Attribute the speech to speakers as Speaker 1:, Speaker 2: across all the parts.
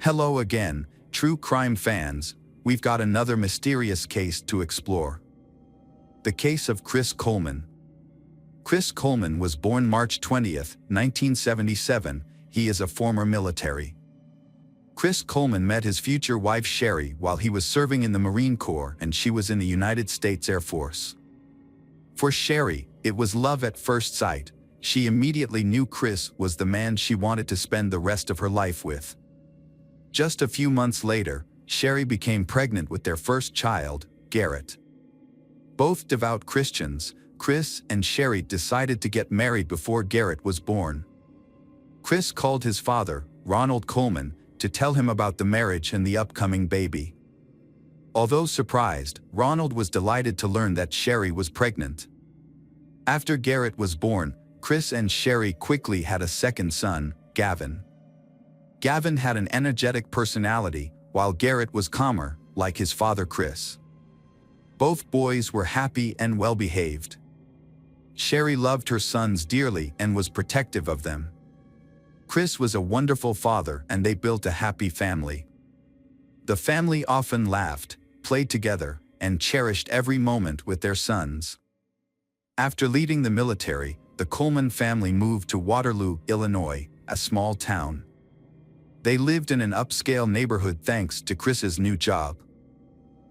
Speaker 1: Hello again, true crime fans. We've got another mysterious case to explore. The case of Chris Coleman. Chris Coleman was born March 20th, 1977. He is a former military. Chris Coleman met his future wife Sheri while he was serving in the Marine Corps, and she was in the United States Air Force. For Sheri, it was love at first sight. She immediately knew Chris was the man she wanted to spend the rest of her life with. Just a few months later, Sheri became pregnant with their first child, Garrett. Both devout Christians, Chris and Sheri decided to get married before Garrett was born. Chris called his father, Ronald Coleman, to tell him about the marriage and the upcoming baby. Although surprised, Ronald was delighted to learn that Sheri was pregnant. After Garrett was born, Chris and Sheri quickly had a second son, Gavin. Gavin had an energetic personality, while Garrett was calmer, like his father Chris. Both boys were happy and well-behaved. Sheri loved her sons dearly and was protective of them. Chris was a wonderful father, and they built a happy family. The family often laughed, played together, and cherished every moment with their sons. After leaving the military, the Coleman family moved to Waterloo, Illinois, a small town. They lived in an upscale neighborhood thanks to Chris's new job.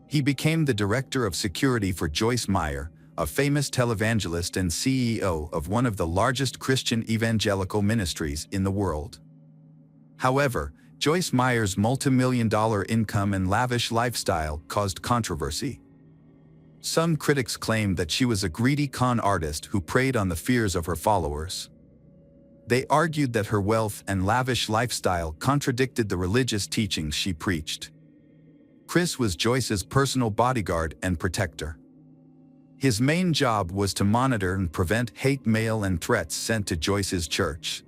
Speaker 1: He became the director of security for Joyce Meyer, a famous televangelist and CEO of one of the largest Christian evangelical ministries in the world. However, Joyce Meyer's multi-million-dollar income and lavish lifestyle caused controversy. Some critics claimed that she was a greedy con artist who preyed on the fears of her followers. They argued that her wealth and lavish lifestyle contradicted the religious teachings she preached. Chris was Joyce's personal bodyguard and protector. His main job was to monitor and prevent hate mail and threats sent to Joyce's church.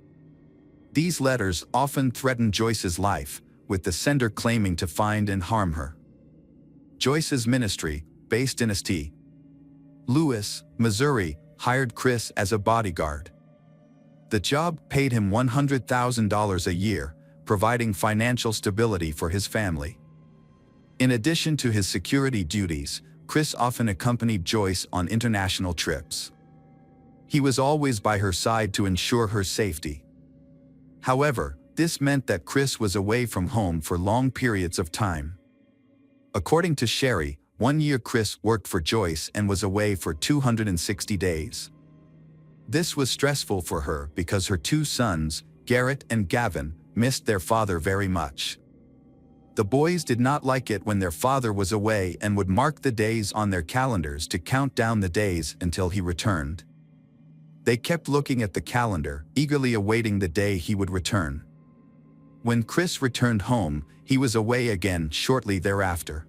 Speaker 1: These letters often threatened Joyce's life, with the sender claiming to find and harm her. Joyce's ministry, based in St. Louis, Missouri, hired Chris as a bodyguard. The job paid him $100,000 a year, providing financial stability for his family. In addition to his security duties, Chris often accompanied Joyce on international trips. He was always by her side to ensure her safety. However, this meant that Chris was away from home for long periods of time. According to Sheri, one year Chris worked for Joyce and was away for 260 days. This was stressful for her because her two sons, Garrett and Gavin, missed their father very much. The boys did not like it when their father was away and would mark the days on their calendars to count down the days until he returned. They kept looking at the calendar, eagerly awaiting the day he would return. When Chris returned home, he was away again shortly thereafter.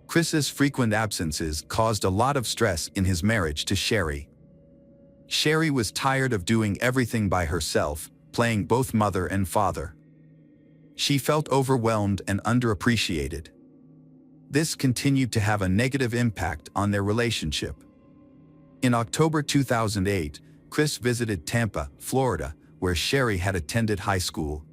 Speaker 1: Chris's frequent absences caused a lot of stress in his marriage to Sheri. Sheri was tired of doing everything by herself, playing both mother and father. She felt overwhelmed and underappreciated. This continued to have a negative impact on their relationship. In October 2008, Chris visited Tampa, Florida, where Sheri had attended high school.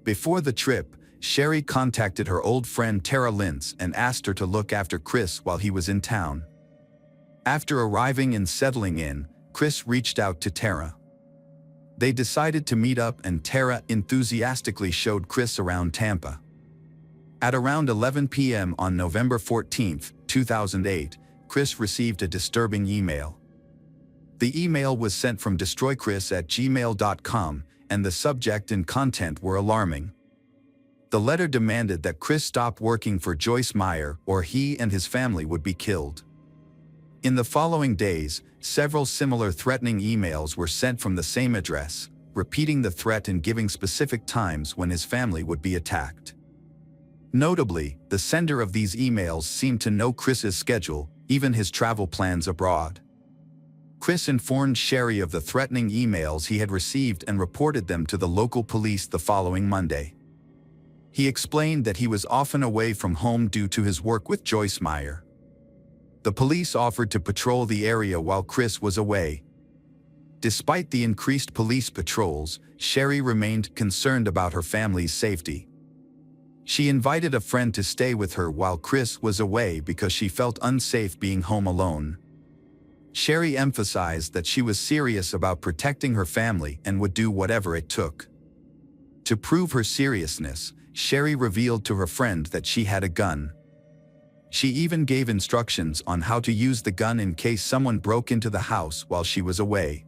Speaker 1: Before the trip, Sheri contacted her old friend Tara Lintz and asked her to look after Chris while he was in town. After arriving and settling in, Chris reached out to Tara. They decided to meet up, and Tara enthusiastically showed Chris around Tampa. At around 11 p.m. on November 14, 2008, Chris received a disturbing email. The email was sent from destroychris@gmail.com, and the subject and content were alarming. The letter demanded that Chris stop working for Joyce Meyer, or he and his family would be killed. In the following days, several similar threatening emails were sent from the same address, repeating the threat and giving specific times when his family would be attacked. Notably, the sender of these emails seemed to know Chris's schedule, even his travel plans abroad. Chris informed Sheri of the threatening emails he had received and reported them to the local police the following Monday. He explained that he was often away from home due to his work with Joyce Meyer. The police offered to patrol the area while Chris was away. Despite the increased police patrols, Sheri remained concerned about her family's safety. She invited a friend to stay with her while Chris was away because she felt unsafe being home alone. Sheri emphasized that she was serious about protecting her family and would do whatever it took. To prove her seriousness, Sheri revealed to her friend that she had a gun. She even gave instructions on how to use the gun in case someone broke into the house while she was away.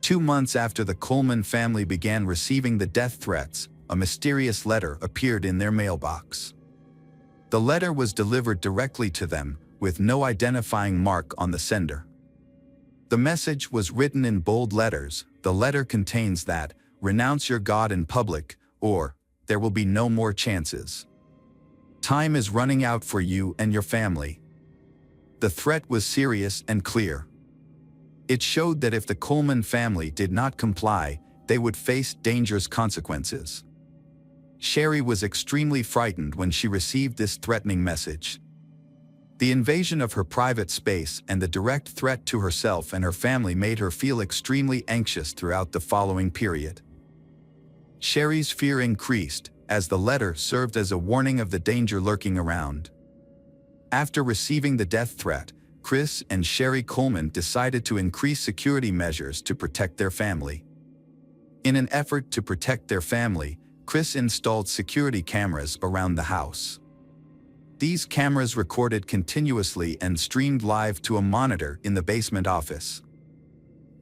Speaker 1: 2 months after the Coleman family began receiving the death threats, a mysterious letter appeared in their mailbox. The letter was delivered directly to them, with no identifying mark on the sender. The message was written in bold letters. The letter contains that, "Renounce your God in public, or there will be no more chances. Time is running out for you and your family." The threat was serious and clear. It showed that if the Coleman family did not comply, they would face dangerous consequences. Sheri was extremely frightened when she received this threatening message. The invasion of her private space and the direct threat to herself and her family made her feel extremely anxious throughout the following period. Sheri's fear increased, as the letter served as a warning of the danger lurking around. After receiving the death threat, Chris and Sheri Coleman decided to increase security measures to protect their family. In an effort to protect their family, Chris installed security cameras around the house. These cameras recorded continuously and streamed live to a monitor in the basement office.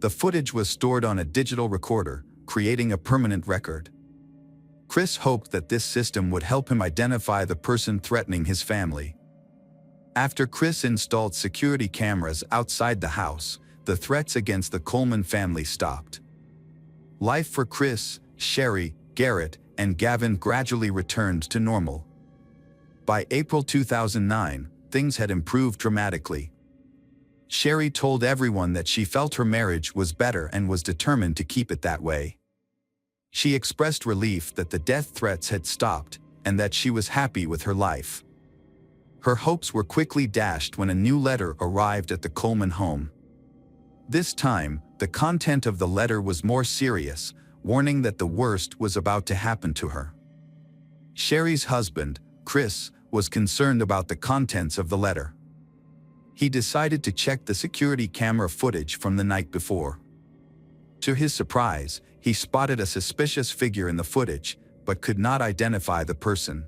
Speaker 1: The footage was stored on a digital recorder, creating a permanent record. Chris hoped that this system would help him identify the person threatening his family. After Chris installed security cameras outside the house, the threats against the Coleman family stopped. Life for Chris, Sheri, Garrett, and Gavin gradually returned to normal. By April 2009, things had improved dramatically. Sheri told everyone that she felt her marriage was better and was determined to keep it that way. She expressed relief that the death threats had stopped and that she was happy with her life. Her hopes were quickly dashed when a new letter arrived at the Coleman home. This time, the content of the letter was more serious, warning that the worst was about to happen to her. Sheri's husband, Chris, was concerned about the contents of the letter. He decided to check the security camera footage from the night before. To his surprise, he spotted a suspicious figure in the footage, but could not identify the person.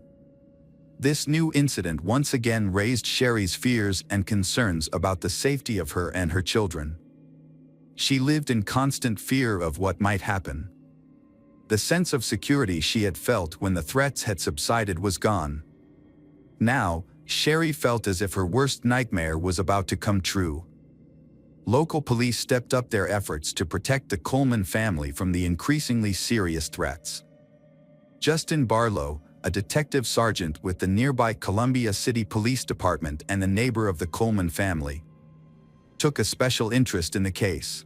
Speaker 1: This new incident once again raised Sheri's fears and concerns about the safety of her and her children. She lived in constant fear of what might happen. The sense of security she had felt when the threats had subsided was gone. Now, Sheri felt as if her worst nightmare was about to come true. Local police stepped up their efforts to protect the Coleman family from the increasingly serious threats. Justin Barlow, a detective sergeant with the nearby Columbia City Police Department and a neighbor of the Coleman family, took a special interest in the case.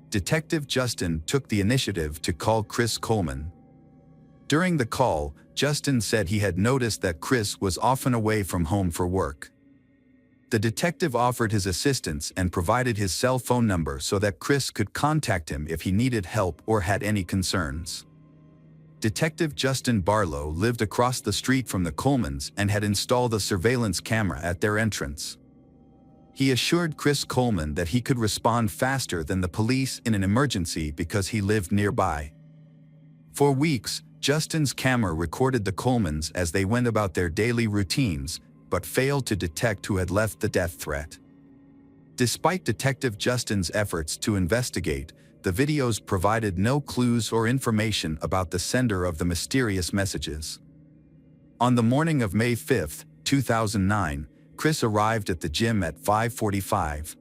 Speaker 1: Detective Justin took the initiative to call Chris Coleman. During the call, Justin said he had noticed that Chris was often away from home for work. The detective offered his assistance and provided his cell phone number so that Chris could contact him if he needed help or had any concerns. Detective Justin Barlow lived across the street from the Colemans and had installed a surveillance camera at their entrance. He assured Chris Coleman that he could respond faster than the police in an emergency because he lived nearby. For weeks, Justin's camera recorded the Colemans as they went about their daily routines, but failed to detect who had left the death threat. Despite Detective Justin's efforts to investigate, the videos provided no clues or information about the sender of the mysterious messages. On the morning of May 5, 2009, Chris arrived at the gym at 5:45.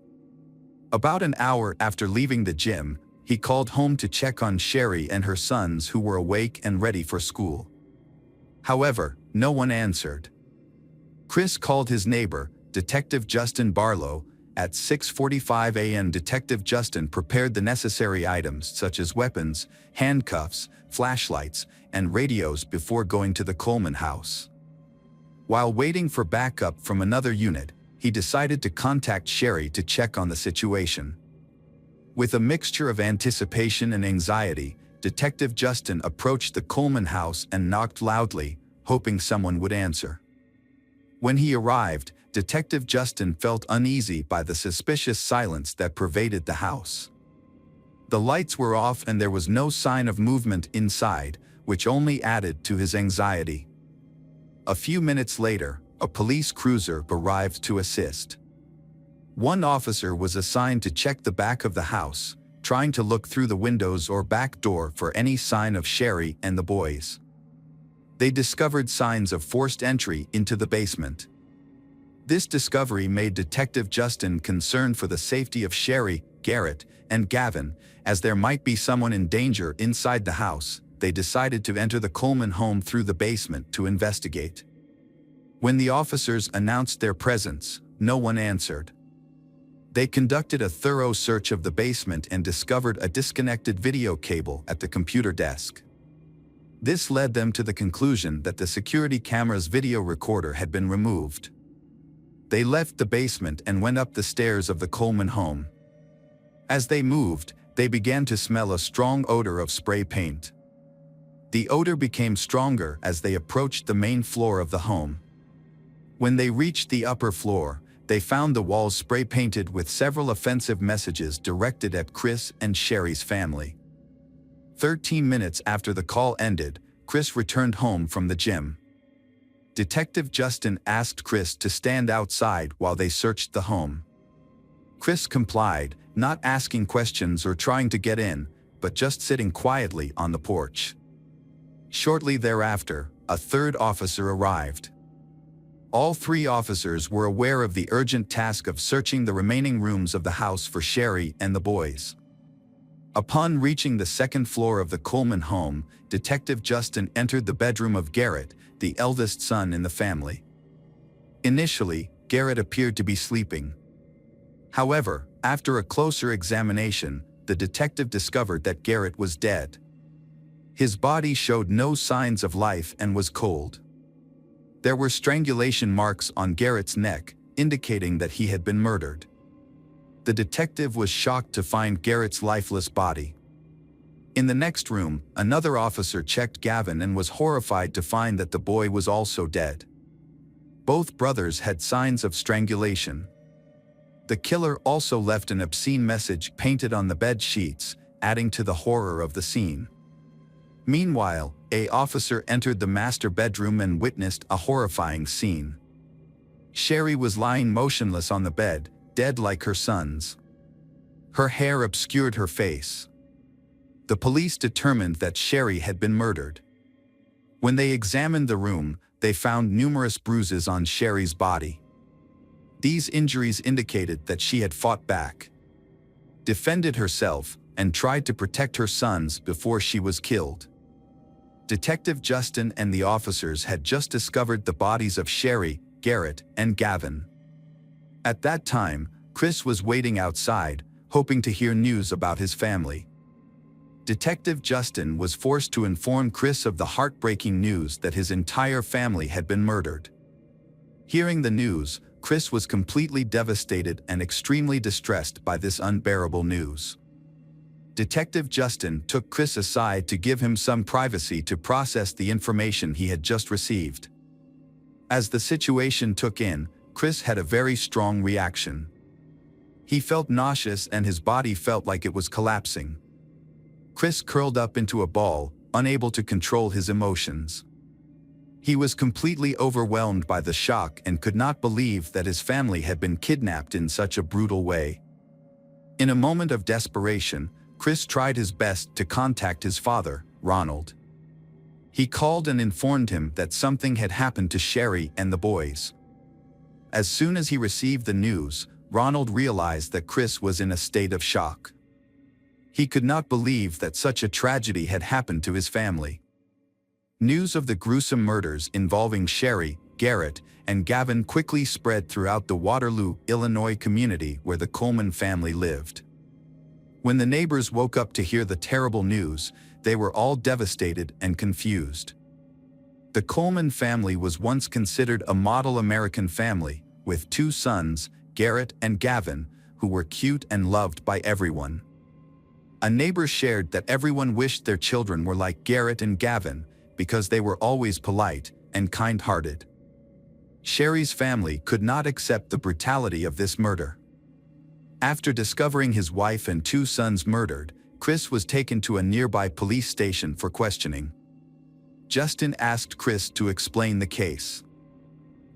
Speaker 1: About an hour after leaving the gym, he called home to check on Sheri and her sons who were awake and ready for school. However, no one answered. Chris called his neighbor, Detective Justin Barlow. At 6:45 a.m. Detective Justin prepared the necessary items such as weapons, handcuffs, flashlights, and radios before going to the Coleman house. While waiting for backup from another unit, he decided to contact Sheri to check on the situation. With a mixture of anticipation and anxiety, Detective Justin approached the Coleman house and knocked loudly, hoping someone would answer. When he arrived, Detective Justin felt uneasy by the suspicious silence that pervaded the house. The lights were off and there was no sign of movement inside, which only added to his anxiety. A few minutes later, a police cruiser arrived to assist. One officer was assigned to check the back of the house, trying to look through the windows or back door for any sign of Sheri and the boys. They discovered signs of forced entry into the basement. This discovery made Detective Justin concerned for the safety of Sheri, Garrett, and Gavin, as there might be someone in danger inside the house. They decided to enter the Coleman home through the basement to investigate. When the officers announced their presence, no one answered. They conducted a thorough search of the basement and discovered a disconnected video cable at the computer desk. This led them to the conclusion that the security camera's video recorder had been removed. They left the basement and went up the stairs of the Coleman home. As they moved, they began to smell a strong odor of spray paint. The odor became stronger as they approached the main floor of the home. When they reached the upper floor, they found the walls spray painted with several offensive messages directed at Chris and Sheri's family. 13 minutes after the call ended, Chris returned home from the gym. Detective Justin asked Chris to stand outside while they searched the home. Chris complied, not asking questions or trying to get in, but just sitting quietly on the porch. Shortly thereafter, a third officer arrived. All three officers were aware of the urgent task of searching the remaining rooms of the house for Sheri and the boys. Upon reaching the second floor of the Coleman home, Detective Justin entered the bedroom of Garrett, the eldest son in the family. Initially, Garrett appeared to be sleeping. However, after a closer examination, the detective discovered that Garrett was dead. His body showed no signs of life and was cold. There were strangulation marks on Garrett's neck, indicating that he had been murdered. The detective was shocked to find Garrett's lifeless body. In the next room, another officer checked Gavin and was horrified to find that the boy was also dead. Both brothers had signs of strangulation. The killer also left an obscene message painted on the bed sheets, adding to the horror of the scene. Meanwhile, an officer entered the master bedroom and witnessed a horrifying scene. Sheri was lying motionless on the bed, dead like her sons. Her hair obscured her face. The police determined that Sheri had been murdered. When they examined the room, they found numerous bruises on Sheri's body. These injuries indicated that she had fought back, defended herself, and tried to protect her sons before she was killed. Detective Justin and the officers had just discovered the bodies of Sheri, Garrett, and Gavin. At that time, Chris was waiting outside, hoping to hear news about his family. Detective Justin was forced to inform Chris of the heartbreaking news that his entire family had been murdered. Hearing the news, Chris was completely devastated and extremely distressed by this unbearable news. Detective Justin took Chris aside to give him some privacy to process the information he had just received. As the situation took in, Chris had a very strong reaction. He felt nauseous and his body felt like it was collapsing. Chris curled up into a ball, unable to control his emotions. He was completely overwhelmed by the shock and could not believe that his family had been kidnapped in such a brutal way. In a moment of desperation, Chris tried his best to contact his father, Ronald. He called and informed him that something had happened to Sheri and the boys. As soon as he received the news, Ronald realized that Chris was in a state of shock. He could not believe that such a tragedy had happened to his family. News of the gruesome murders involving Sheri, Garrett, and Gavin quickly spread throughout the Waterloo, Illinois community where the Coleman family lived. When the neighbors woke up to hear the terrible news, they were all devastated and confused. The Coleman family was once considered a model American family, with two sons, Garrett and Gavin, who were cute and loved by everyone. A neighbor shared that everyone wished their children were like Garrett and Gavin because they were always polite and kind-hearted. Sheri's family could not accept the brutality of this murder. After discovering his wife and 2 sons murdered, Chris was taken to a nearby police station for questioning. Justin asked Chris to explain the case.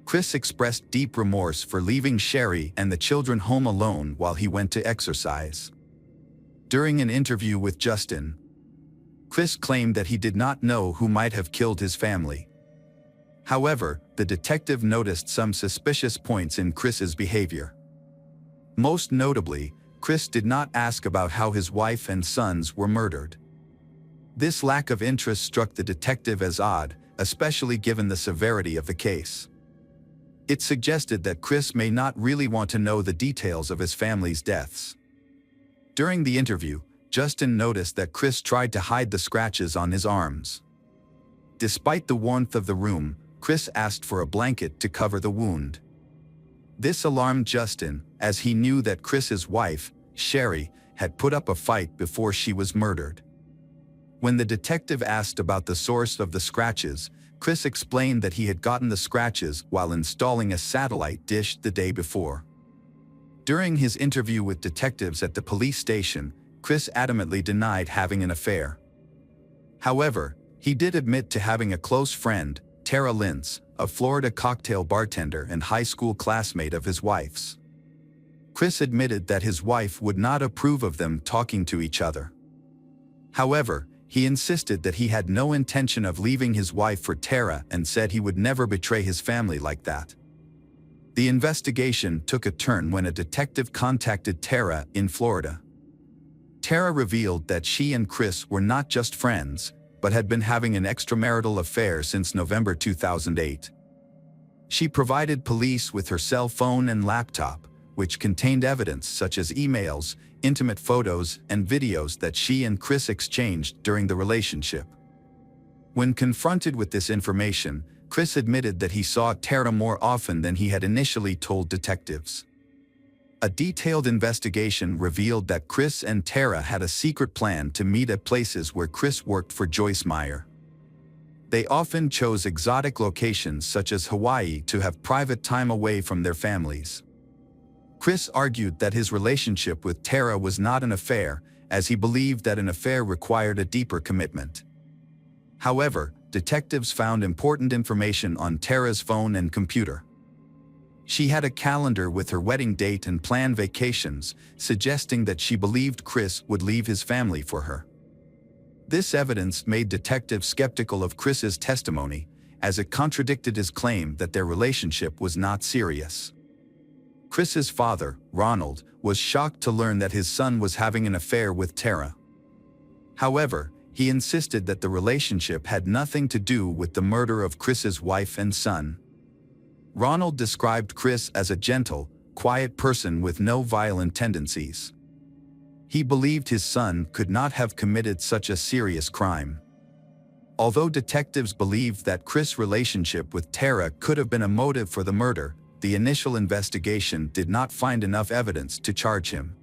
Speaker 1: Chris expressed deep remorse for leaving Sheri and the children home alone while he went to exercise. During an interview with Justin, Chris claimed that he did not know who might have killed his family. However, the detective noticed some suspicious points in Chris's behavior. Most notably, Chris did not ask about how his wife and sons were murdered. This lack of interest struck the detective as odd, especially given the severity of the case. It suggested that Chris may not really want to know the details of his family's deaths. During the interview, Justin noticed that Chris tried to hide the scratches on his arms. Despite the warmth of the room, Chris asked for a blanket to cover the wound. This alarmed Justin, as he knew that Chris's wife, Sheri, had put up a fight before she was murdered. When the detective asked about the source of the scratches, Chris explained that he had gotten the scratches while installing a satellite dish the day before. During his interview with detectives at the police station, Chris adamantly denied having an affair. However, he did admit to having a close friend, Tara Lintz, a Florida cocktail bartender and high school classmate of his wife's. Chris admitted that his wife would not approve of them talking to each other. However, he insisted that he had no intention of leaving his wife for Tara and said he would never betray his family like that. The investigation took a turn when a detective contacted Tara in Florida. Tara revealed that she and Chris were not just friends, but had been having an extramarital affair since November 2008. She provided police with her cell phone and laptop, which contained evidence such as emails, intimate photos, and videos that she and Chris exchanged during the relationship. When confronted with this information, Chris admitted that he saw Tara more often than he had initially told detectives. A detailed investigation revealed that Chris and Tara had a secret plan to meet at places where Chris worked for Joyce Meyer. They often chose exotic locations such as Hawaii to have private time away from their families. Chris argued that his relationship with Tara was not an affair, as he believed that an affair required a deeper commitment. However, detectives found important information on Tara's phone and computer. She had a calendar with her wedding date and planned vacations, suggesting that she believed Chris would leave his family for her. This evidence made detectives skeptical of Chris's testimony, as it contradicted his claim that their relationship was not serious. Chris's father, Ronald, was shocked to learn that his son was having an affair with Tara. However, he insisted that the relationship had nothing to do with the murder of Chris's wife and son. Ronald described Chris as a gentle, quiet person with no violent tendencies. He believed his son could not have committed such a serious crime. Although detectives believed that Chris' relationship with Tara could have been a motive for the murder, the initial investigation did not find enough evidence to charge him.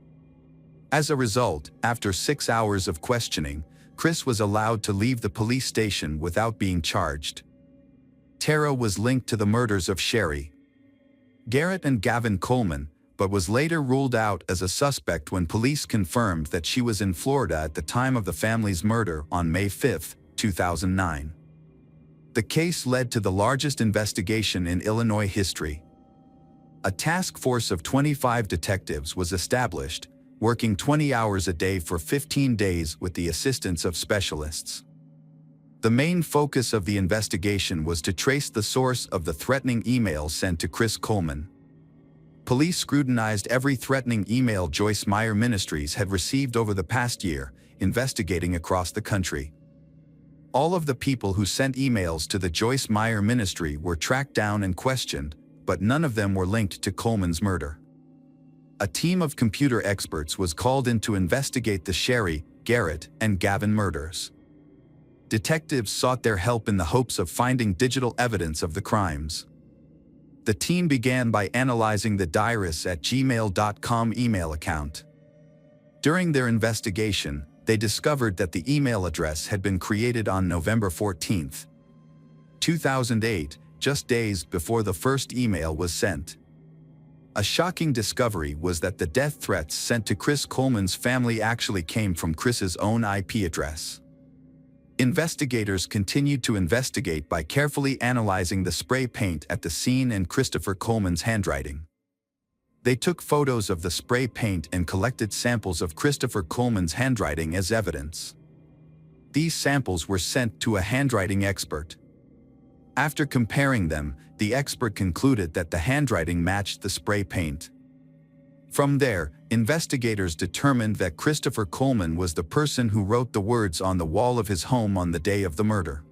Speaker 1: As a result, after 6 hours of questioning, Chris was allowed to leave the police station without being charged. Tara was linked to the murders of Sheri, Garrett and Gavin Coleman, but was later ruled out as a suspect when police confirmed that she was in Florida at the time of the family's murder on May 5, 2009. The case led to the largest investigation in Illinois history. A task force of 25 detectives was established, working 20 hours a day for 15 days with the assistance of specialists. The main focus of the investigation was to trace the source of the threatening emails sent to Chris Coleman. Police scrutinized every threatening email Joyce Meyer Ministries had received over the past year, investigating across the country. All of the people who sent emails to the Joyce Meyer Ministry were tracked down and questioned, but none of them were linked to Coleman's murder. A team of computer experts was called in to investigate the Sheri, Garrett, and Gavin murders. Detectives sought their help in the hopes of finding digital evidence of the crimes. The team began by analyzing the diaris@gmail.com email account. During their investigation, they discovered that the email address had been created on November 14th. 2008, just days before the first email was sent. A shocking discovery was that the death threats sent to Chris Coleman's family actually came from Chris's own IP address. Investigators continued to investigate by carefully analyzing the spray paint at the scene and Christopher Coleman's handwriting. They took photos of the spray paint and collected samples of Christopher Coleman's handwriting as evidence. These samples were sent to a handwriting expert. After comparing them, the expert concluded that the handwriting matched the spray paint. From there, investigators determined that Christopher Coleman was the person who wrote the words on the wall of his home on the day of the murder.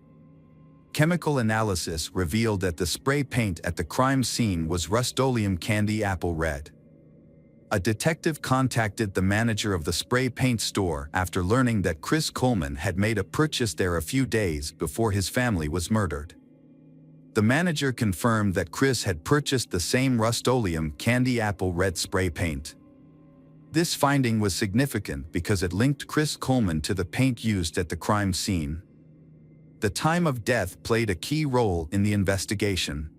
Speaker 1: Chemical analysis revealed that the spray paint at the crime scene was Rust-Oleum Candy Apple Red. A detective contacted the manager of the spray paint store after learning that Chris Coleman had made a purchase there a few days before his family was murdered. The manager confirmed that Chris had purchased the same Rust-Oleum Candy Apple Red spray paint. This finding was significant because it linked Chris Coleman to the paint used at the crime scene. The time of death played a key role in the investigation.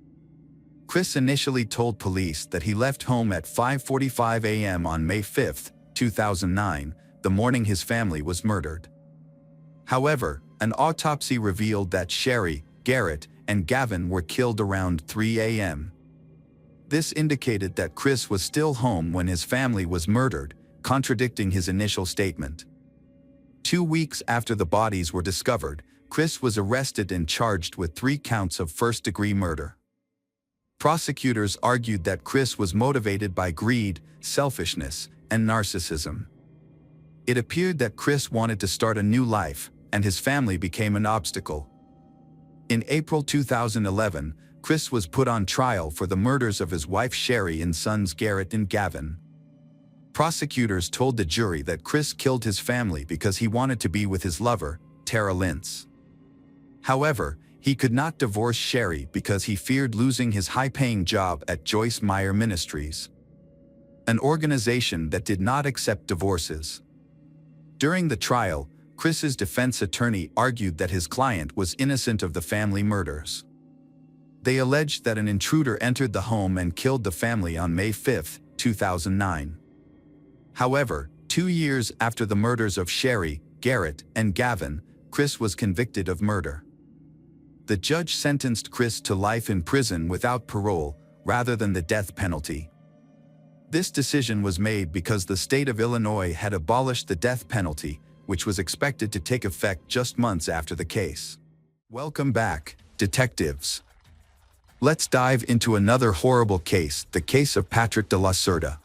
Speaker 1: Chris initially told police that he left home at 5:45 a.m. on May 5, 2009, the morning his family was murdered. However, an autopsy revealed that Sheri, Garrett, and Gavin were killed around 3 a.m. This indicated that Chris was still home when his family was murdered, contradicting his initial statement. 2 weeks after the bodies were discovered, Chris was arrested and charged with 3 counts of first-degree murder. Prosecutors argued that Chris was motivated by greed, selfishness, and narcissism. It appeared that Chris wanted to start a new life, and his family became an obstacle. In April 2011, Chris was put on trial for the murders of his wife Sheri and sons Garrett and Gavin. Prosecutors told the jury that Chris killed his family because he wanted to be with his lover, Tara Lintz. However, he could not divorce Sheri because he feared losing his high-paying job at Joyce Meyer Ministries, an organization that did not accept divorces. During the trial, Chris's defense attorney argued that his client was innocent of the family murders. They alleged that an intruder entered the home and killed the family on May 5, 2009. However, 2 years after the murders of Sheri, Garrett, and Gavin, Chris was convicted of murder. The judge sentenced Chris to life in prison without parole, rather than the death penalty. This decision was made because the state of Illinois had abolished the death penalty, which was expected to take effect just months after the case. Welcome back, detectives. Let's dive into another horrible case, the case of Patrick de la Cerda.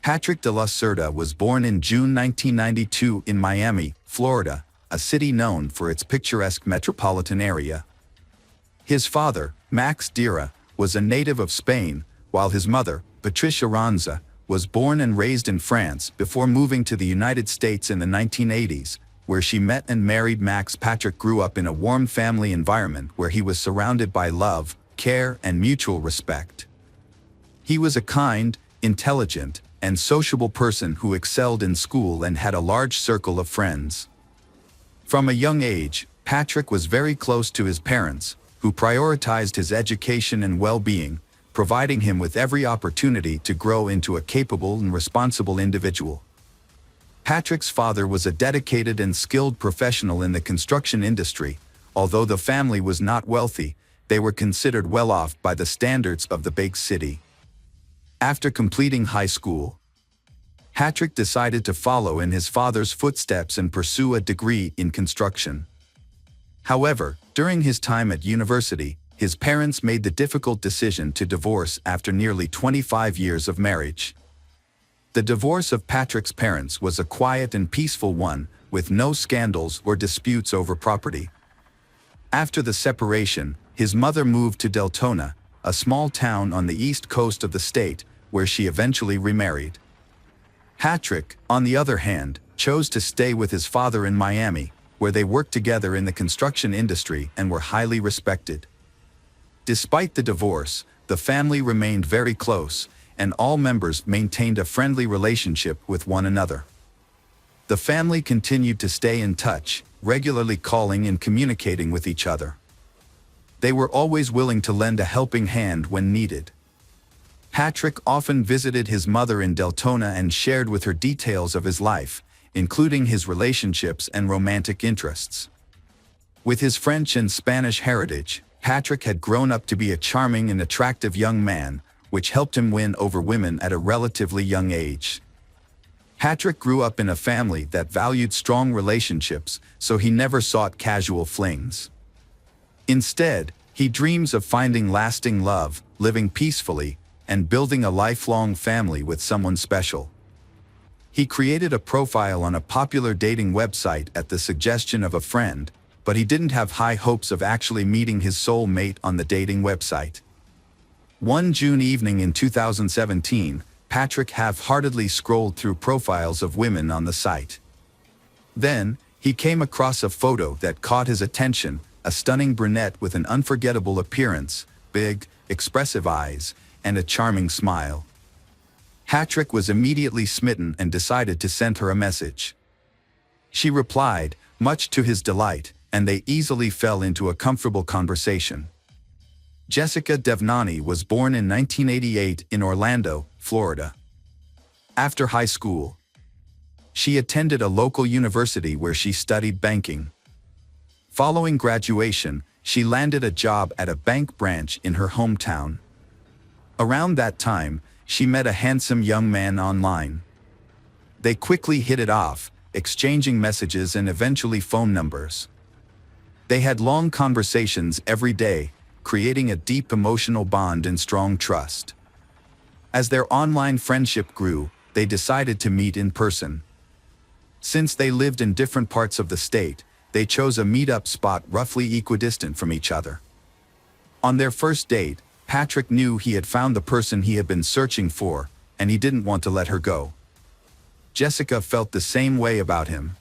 Speaker 1: Patrick de la Cerda was born in June 1992 in Miami, Florida, a city known for its picturesque metropolitan area. His father, Max Dira, was a native of Spain, while his mother, Patricia Ranza, was born and raised in France before moving to the United States in the 1980s, where she met and married Max. Patrick grew up in a warm family environment where he was surrounded by love, care, and mutual respect. He was a kind, intelligent, and sociable person who excelled in school and had a large circle of friends. From a young age, Patrick was very close to his parents, who prioritized his education and well-being, providing him with every opportunity to grow into a capable and responsible individual. Patrick's father was a dedicated and skilled professional in the construction industry. Although the family was not wealthy, they were considered well off by the standards of the big city. After completing high school, Patrick decided to follow in his father's footsteps and pursue a degree in construction. However, during his time at university, his parents made the difficult decision to divorce after nearly 25 years of marriage. The divorce of Patrick's parents was a quiet and peaceful one, with no scandals or disputes over property. After the separation, his mother moved to Deltona, a small town on the east coast of the state, where she eventually remarried. Patrick, on the other hand, chose to stay with his father in Miami, where they worked together in the construction industry and were highly respected. Despite the divorce, the family remained very close, and all members maintained a friendly relationship with one another. The family continued to stay in touch, regularly calling and communicating with each other. They were always willing to lend a helping hand when needed. Patrick often visited his mother in Deltona and shared with her details of his life, including his relationships and romantic interests. With his French and Spanish heritage, Patrick had grown up to be a charming and attractive young man, which helped him win over women at a relatively young age. Patrick grew up in a family that valued strong relationships, so he never sought casual flings. Instead, he dreams of finding lasting love, living peacefully, and building a lifelong family with someone special. He created a profile on a popular dating website at the suggestion of a friend, but he didn't have high hopes of actually meeting his soul mate on the dating website. One June evening in 2017, Patrick half-heartedly scrolled through profiles of women on the site. Then, he came across a photo that caught his attention, a stunning brunette with an unforgettable appearance, big, expressive eyes, and a charming smile. Patrick was immediately smitten and decided to send her a message. She replied, much to his delight, and they easily fell into a comfortable conversation. Jessica Devnani was born in 1988 in Orlando, Florida. After high school, she attended a local university where she studied banking. Following graduation, she landed a job at a bank branch in her hometown. Around that time, she met a handsome young man online. They quickly hit it off, exchanging messages and eventually phone numbers. They had long conversations every day, creating a deep emotional bond and strong trust. As their online friendship grew, they decided to meet in person. Since they lived in different parts of the state, they chose a meet-up spot roughly equidistant from each other. On their first date, Patrick knew he had found the person he had been searching for, and he didn't want to let her go. Jessica felt the same way about him.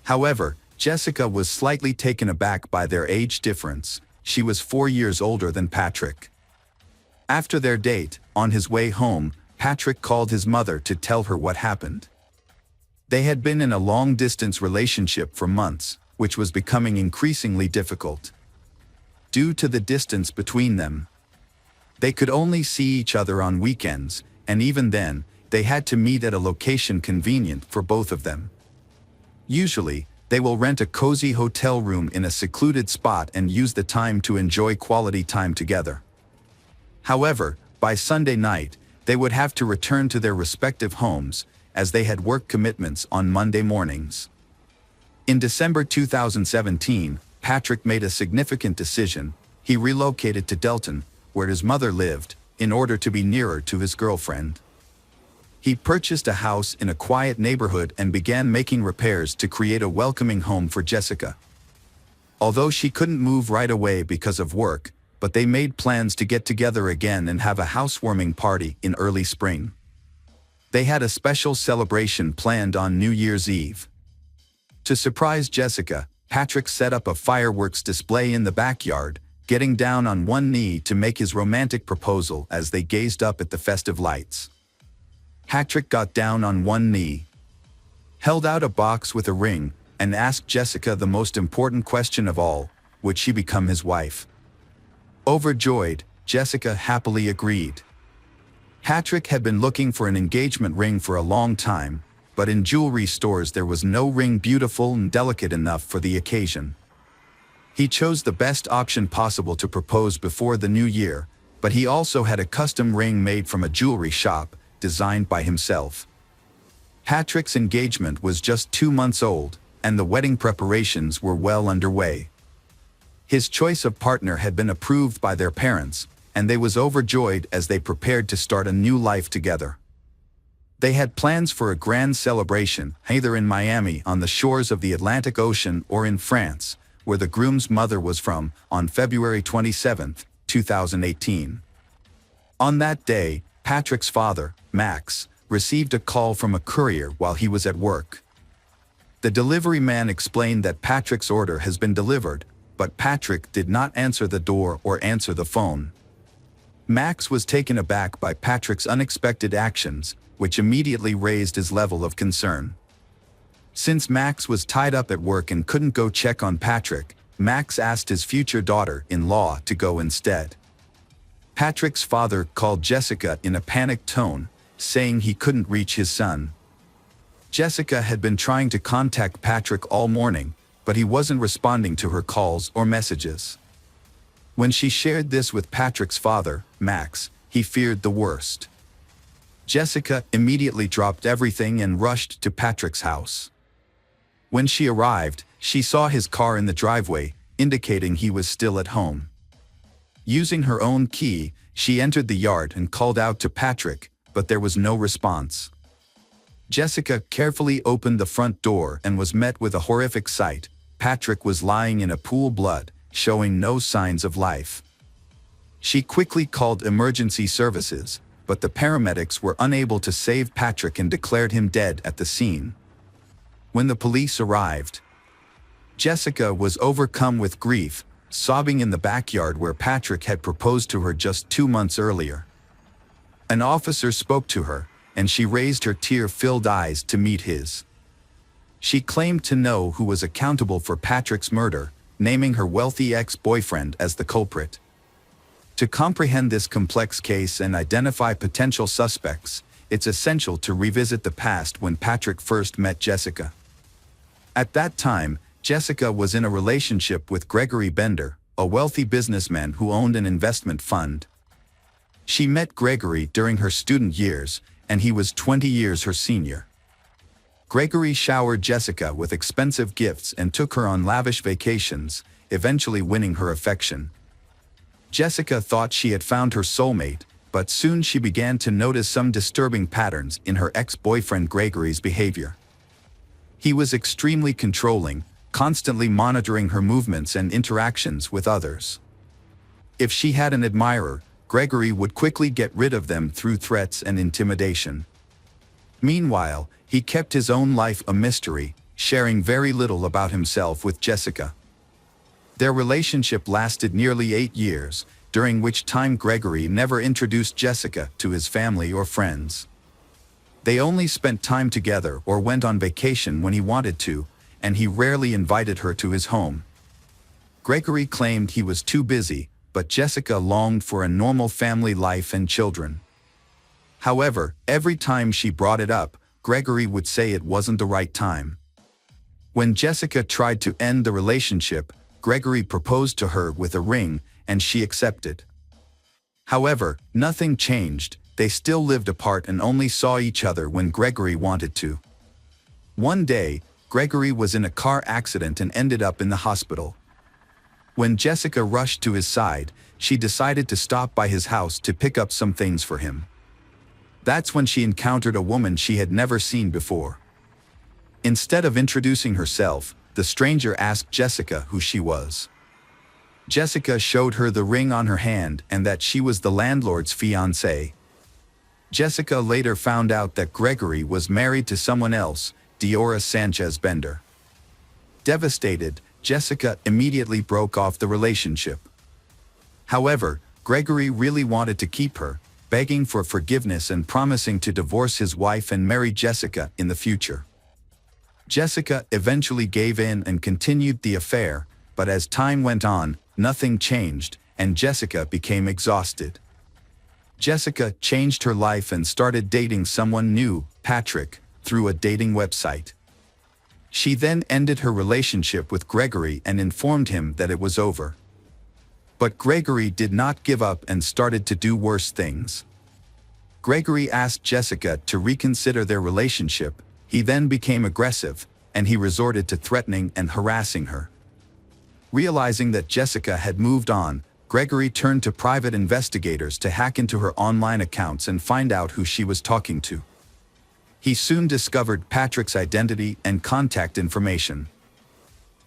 Speaker 1: However, Jessica was slightly taken aback by their age difference. She was 4 years older than Patrick. After their date, on his way home, Patrick called his mother to tell her what happened. They had been in a long-distance relationship for months, which was becoming increasingly difficult. Due to the distance between them, they could only see each other on weekends, and even then, they had to meet at a location convenient for both of them. Usually, they will rent a cozy hotel room in a secluded spot and use the time to enjoy quality time together. However, by Sunday night, they would have to return to their respective homes, as they had work commitments on Monday mornings. In December 2017, Patrick made a significant decision. He relocated to Delton, where his mother lived, in order to be nearer to his girlfriend. He purchased a house in a quiet neighborhood and began making repairs to create a welcoming home for Jessica. Although she couldn't move right away because of work, but they made plans to get together again and have a housewarming party in early spring. They had a special celebration planned on New Year's Eve. To surprise Jessica, Patrick set up a fireworks display in the backyard, getting down on one knee to make his romantic proposal as they gazed up at the festive lights. Patrick got down on one knee, held out a box with a ring, and asked Jessica the most important question of all: would she become his wife? Overjoyed, Jessica happily agreed. Patrick had been looking for an engagement ring for a long time, but in jewelry stores there was no ring beautiful and delicate enough for the occasion. He chose the best option possible to propose before the new year, but he also had a custom ring made from a jewelry shop, designed by himself. Patrick's engagement was just 2 months old, and the wedding preparations were well underway. His choice of partner had been approved by their parents, and they was overjoyed as they prepared to start a new life together. They had plans for a grand celebration, either in Miami on the shores of the Atlantic Ocean or in France, where the groom's mother was from, on February 27, 2018. On that day, Patrick's father, Max, received a call from a courier while he was at work. The delivery man explained that Patrick's order has been delivered, but Patrick did not answer the door or answer the phone. Max was taken aback by Patrick's unexpected actions, which immediately raised his level of concern. Since Max was tied up at work and couldn't go check on Patrick, Max asked his future daughter-in-law to go instead. Patrick's father called Jessica in a panicked tone, saying he couldn't reach his son. Jessica had been trying to contact Patrick all morning, but he wasn't responding to her calls or messages. When she shared this with Patrick's father, Max, he feared the worst. Jessica immediately dropped everything and rushed to Patrick's house. When she arrived, she saw his car in the driveway, indicating he was still at home. Using her own key, she entered the yard and called out to Patrick, but there was no response. Jessica carefully opened the front door and was met with a horrific sight. Patrick was lying in a pool of blood, showing no signs of life. She quickly called emergency services, but the paramedics were unable to save Patrick and declared him dead at the scene. When the police arrived, Jessica was overcome with grief, sobbing in the backyard where Patrick had proposed to her just 2 months earlier. An officer spoke to her, and she raised her tear-filled eyes to meet his. She claimed to know who was accountable for Patrick's murder, naming her wealthy ex-boyfriend as the culprit. To comprehend this complex case and identify potential suspects, it's essential to revisit the past when Patrick first met Jessica. At that time, Jessica was in a relationship with Gregory Bender, a wealthy businessman who owned an investment fund. She met Gregory during her student years, and he was 20 years her senior. Gregory showered Jessica with expensive gifts and took her on lavish vacations, eventually winning her affection. Jessica thought she had found her soulmate, but soon she began to notice some disturbing patterns in her ex-boyfriend Gregory's behavior. He was extremely controlling, constantly monitoring her movements and interactions with others. If she had an admirer, Gregory would quickly get rid of them through threats and intimidation. Meanwhile, he kept his own life a mystery, sharing very little about himself with Jessica. Their relationship lasted nearly 8 years, during which time Gregory never introduced Jessica to his family or friends. They only spent time together or went on vacation when he wanted to, and he rarely invited her to his home. Gregory claimed he was too busy, but Jessica longed for a normal family life and children. However, every time she brought it up, Gregory would say it wasn't the right time. When Jessica tried to end the relationship, Gregory proposed to her with a ring, and she accepted. However, nothing changed. They still lived apart and only saw each other when Gregory wanted to. One day, Gregory was in a car accident and ended up in the hospital. When Jessica rushed to his side, she decided to stop by his house to pick up some things for him. That's when she encountered a woman she had never seen before. Instead of introducing herself, the stranger asked Jessica who she was. Jessica showed her the ring on her hand and that she was the landlord's fiancée. Jessica later found out that Gregory was married to someone else, Diora Sanchez Bender. Devastated, Jessica immediately broke off the relationship. However, Gregory really wanted to keep her, begging for forgiveness and promising to divorce his wife and marry Jessica in the future. Jessica eventually gave in and continued the affair, but as time went on, nothing changed, and Jessica became exhausted. Jessica changed her life and started dating someone new, Patrick, through a dating website. She then ended her relationship with Gregory and informed him that it was over. But Gregory did not give up and started to do worse things. Gregory asked Jessica to reconsider their relationship. He then became aggressive, and he resorted to threatening and harassing her. Realizing that Jessica had moved on, Gregory turned to private investigators to hack into her online accounts and find out who she was talking to. He soon discovered Patrick's identity and contact information.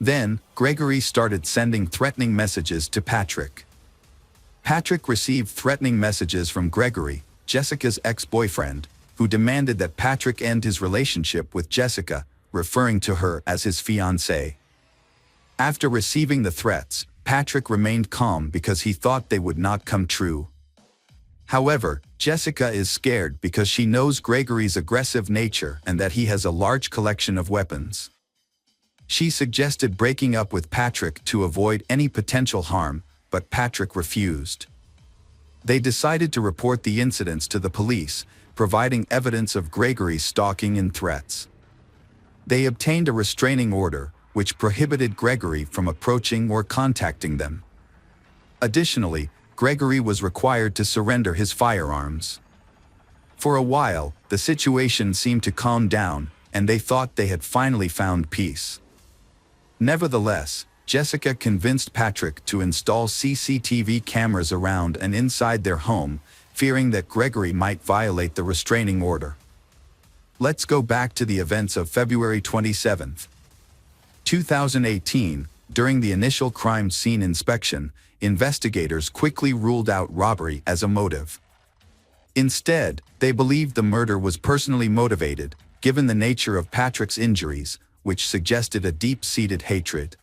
Speaker 1: Then, Gregory started sending threatening messages to Patrick. Patrick received threatening messages from Gregory, Jessica's ex-boyfriend, who demanded that Patrick end his relationship with Jessica, referring to her as his fiancée. After receiving the threats, Patrick remained calm because he thought they would not come true. However, Jessica is scared because she knows Gregory's aggressive nature and that he has a large collection of weapons. She suggested breaking up with Patrick to avoid any potential harm, but Patrick refused. They decided to report the incidents to the police, providing evidence of Gregory's stalking and threats. They obtained a restraining order, which prohibited Gregory from approaching or contacting them. Additionally, Gregory was required to surrender his firearms. For a while, the situation seemed to calm down, and they thought they had finally found peace. Nevertheless, Jessica convinced Patrick to install CCTV cameras around and inside their home, fearing that Gregory might violate the restraining order. Let's go back to the events of February 27, 2018. During the initial crime scene inspection, investigators quickly ruled out robbery as a motive. Instead, they believed the murder was personally motivated, given the nature of Patrick's injuries, which suggested a deep-seated hatred.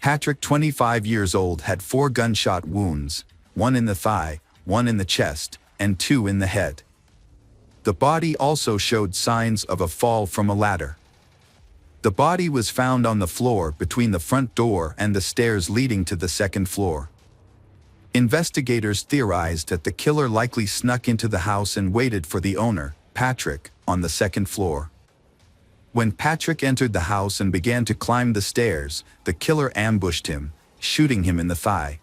Speaker 1: Patrick, 25 years old, had 4 gunshot wounds, 1 in the thigh, 1 in the chest, and 2 in the head. The body also showed signs of a fall from a ladder. The body was found on the floor between the front door and the stairs leading to the second floor. Investigators theorized that the killer likely snuck into the house and waited for the owner, Patrick, on the second floor. When Patrick entered the house and began to climb the stairs, the killer ambushed him, shooting him in the thigh.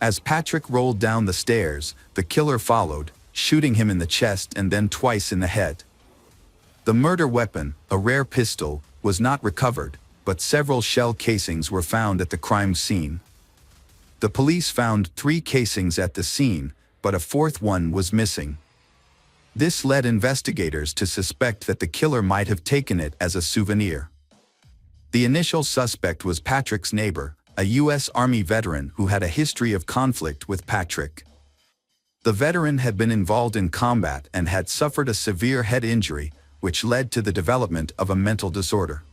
Speaker 1: As Patrick rolled down the stairs, the killer followed, shooting him in the chest and then twice in the head. The murder weapon, a rare pistol, was not recovered, but several shell casings were found at the crime scene. The police found 3 casings at the scene, but a 4th one was missing. This led investigators to suspect that the killer might have taken it as a souvenir. The initial suspect was Patrick's neighbor, a U.S. Army veteran who had a history of conflict with Patrick. The veteran had been involved in combat and had suffered a severe head injury, which led to the development of a mental disorder.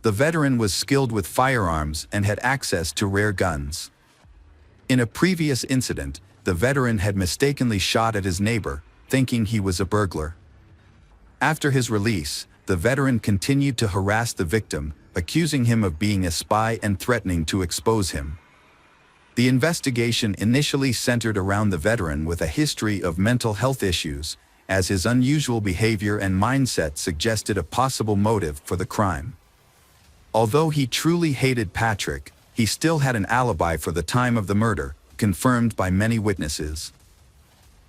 Speaker 1: The veteran was skilled with firearms and had access to rare guns. In a previous incident, the veteran had mistakenly shot at his neighbor, thinking he was a burglar. After his release, the veteran continued to harass the victim, accusing him of being a spy and threatening to expose him. The investigation initially centered around the veteran with a history of mental health issues, as his unusual behavior and mindset suggested a possible motive for the crime. Although he truly hated Patrick, he still had an alibi for the time of the murder, confirmed by many witnesses.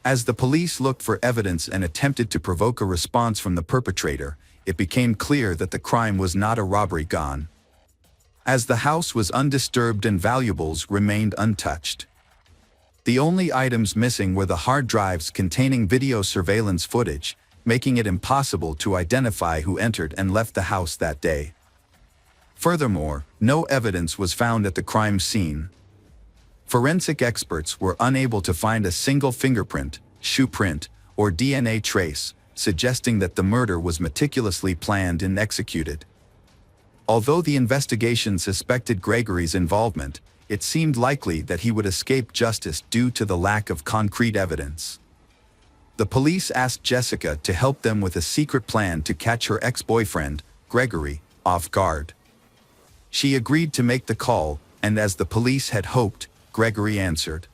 Speaker 1: As the police looked for evidence and attempted to provoke a response from the perpetrator, it became clear that the crime was not a robbery gone. As the house was undisturbed and valuables remained untouched. The only items missing were the hard drives containing video surveillance footage, making it impossible to identify who entered and left the house that day. Furthermore, no evidence was found at the crime scene. Forensic experts were unable to find a single fingerprint, shoe print, or DNA trace, suggesting that the murder was meticulously planned and executed. Although the investigation suspected Gregory's involvement, it seemed likely that he would escape justice due to the lack of concrete evidence. The police asked Jessica to help them with a secret plan to catch her ex-boyfriend, Gregory, off guard. She agreed to make the call, and as the police had hoped, Gregory answered.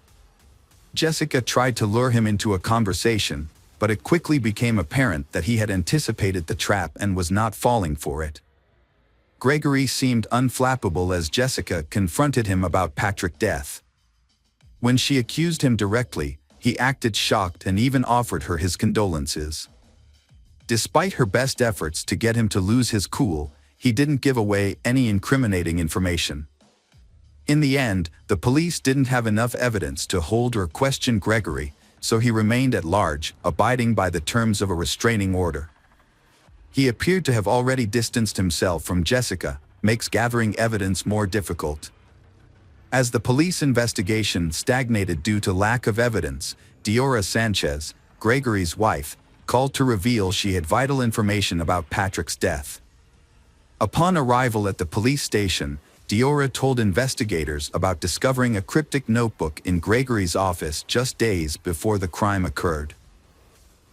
Speaker 1: Jessica tried to lure him into a conversation, but it quickly became apparent that he had anticipated the trap and was not falling for it. Gregory seemed unflappable as Jessica confronted him about Patrick's death. When she accused him directly, he acted shocked and even offered her his condolences. Despite her best efforts to get him to lose his cool, he didn't give away any incriminating information. In the end, the police didn't have enough evidence to hold or question Gregory, so he remained at large, abiding by the terms of a restraining order. He appeared to have already distanced himself from Jessica, makes gathering evidence more difficult. As the police investigation stagnated due to lack of evidence, Diora Sanchez, Gregory's wife, called to reveal she had vital information about Patrick's death. Upon arrival at the police station, Diora told investigators about discovering a cryptic notebook in Gregory's office just days before the crime occurred.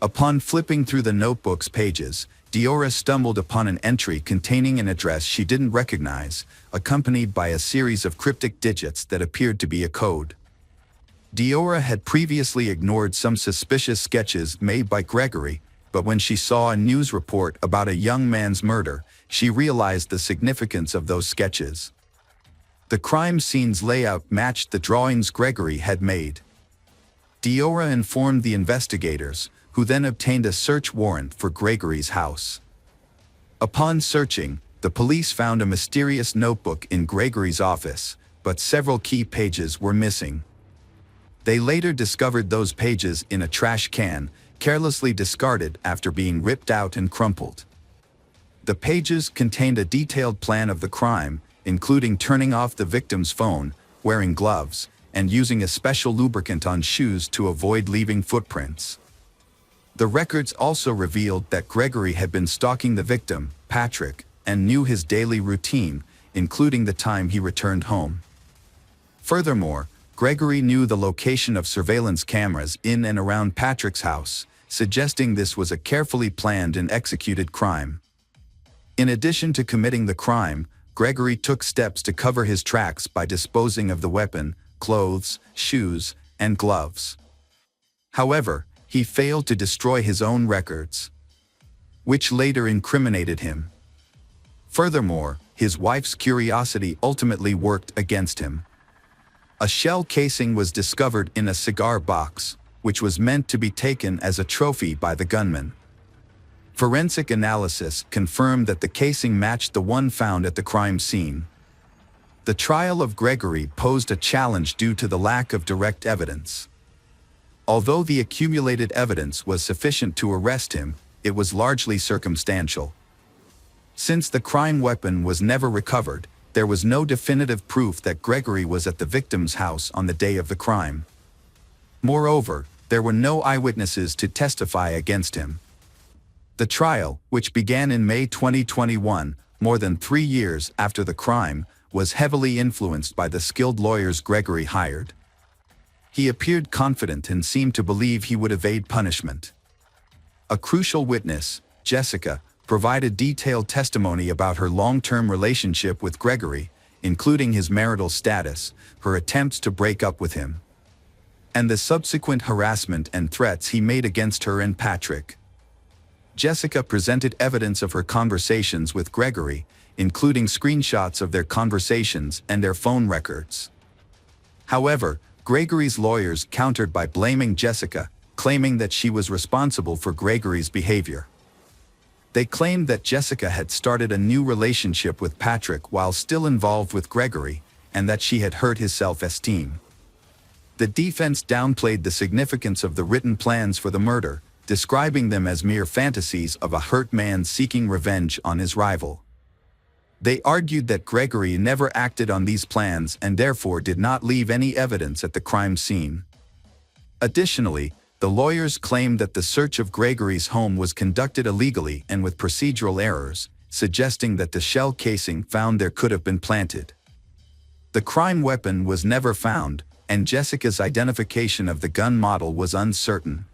Speaker 1: Upon flipping through the notebook's pages, Deora stumbled upon an entry containing an address she didn't recognize, accompanied by a series of cryptic digits that appeared to be a code. Deora had previously ignored some suspicious sketches made by Gregory, but when she saw a news report about a young man's murder, she realized the significance of those sketches. The crime scene's layout matched the drawings Gregory had made. Deora informed the investigators, who then obtained a search warrant for Gregory's house. Upon searching, the police found a mysterious notebook in Gregory's office, but several key pages were missing. They later discovered those pages in a trash can, carelessly discarded after being ripped out and crumpled. The pages contained a detailed plan of the crime, including turning off the victim's phone, wearing gloves, and using a special lubricant on shoes to avoid leaving footprints. The records also revealed that Gregory had been stalking the victim, Patrick, and knew his daily routine, including the time he returned home. Furthermore, Gregory knew the location of surveillance cameras in and around Patrick's house, suggesting this was a carefully planned and executed crime. In addition to committing the crime, Gregory took steps to cover his tracks by disposing of the weapon, clothes, shoes, and gloves. However, he failed to destroy his own records, which later incriminated him. Furthermore, his wife's curiosity ultimately worked against him. A shell casing was discovered in a cigar box, which was meant to be taken as a trophy by the gunman. Forensic analysis confirmed that the casing matched the one found at the crime scene. The trial of Gregory posed a challenge due to the lack of direct evidence. Although the accumulated evidence was sufficient to arrest him, it was largely circumstantial. Since the crime weapon was never recovered, there was no definitive proof that Gregory was at the victim's house on the day of the crime. Moreover, there were no eyewitnesses to testify against him. The trial, which began in May 2021, more than 3 years after the crime, was heavily influenced by the skilled lawyers Gregory hired. He appeared confident and seemed to believe he would evade punishment. A crucial witness, Jessica, provided detailed testimony about her long-term relationship with Gregory, including his marital status, her attempts to break up with him, and the subsequent harassment and threats he made against her and Patrick. Jessica presented evidence of her conversations with Gregory, including screenshots of their conversations and their phone records. However, Gregory's lawyers countered by blaming Jessica, claiming that she was responsible for Gregory's behavior. They claimed that Jessica had started a new relationship with Patrick while still involved with Gregory, and that she had hurt his self-esteem. The defense downplayed the significance of the written plans for the murder, describing them as mere fantasies of a hurt man seeking revenge on his rival. They argued that Gregory never acted on these plans and therefore did not leave any evidence at the crime scene. Additionally, the lawyers claimed that the search of Gregory's home was conducted illegally and with procedural errors, suggesting that the shell casing found there could have been planted. The crime weapon was never found, and Jessica's identification of the gun model was uncertain.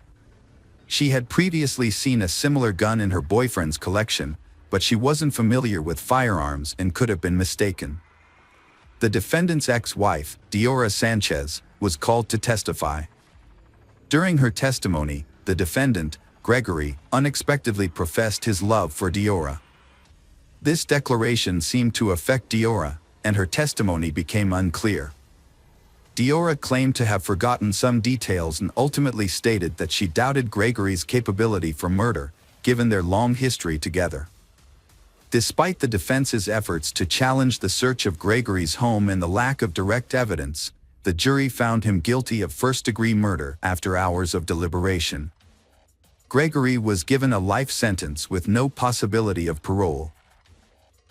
Speaker 1: She had previously seen a similar gun in her boyfriend's collection, but she wasn't familiar with firearms and could have been mistaken. The defendant's ex-wife, Deora Sanchez, was called to testify. During her testimony, the defendant, Gregory, unexpectedly professed his love for Deora. This declaration seemed to affect Deora, and her testimony became unclear. Deora claimed to have forgotten some details and ultimately stated that she doubted Gregory's capability for murder, given their long history together. Despite the defense's efforts to challenge the search of Gregory's home and the lack of direct evidence, the jury found him guilty of first-degree murder after hours of deliberation. Gregory was given a life sentence with no possibility of parole.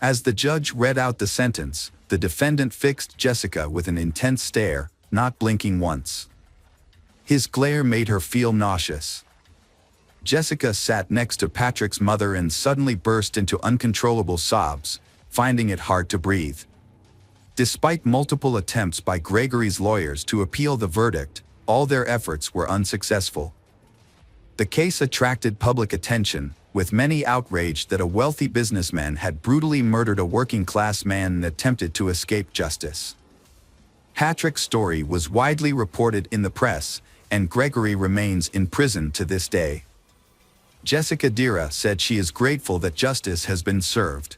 Speaker 1: As the judge read out the sentence, the defendant fixed Jessica with an intense stare, not blinking once. His glare made her feel nauseous. Jessica sat next to Patrick's mother and suddenly burst into uncontrollable sobs, finding it hard to breathe. Despite multiple attempts by Gregory's lawyers to appeal the verdict, all their efforts were unsuccessful. The case attracted public attention, with many outraged that a wealthy businessman had brutally murdered a working-class man and attempted to escape justice. Patrick's story was widely reported in the press, and Gregory remains in prison to this day. Jessica Dira said she is grateful that justice has been served,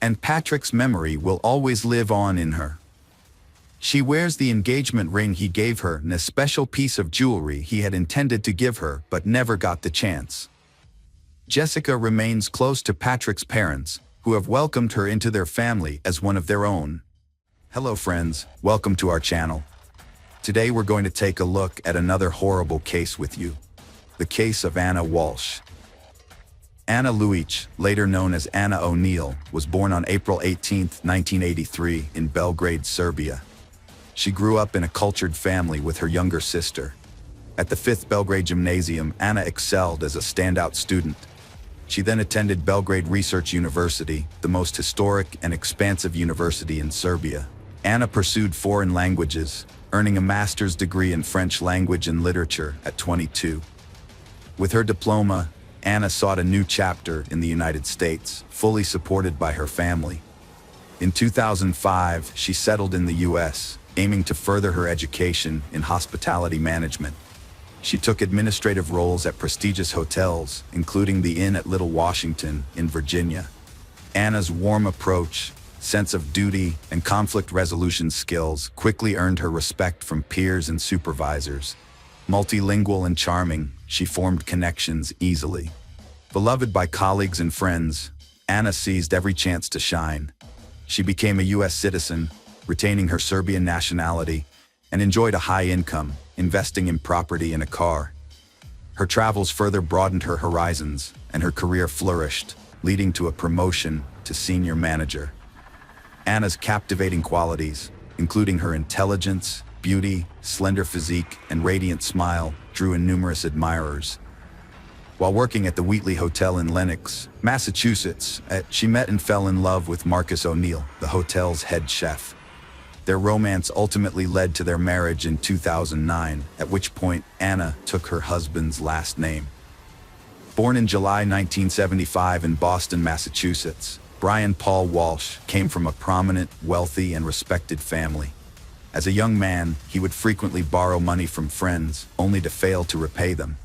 Speaker 1: and Patrick's memory will always live on in her. She wears the engagement ring he gave her and a special piece of jewelry he had intended to give her but never got the chance. Jessica remains close to Patrick's parents, who have welcomed her into their family as one of their own. Hello friends, welcome to our channel. Today we're going to take a look at another horrible case with you. The case of Anna Walsh. Anna Luich, later known as Anna O'Neill, was born on April 18, 1983 in Belgrade, Serbia. She grew up in a cultured family with her younger sister. At the 5th Belgrade Gymnasium, Anna excelled as a standout student. She then attended Belgrade Research University, the most historic and expansive university in Serbia. Anna pursued foreign languages, earning a master's degree in French language and literature at 22. With her diploma, Anna sought a new chapter in the United States, fully supported by her family. In 2005, she settled in the U.S., aiming to further her education in hospitality management. She took administrative roles at prestigious hotels, including the Inn at Little Washington in Virginia. Anna's warm approach, sense of duty, and conflict resolution skills quickly earned her respect from peers and supervisors. Multilingual and charming, she formed connections easily. Beloved by colleagues and friends, Anna seized every chance to shine. She became a U.S. citizen, retaining her Serbian nationality, and enjoyed a high income, investing in property and a car. Her travels further broadened her horizons, and her career flourished, leading to a promotion to senior manager. Anna's captivating qualities, including her intelligence, beauty, slender physique, and radiant smile, drew in numerous admirers. While working at the Wheatley Hotel in Lenox, Massachusetts, she met and fell in love with Marcus O'Neill, the hotel's head chef. Their romance ultimately led to their marriage in 2009, at which point Anna took her husband's last name. Born in July 1975 in Boston, Massachusetts, Brian Paul Walsh came from a prominent, wealthy, and respected family. As a young man, he would frequently borrow money from friends, only to fail to repay them.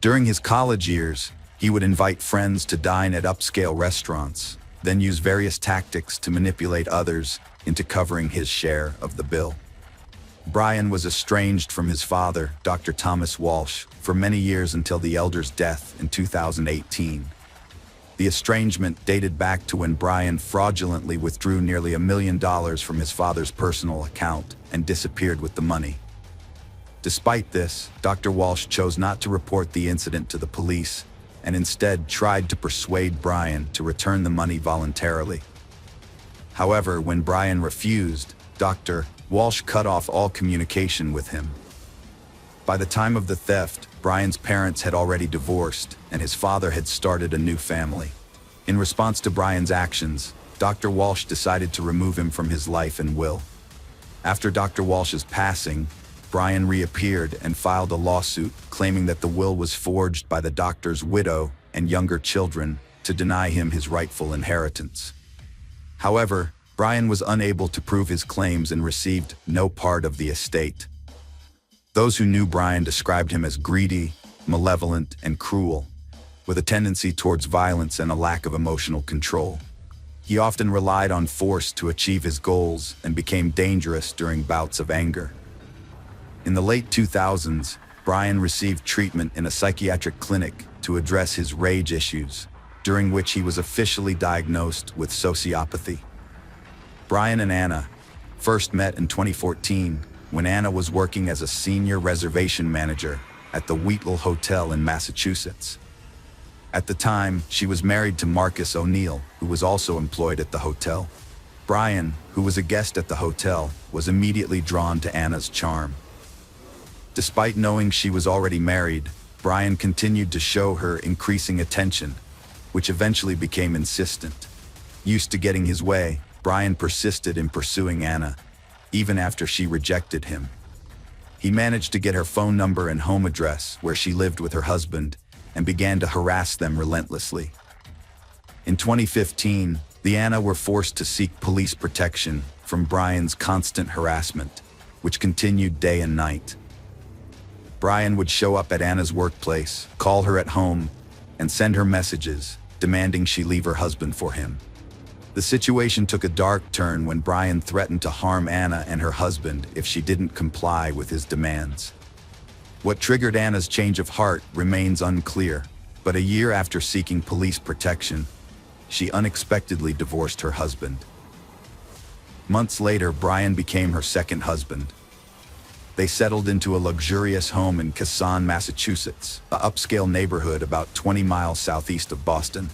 Speaker 1: During his college years, he would invite friends to dine at upscale restaurants, then use various tactics to manipulate others into covering his share of the bill. Brian was estranged from his father, Dr. Thomas Walsh, for many years until the elder's death in 2018. The estrangement dated back to when Brian fraudulently withdrew nearly $1 million from his father's personal account and disappeared with the money. Despite this, Dr. Walsh chose not to report the incident to the police and instead tried to persuade Brian to return the money voluntarily. However, when Brian refused, Dr. Walsh cut off all communication with him. By the time of the theft, Brian's parents had already divorced, and his father had started a new family. In response to Brian's actions, Dr. Walsh decided to remove him from his life and will. After Dr. Walsh's passing, Brian reappeared and filed a lawsuit claiming that the will was forged by the doctor's widow and younger children to deny him his rightful inheritance. However, Brian was unable to prove his claims and received no part of the estate. Those who knew Brian described him as greedy, malevolent, and cruel, with a tendency towards violence and a lack of emotional control. He often relied on force to achieve his goals and became dangerous during bouts of anger. In the late 2000s, Brian received treatment in a psychiatric clinic to address his rage issues, during which he was officially diagnosed with sociopathy. Brian and Anna first met in 2014 when Anna was working as a senior reservation manager at the Wheatley Hotel in Massachusetts. At the time, she was married to Marcus O'Neill, who was also employed at the hotel. Brian, who was a guest at the hotel, was immediately drawn to Anna's charm. Despite knowing she was already married, Brian continued to show her increasing attention, which eventually became insistent. Used to getting his way, Brian persisted in pursuing Anna, even after she rejected him. He managed to get her phone number and home address where she lived with her husband, and began to harass them relentlessly. In 2015, the Anna were forced to seek police protection from Brian's constant harassment, which continued day and night. Brian would show up at Anna's workplace, call her at home, and send her messages, demanding she leave her husband for him. The situation took a dark turn when Brian threatened to harm Anna and her husband if she didn't comply with his demands. What triggered Anna's change of heart remains unclear, but a year after seeking police protection, she unexpectedly divorced her husband. Months later, Brian became her second husband. They settled into a luxurious home in Quezon, Massachusetts, an upscale neighborhood about 20 miles southeast of Boston.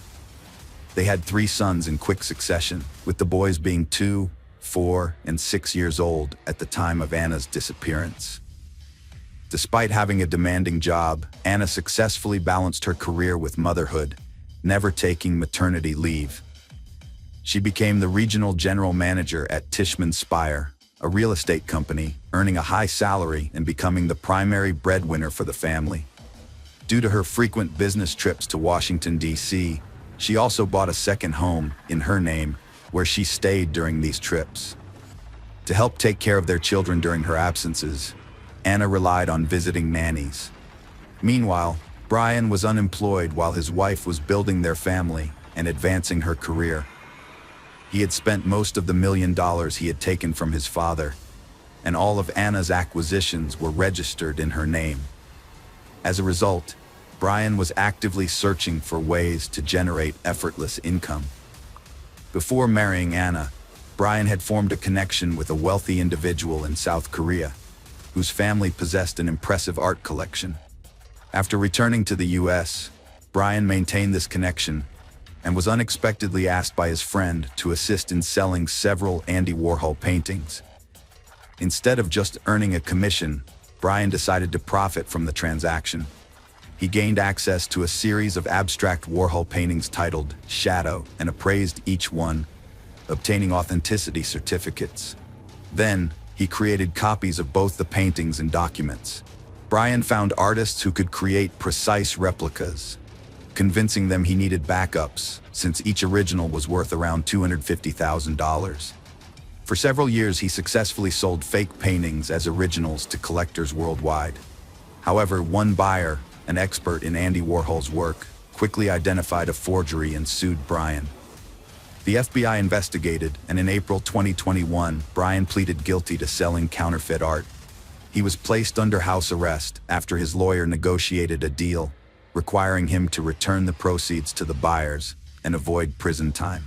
Speaker 1: They had 3 sons in quick succession, with the boys being 2, 4, and 6 years old at the time of Anna's disappearance. Despite having a demanding job, Anna successfully balanced her career with motherhood, never taking maternity leave. She became the regional general manager at Tishman Speyer, a real estate company, earning a high salary and becoming the primary breadwinner for the family. Due to her frequent business trips to Washington, D.C., she also bought a second home in her name, where she stayed during these trips. To help take care of their children during her absences, Anna relied on visiting nannies. Meanwhile, Brian was unemployed while his wife was building their family and advancing her career. He had spent most of the $1 million he had taken from his father, and all of Anna's acquisitions were registered in her name. As a result, Brian was actively searching for ways to generate effortless income. Before marrying Anna, Brian had formed a connection with a wealthy individual in South Korea, whose family possessed an impressive art collection. After returning to the U.S., Brian maintained this connection and was unexpectedly asked by his friend to assist in selling several Andy Warhol paintings. Instead of just earning a commission, Brian decided to profit from the transaction. He gained access to a series of abstract Warhol paintings titled Shadow and appraised each one, obtaining authenticity certificates. Then, he created copies of both the paintings and documents. Brian found artists who could create precise replicas, convincing them he needed backups, since each original was worth around $250,000. For several years, he successfully sold fake paintings as originals to collectors worldwide. However, one buyer, an expert in Andy Warhol's work, quickly identified a forgery and sued Brian. The FBI investigated, and in April 2021, Brian pleaded guilty to selling counterfeit art. He was placed under house arrest after his lawyer negotiated a deal requiring him to return the proceeds to the buyers and avoid prison time.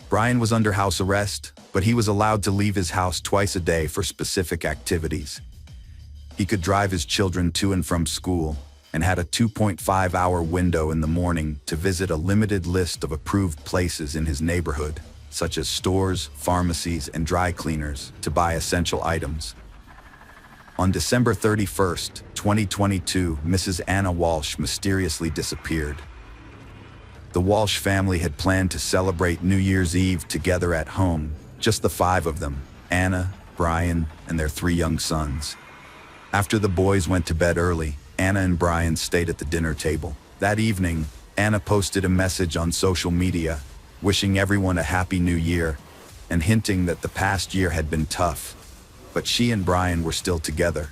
Speaker 1: Brian was under house arrest, but he was allowed to leave his house twice a day for specific activities. He could drive his children to and from school and had a 2.5-hour window in the morning to visit a limited list of approved places in his neighborhood, such as stores, pharmacies, and dry cleaners, to buy essential items. On December 31st, 2022, Mrs. Anna Walsh mysteriously disappeared. The Walsh family had planned to celebrate New Year's Eve together at home, just the 5 of them, Anna, Brian, and their 3 young sons. After the boys went to bed early, Anna and Brian stayed at the dinner table. That evening, Anna posted a message on social media, wishing everyone a happy new year, and hinting that the past year had been tough, but she and Brian were still together.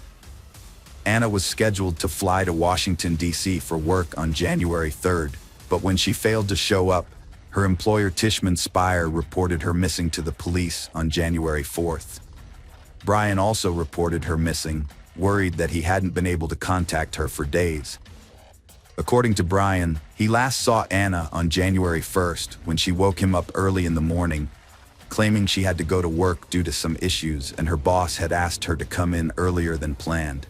Speaker 1: Anna was scheduled to fly to Washington, D.C. for work on January 3rd, but when she failed to show up, her employer Tishman Speyer reported her missing to the police on January 4th. Brian also reported her missing, worried that he hadn't been able to contact her for days. According to Brian, he last saw Anna on January 1st when she woke him up early in the morning, claiming she had to go to work due to some issues and her boss had asked her to come in earlier than planned.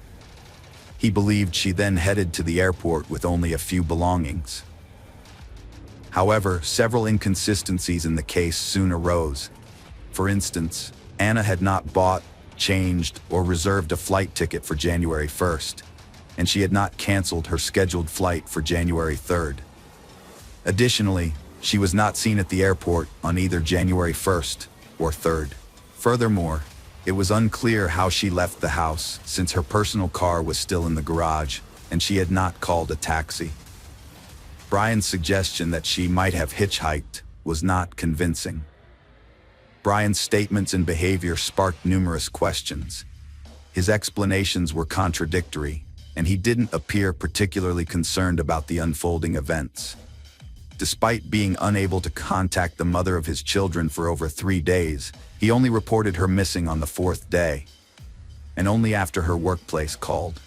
Speaker 1: He believed she then headed to the airport with only a few belongings. However, several inconsistencies in the case soon arose. For instance, Anna had not bought, changed, or reserved a flight ticket for January 1st, and she had not canceled her scheduled flight for January 3rd. Additionally, she was not seen at the airport on either January 1st or 3rd. Furthermore, it was unclear how she left the house since her personal car was still in the garage, and she had not called a taxi. Brian's suggestion that she might have hitchhiked was not convincing. Brian's statements and behavior sparked numerous questions. His explanations were contradictory, and he didn't appear particularly concerned about the unfolding events. Despite being unable to contact the mother of his children for over 3 days, he only reported her missing on the 4th day, and only after her workplace called.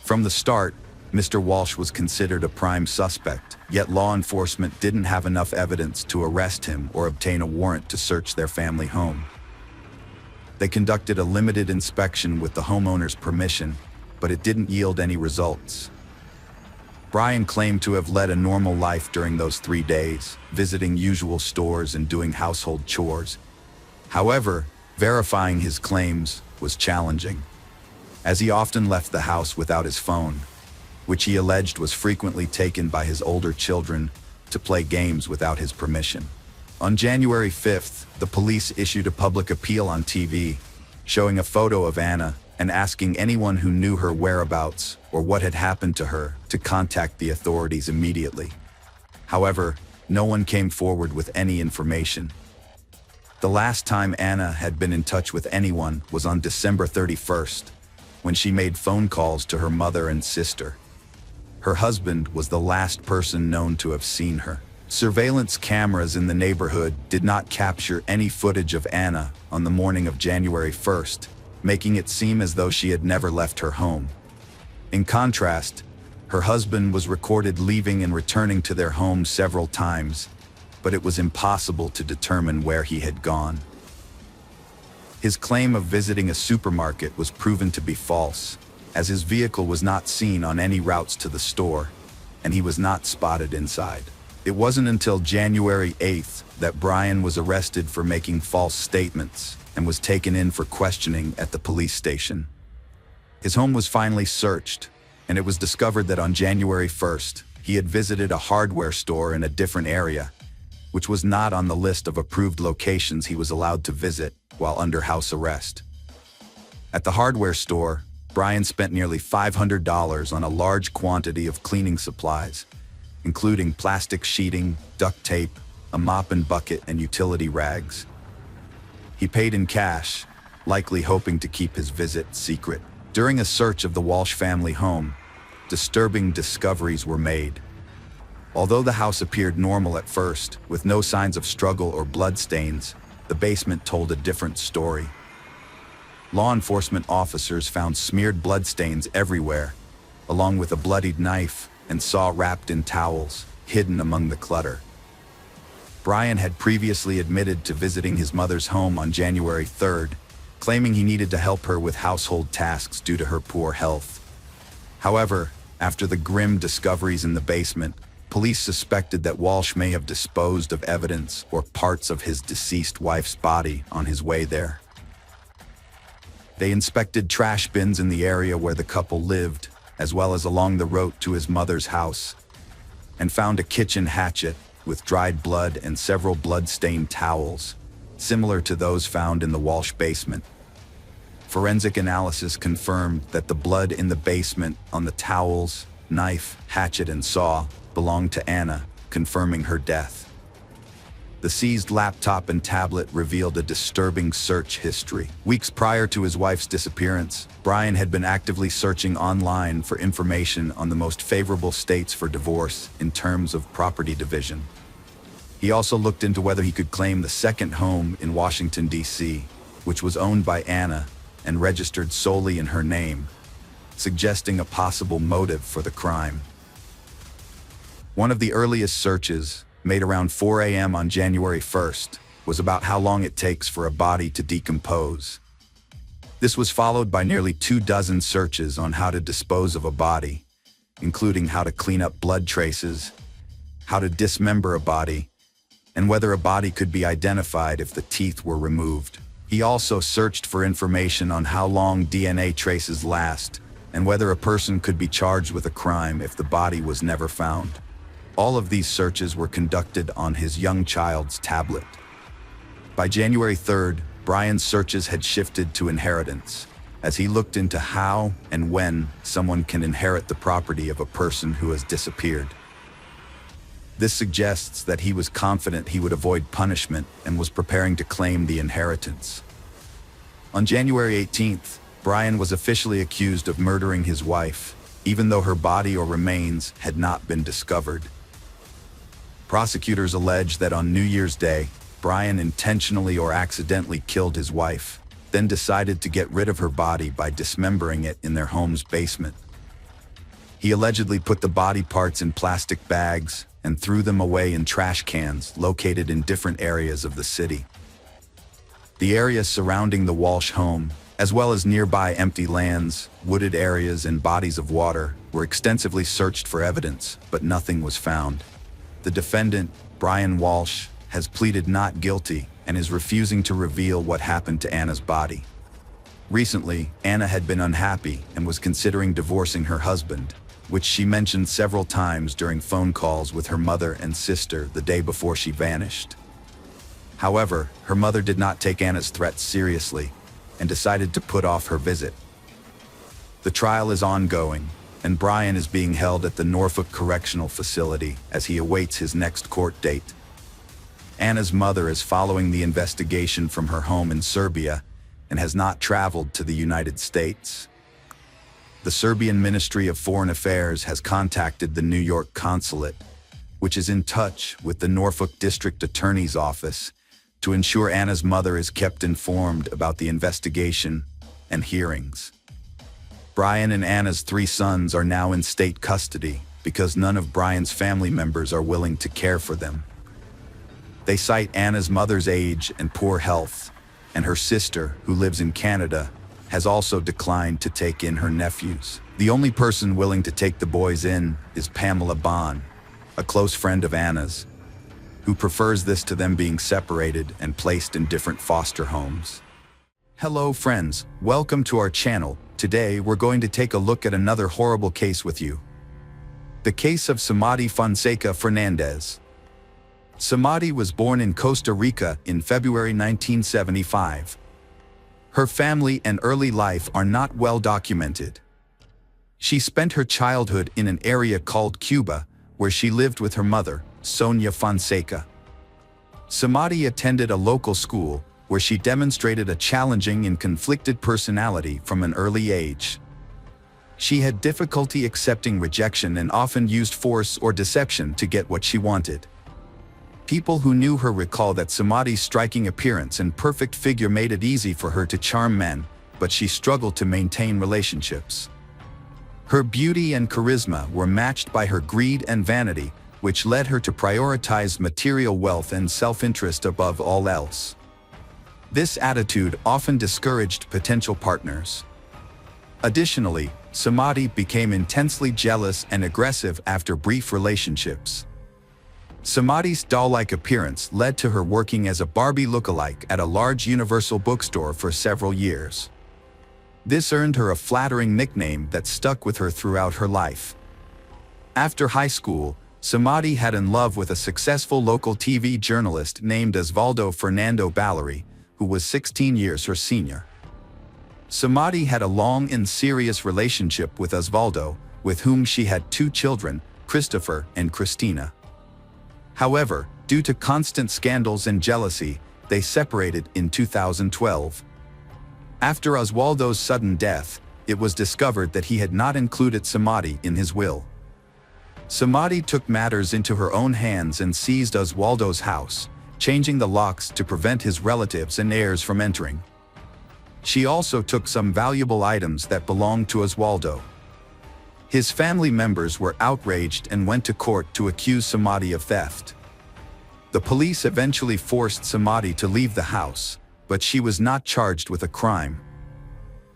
Speaker 1: From the start, Mr. Walsh was considered a prime suspect, yet law enforcement didn't have enough evidence to arrest him or obtain a warrant to search their family home. They conducted a limited inspection with the homeowner's permission, but it didn't yield any results. Brian claimed to have led a normal life during those 3 days, visiting usual stores and doing household chores. However, verifying his claims was challenging, as he often left the house without his phone, which he alleged was frequently taken by his older children to play games without his permission. On January 5th, the police issued a public appeal on TV, showing a photo of Anna and asking anyone who knew her whereabouts or what had happened to her to contact the authorities immediately. However, no one came forward with any information. The last time Anna had been in touch with anyone was on December 31st, when she made phone calls to her mother and sister. Her husband was the last person known to have seen her. Surveillance cameras in the neighborhood did not capture any footage of Anna on the morning of January 1st, making it seem as though she had never left her home. In contrast, her husband was recorded leaving and returning to their home several times, but it was impossible to determine where he had gone. His claim of visiting a supermarket was proven to be false, as his vehicle was not seen on any routes to the store, and he was not spotted inside. It wasn't until January 8th that Brian was arrested for making false statements and was taken in for questioning at the police station. His home was finally searched, and it was discovered that on January 1st, he had visited a hardware store in a different area, which was not on the list of approved locations he was allowed to visit while under house arrest. At the hardware store, Brian spent nearly $500 on a large quantity of cleaning supplies, including plastic sheeting, duct tape, a mop and bucket, and utility rags. He paid in cash, likely hoping to keep his visit secret. During a search of the Walsh family home, disturbing discoveries were made. Although the house appeared normal at first, with no signs of struggle or bloodstains, the basement told a different story. Law enforcement officers found smeared bloodstains everywhere, along with a bloodied knife and saw wrapped in towels, hidden among the clutter. Brian had previously admitted to visiting his mother's home on January 3rd, claiming he needed to help her with household tasks due to her poor health. However, after the grim discoveries in the basement, police suspected that Walsh may have disposed of evidence or parts of his deceased wife's body on his way there. They inspected trash bins in the area where the couple lived, as well as along the road to his mother's house, and found a kitchen hatchet with dried blood and several blood-stained towels, similar to those found in the Walsh basement. Forensic analysis confirmed that the blood in the basement on the towels, knife, hatchet, and saw belonged to Anna, confirming her death. The seized laptop and tablet revealed a disturbing search history. Weeks prior to his wife's disappearance, Brian had been actively searching online for information on the most favorable states for divorce in terms of property division. He also looked into whether he could claim the second home in Washington, D.C., which was owned by Anna and registered solely in her name, suggesting a possible motive for the crime. One of the earliest searches, made around 4 a.m. on January 1st, was about how long it takes for a body to decompose. This was followed by nearly 24 searches on how to dispose of a body, including how to clean up blood traces, how to dismember a body, and whether a body could be identified if the teeth were removed. He also searched for information on how long DNA traces last, and whether a person could be charged with a crime if the body was never found. All of these searches were conducted on his young child's tablet. By January 3rd, Brian's searches had shifted to inheritance. as he looked into how and when someone can inherit the property of a person who has disappeared. This suggests that he was confident he would avoid punishment and was preparing to claim the inheritance. On January 18th, Brian was officially accused of murdering his wife, even though her body or remains had not been discovered. Prosecutors allege that on New Year's Day, Brian intentionally or accidentally killed his wife, then decided to get rid of her body by dismembering it in their home's basement. He allegedly put the body parts in plastic bags and threw them away in trash cans located in different areas of the city. The area surrounding the Walsh home, as well as nearby empty lands, wooded areas, and bodies of water, were extensively searched for evidence, but nothing was found. The defendant, Brian Walsh, has pleaded not guilty and is refusing to reveal what happened to Anna's body. Recently, Anna had been unhappy and was considering divorcing her husband, which she mentioned several times during phone calls with her mother and sister the day before she vanished. However, her mother did not take Anna's threats seriously and decided to put off her visit. The trial is ongoing, and Brian is being held at the Norfolk Correctional Facility as he awaits his next court date. Anna's mother is following the investigation from her home in Serbia and has not traveled to the United States. The Serbian Ministry of Foreign Affairs has contacted the New York Consulate, which is in touch with the Norfolk District Attorney's Office, to ensure Anna's mother is kept informed about the investigation and hearings. Brian and Anna's 3 sons are now in state custody because none of Brian's family members are willing to care for them. They cite Anna's mother's age and poor health, and her sister, who lives in Canada, has also declined to take in her nephews. The only person willing to take the boys in is Pamela Bond, a close friend of Anna's, who prefers this to them being separated and placed in different foster homes. Hello friends, welcome to our channel. Today we're going to take a look at another horrible case with you. The case of Samadi Fonseca Fernandez. Samadi was born in Costa Rica in February 1975. Her family and early life are not well documented. She spent her childhood in an area called Cuba, where she lived with her mother, Sonia Fonseca. Samadi attended a local school, where she demonstrated a challenging and conflicted personality from an early age. She had difficulty accepting rejection and often used force or deception to get what she wanted. People who knew her recall that Samadi's striking appearance and perfect figure made it easy for her to charm men, but she struggled to maintain relationships. Her beauty and charisma were matched by her greed and vanity, which led her to prioritize material wealth and self-interest above all else. This attitude often discouraged potential partners. Additionally, Samadi became intensely jealous and aggressive after brief relationships. Samadi's doll-like appearance led to her working as a Barbie lookalike at a large Universal bookstore for several years. This earned her a flattering nickname that stuck with her throughout her life. After high school, Samadi had in love with a successful local TV journalist named Osvaldo Fernando Ballery, who was 16 years her senior. Samadi had a long and serious relationship with Osvaldo, with whom she had 2 children, Christopher and Christina. However, due to constant scandals and jealousy, they separated in 2012. After Osvaldo's sudden death, it was discovered that he had not included Samadi in his will. Samadi took matters into her own hands and seized Osvaldo's house, changing the locks to prevent his relatives and heirs from entering. She also took some valuable items that belonged to Osvaldo. His family members were outraged and went to court to accuse Samadi of theft. The police eventually forced Samadi to leave the house, but she was not charged with a crime.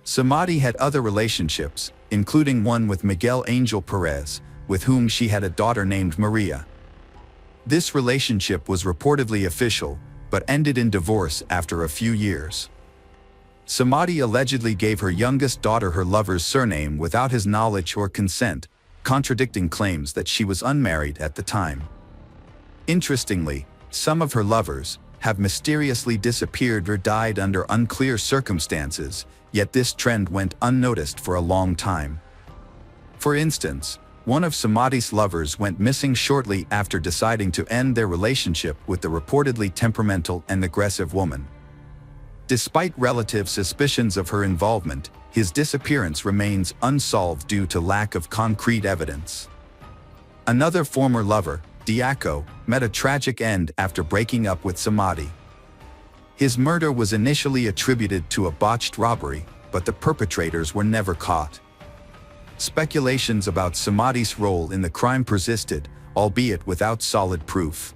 Speaker 1: Samadi had other relationships, including one with Miguel Angel Perez, with whom she had a daughter named Maria. This relationship was reportedly official, but ended in divorce after a few years. Samadi allegedly gave her youngest daughter her lover's surname without his knowledge or consent, contradicting claims that she was unmarried at the time. Interestingly, some of her lovers have mysteriously disappeared or died under unclear circumstances, yet this trend went unnoticed for a long time. For instance, one of Samadhi's lovers went missing shortly after deciding to end their relationship with the reportedly temperamental and aggressive woman. Despite relative suspicions of her involvement, his disappearance remains unsolved due to lack of concrete evidence. Another former lover, Diaco, met a tragic end after breaking up with Samadhi. His murder was initially attributed to a botched robbery, but the perpetrators were never caught. Speculations about Samadhi's role in the crime persisted, albeit without solid proof.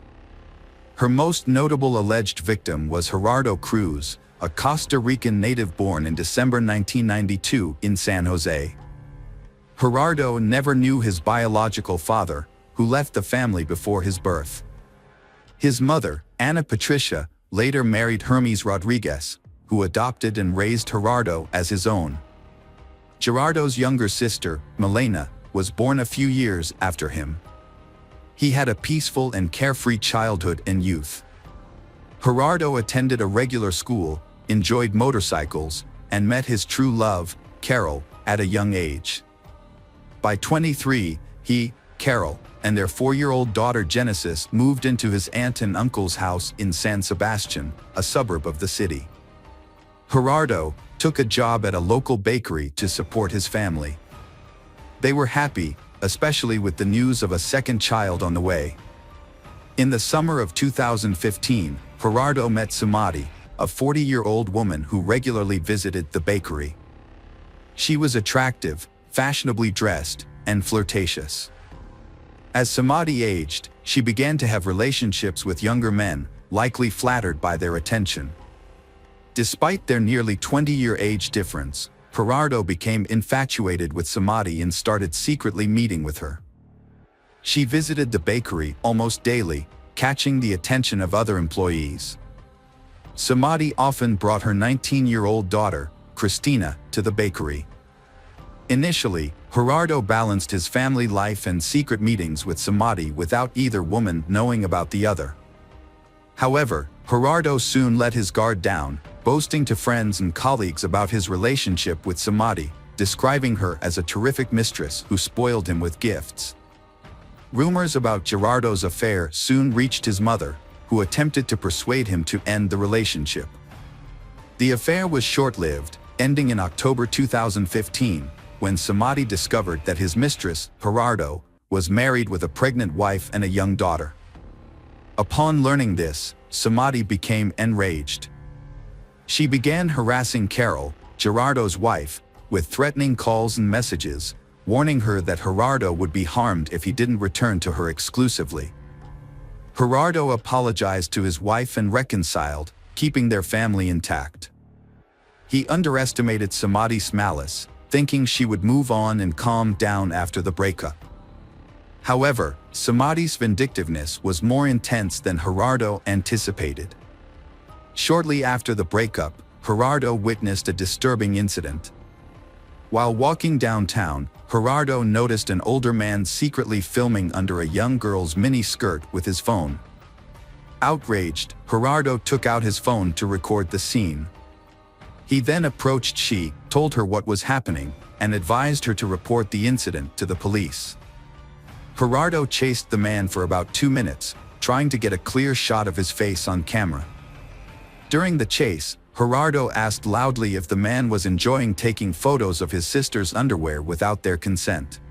Speaker 1: Her most notable alleged victim was Gerardo Cruz, a Costa Rican native born in December 1992 in San Jose. Gerardo never knew his biological father, who left the family before his birth. His mother, Ana Patricia, later married Hermes Rodriguez, who adopted and raised Gerardo as his own. Gerardo's younger sister, Milena, was born a few years after him. He had a peaceful and carefree childhood and youth. Gerardo attended a regular school, enjoyed motorcycles, and met his true love, Carol, at a young age. By 23, he, Carol, and their 4-year-old daughter Genesis moved into his aunt and uncle's house in San Sebastian, a suburb of the city. Gerardo took a job at a local bakery to support his family. They were happy, especially with the news of a second child on the way. In the summer of 2015, Gerardo met Samadhi, a 40-year-old woman who regularly visited the bakery. She was attractive, fashionably dressed, and flirtatious. As Samadhi aged, she began to have relationships with younger men, likely flattered by their attention. Despite their nearly 20-year age difference, Gerardo became infatuated with Samadhi and started secretly meeting with her. She visited the bakery almost daily, catching the attention of other employees. Samadhi often brought her 19-year-old daughter, Christina, to the bakery. Initially, Gerardo balanced his family life and secret meetings with Samadhi without either woman knowing about the other. However, Gerardo soon let his guard down, boasting to friends and colleagues about his relationship with Samadhi, describing her as a terrific mistress who spoiled him with gifts. Rumors about Gerardo's affair soon reached his mother, who attempted to persuade him to end the relationship. The affair was short-lived, ending in October 2015, when Samadhi discovered that his mistress, Gerardo, was married with a pregnant wife and a young daughter. Upon learning this, Samadhi became enraged. She began harassing Carol, Gerardo's wife, with threatening calls and messages, warning her that Gerardo would be harmed if he didn't return to her exclusively. Gerardo apologized to his wife and reconciled, keeping their family intact. He underestimated Samadhi's malice, thinking she would move on and calm down after the breakup. However, Samadhi's vindictiveness was more intense than Gerardo anticipated. Shortly after the breakup, Gerardo witnessed a disturbing incident. While walking downtown, Gerardo noticed an older man secretly filming under a young girl's mini-skirt with his phone. Outraged, Gerardo took out his phone to record the scene. He then approached Sheri, told her what was happening, and advised her to report the incident to the police. Gerardo chased the man for about 2 minutes, trying to get a clear shot of his face on camera. During the chase, Gerardo asked loudly if the man was enjoying taking photos of his sister's underwear without their consent.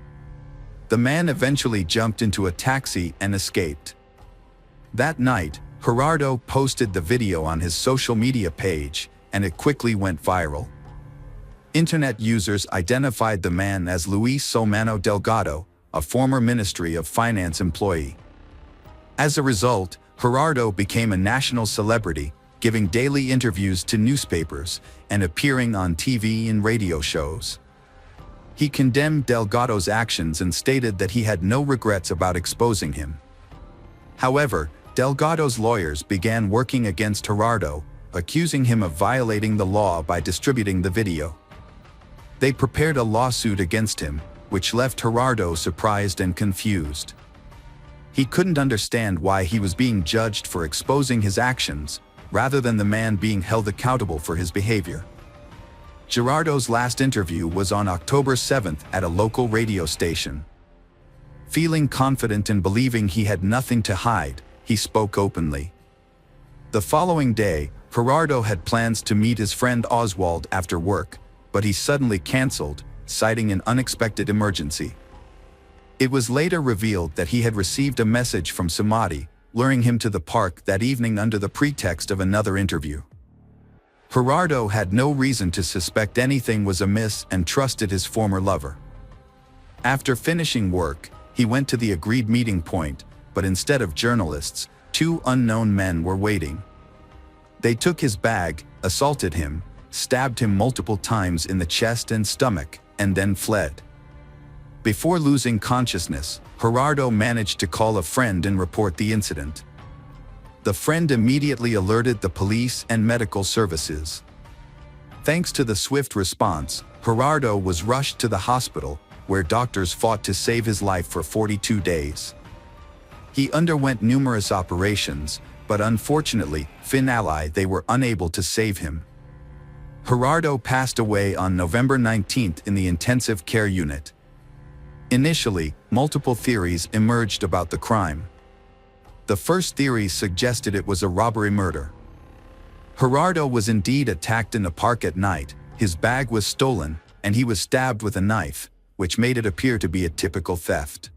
Speaker 1: The man eventually jumped into a taxi and escaped. That night, Gerardo posted the video on his social media page, and it quickly went viral. Internet users identified the man as Luis Solmano Delgado, a former Ministry of Finance employee. As a result, Gerardo became a national celebrity, giving daily interviews to newspapers and appearing on TV and radio shows. He condemned Delgado's actions and stated that he had no regrets about exposing him. However, Delgado's lawyers began working against Gerardo, accusing him of violating the law by distributing the video. They prepared a lawsuit against him, which left Gerardo surprised and confused. He couldn't understand why he was being judged for exposing his actions, rather than the man being held accountable for his behavior. Gerardo's last interview was on October 7th at a local radio station. Feeling confident and believing he had nothing to hide, he spoke openly. The following day, Gerardo had plans to meet his friend Oswald after work, but he suddenly canceled, citing an unexpected emergency. It was later revealed that he had received a message from Samadi, luring him to the park that evening under the pretext of another interview. Gerardo had no reason to suspect anything was amiss and trusted his former lover. After finishing work, he went to the agreed meeting point, but instead of journalists, two unknown men were waiting. They took his bag, assaulted him, stabbed him multiple times in the chest and stomach, and then fled. Before losing consciousness, Gerardo managed to call a friend and report the incident. The friend immediately alerted the police and medical services. Thanks to the swift response, Gerardo was rushed to the hospital, where doctors fought to save his life for 42 days. He underwent numerous operations, but unfortunately, they were unable to save him. Gerardo passed away on November 19th in the intensive care unit. Initially, multiple theories emerged about the crime. The first theory suggested it was a robbery murder. Gerardo was indeed attacked in a park at night, his bag was stolen, and he was stabbed with a knife, which made it appear to be a typical theft.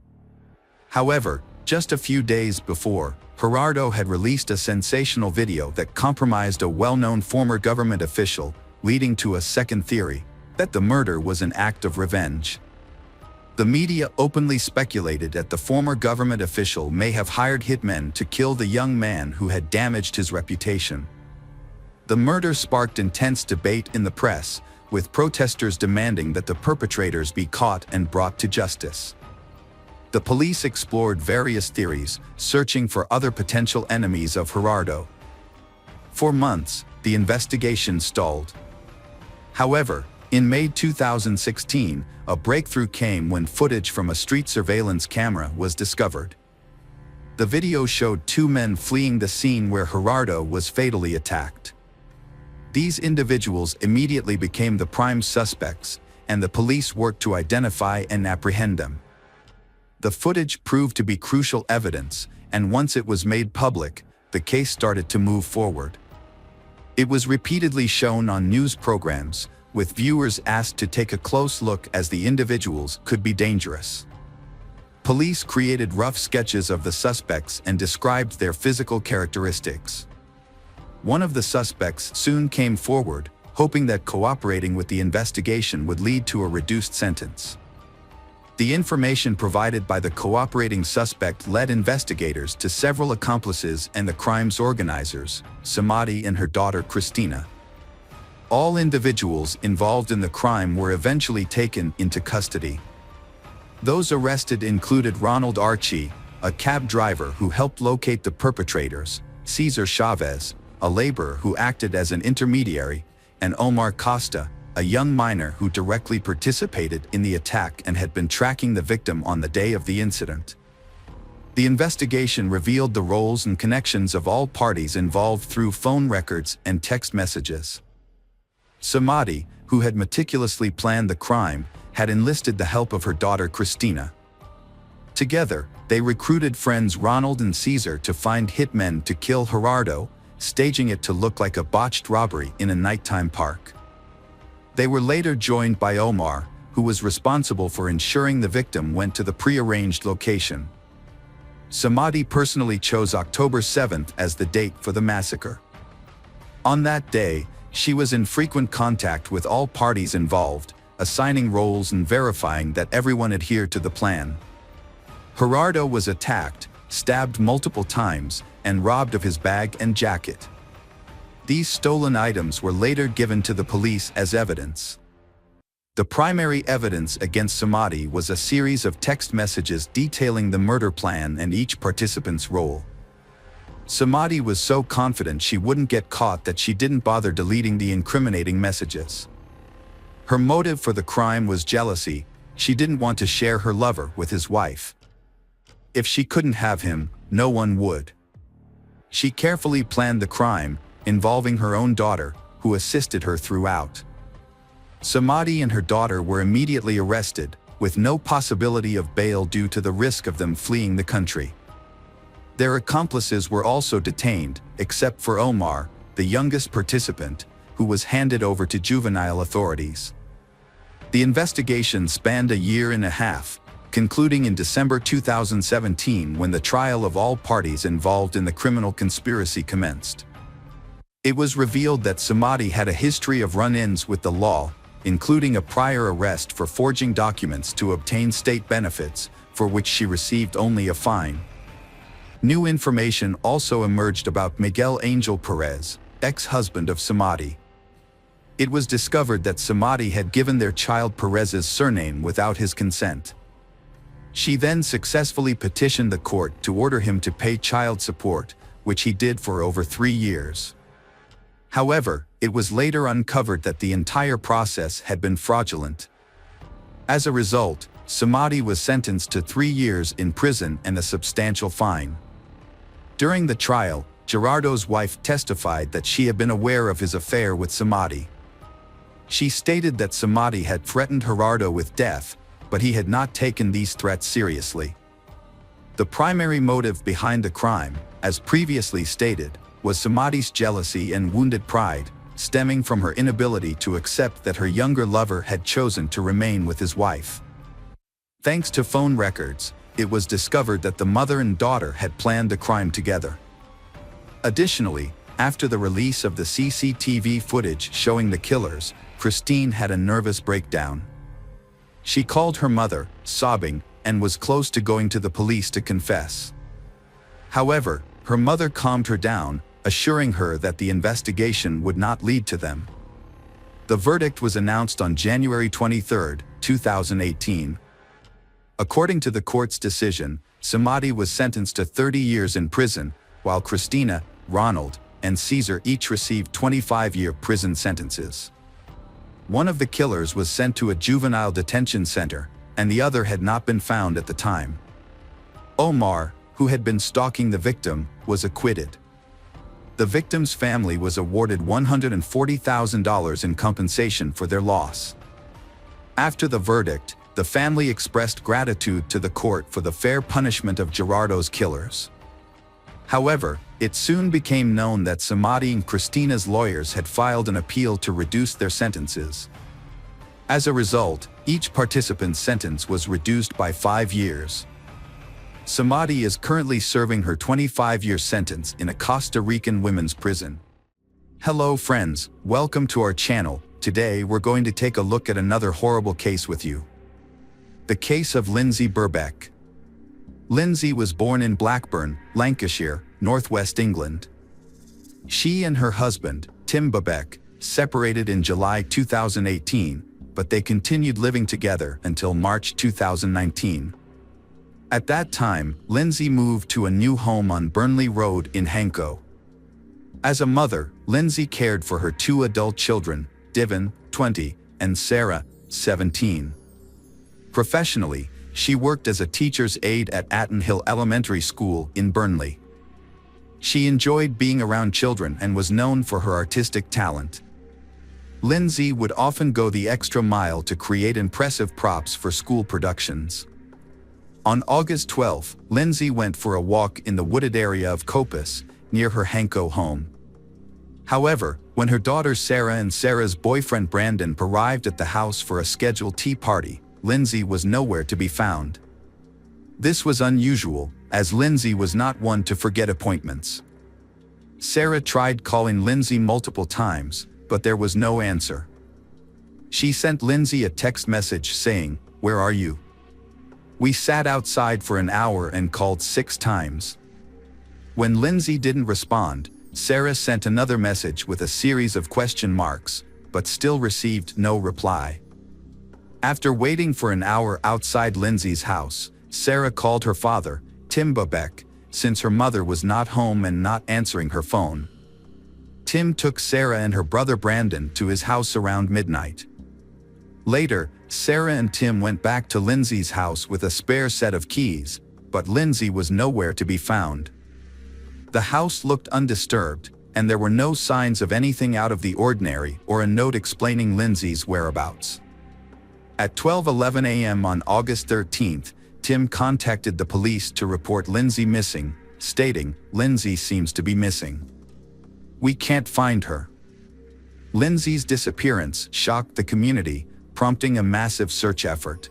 Speaker 1: However, just a few days before, Gerardo had released a sensational video that compromised a well-known former government official, leading to a second theory, that the murder was an act of revenge. The media openly speculated that the former government official may have hired hitmen to kill the young man who had damaged his reputation. The murder sparked intense debate in the press, with protesters demanding that the perpetrators be caught and brought to justice. The police explored various theories, searching for other potential enemies of Gerardo. For months, the investigation stalled. However, in May 2016, a breakthrough came when footage from a street surveillance camera was discovered. The video showed two men fleeing the scene where Gerardo was fatally attacked. These individuals immediately became the prime suspects, and the police worked to identify and apprehend them. The footage proved to be crucial evidence, and once it was made public, the case started to move forward. It was repeatedly shown on news programs, with viewers asked to take a close look as the individuals could be dangerous. Police created rough sketches of the suspects and described their physical characteristics. One of the suspects soon came forward, hoping that cooperating with the investigation would lead to a reduced sentence. The information provided by the cooperating suspect led investigators to several accomplices and the crime's organizers, Samadi and her daughter Christina. All individuals involved in the crime were eventually taken into custody. Those arrested included Ronald Archie, a cab driver who helped locate the perpetrators, Cesar Chavez, a laborer who acted as an intermediary, and Omar Costa, a young miner who directly participated in the attack and had been tracking the victim on the day of the incident. The investigation revealed the roles and connections of all parties involved through phone records and text messages. Samadi, who had meticulously planned the crime, had enlisted the help of her daughter Christina. Together, they recruited friends Ronald and Cesar to find hitmen to kill Gerardo, staging it to look like a botched robbery in a nighttime park. They were later joined by Omar, who was responsible for ensuring the victim went to the pre-arranged location. Samadi personally chose October 7th as the date for the massacre. On that day, she was in frequent contact with all parties involved, assigning roles and verifying that everyone adhered to the plan. Gerardo was attacked, stabbed multiple times, and robbed of his bag and jacket. These stolen items were later given to the police as evidence. The primary evidence against Samadi was a series of text messages detailing the murder plan and each participant's role. Samadi was so confident she wouldn't get caught that she didn't bother deleting the incriminating messages. Her motive for the crime was jealousy. She didn't want to share her lover with his wife. If she couldn't have him, no one would. She carefully planned the crime, involving her own daughter, who assisted her throughout. Samadhi and her daughter were immediately arrested, with no possibility of bail due to the risk of them fleeing the country. Their accomplices were also detained, except for Omar, the youngest participant, who was handed over to juvenile authorities. The investigation spanned a year and a half, concluding in December 2017 when the trial of all parties involved in the criminal conspiracy commenced. It was revealed that Samadhi had a history of run-ins with the law, including a prior arrest for forging documents to obtain state benefits, for which she received only a fine. New information also emerged about Miguel Angel Perez, ex-husband of Samadhi. It was discovered that Samadhi had given their child Perez's surname without his consent. She then successfully petitioned the court to order him to pay child support, which he did for over 3 years. However, it was later uncovered that the entire process had been fraudulent. As a result, Samadhi was sentenced to 3 years in prison and a substantial fine. During the trial, Gerardo's wife testified that she had been aware of his affair with Samadhi. She stated that Samadhi had threatened Gerardo with death, but he had not taken these threats seriously. The primary motive behind the crime, as previously stated, was Samadhi's jealousy and wounded pride, stemming from her inability to accept that her younger lover had chosen to remain with his wife. Thanks to phone records, it was discovered that the mother and daughter had planned the crime together. Additionally, after the release of the CCTV footage showing the killers, Christine had a nervous breakdown. She called her mother, sobbing, and was close to going to the police to confess. However, her mother calmed her down, assuring her that the investigation would not lead to them. The verdict was announced on January 23, 2018. According to the court's decision, Samadhi was sentenced to 30 years in prison, while Christina, Ronald, and Caesar each received 25-year prison sentences. One of the killers was sent to a juvenile detention center, and the other had not been found at the time. Omar, who had been stalking the victim, was acquitted. The victim's family was awarded $140,000 in compensation for their loss. After the verdict, the family expressed gratitude to the court for the fair punishment of Gerardo's killers. However, it soon became known that Samadhi and Christina's lawyers had filed an appeal to reduce their sentences. As a result, each participant's sentence was reduced by 5 years. Samadhi is currently serving her 25-year sentence in a Costa Rican women's prison. Hello friends, welcome to our channel. Today we're going to take a look at another horrible case with you. The case of Lindsay Birbeck. Lindsay was born in Blackburn, Lancashire, northwest England. She and her husband, Tim Birbeck, separated in July 2018, but they continued living together until March 2019. At that time, Lindsay moved to a new home on Burnley Road in Hanko. As a mother, Lindsay cared for her 2 adult children, Divin, 20, and Sarah, 17. Professionally, she worked as a teacher's aide at Atton Hill Elementary School in Burnley. She enjoyed being around children and was known for her artistic talent. Lindsay would often go the extra mile to create impressive props for school productions. On August 12, Lindsay went for a walk in the wooded area of Coppice, near her Hanko home. However, when her daughter Sarah and Sarah's boyfriend Brandon arrived at the house for a scheduled tea party, Lindsay was nowhere to be found. This was unusual, as Lindsay was not one to forget appointments. Sarah tried calling Lindsay multiple times, but there was no answer. She sent Lindsay a text message saying, "Where are you? We sat outside for an hour and called 6 times." When Lindsay didn't respond, Sarah sent another message with a series of question marks, but still received no reply. After waiting for an hour outside Lindsay's house, Sarah called her father, Tim Birbeck, since her mother was not home and not answering her phone. Tim took Sarah and her brother Brandon to his house around midnight. Later, Sarah and Tim went back to Lindsay's house with a spare set of keys, but Lindsay was nowhere to be found. The house looked undisturbed, and there were no signs of anything out of the ordinary or a note explaining Lindsay's whereabouts. At 12:11 a.m. on August 13th, Tim contacted the police to report Lindsay missing, stating, "Lindsay seems to be missing. We can't find her." Lindsay's disappearance shocked the community, prompting a massive search effort.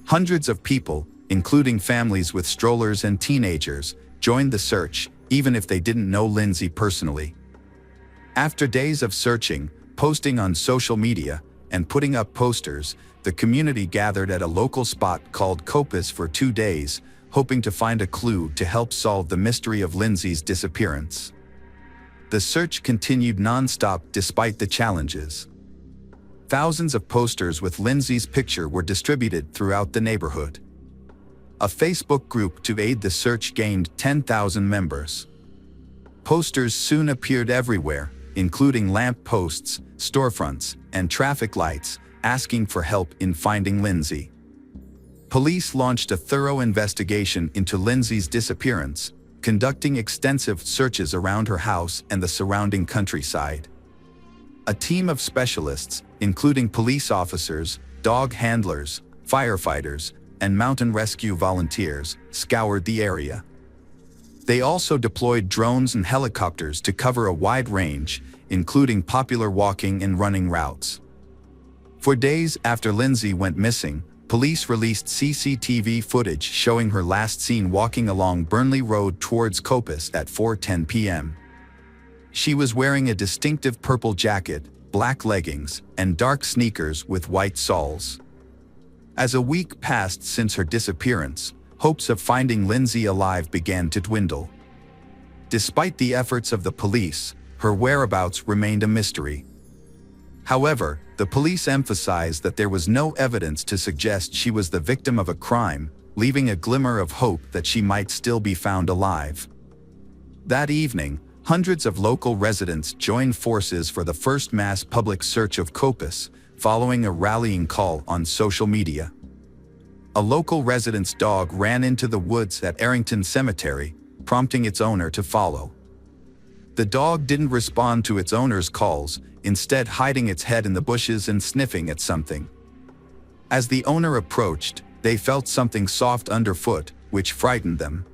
Speaker 1: Hundreds of people, including families with strollers and teenagers, joined the search, even if they didn't know Lindsay personally. After days of searching, posting on social media, and putting up posters, the community gathered at a local spot called Copus for 2 days, hoping to find a clue to help solve the mystery of Lindsay's disappearance. The search continued non-stop despite the challenges. Thousands of posters with Lindsay's picture were distributed throughout the neighborhood. A Facebook group to aid the search gained 10,000 members. Posters soon appeared everywhere, including lamp posts, storefronts, and traffic lights, asking for help in finding Lindsay. Police launched a thorough investigation into Lindsay's disappearance, conducting extensive searches around her house and the surrounding countryside. A team of specialists, including police officers, dog handlers, firefighters, and mountain rescue volunteers, scoured the area. They also deployed drones and helicopters to cover a wide range, including popular walking and running routes. For days after Lindsay went missing, police released CCTV footage showing her last seen walking along Burnley Road towards Copus at 4:10 p.m. She was wearing a distinctive purple jacket, black leggings, and dark sneakers with white soles. As a week passed since her disappearance, hopes of finding Lindsay alive began to dwindle. Despite the efforts of the police, her whereabouts remained a mystery. However, the police emphasized that there was no evidence to suggest she was the victim of a crime, leaving a glimmer of hope that she might still be found alive. That evening, hundreds of local residents joined forces for the first mass public search of Copus, following a rallying call on social media. A local resident's dog ran into the woods at Errington Cemetery, prompting its owner to follow. The dog didn't respond to its owner's calls, instead hiding its head in the bushes and sniffing at something. As the owner approached, they felt something soft underfoot, which frightened them.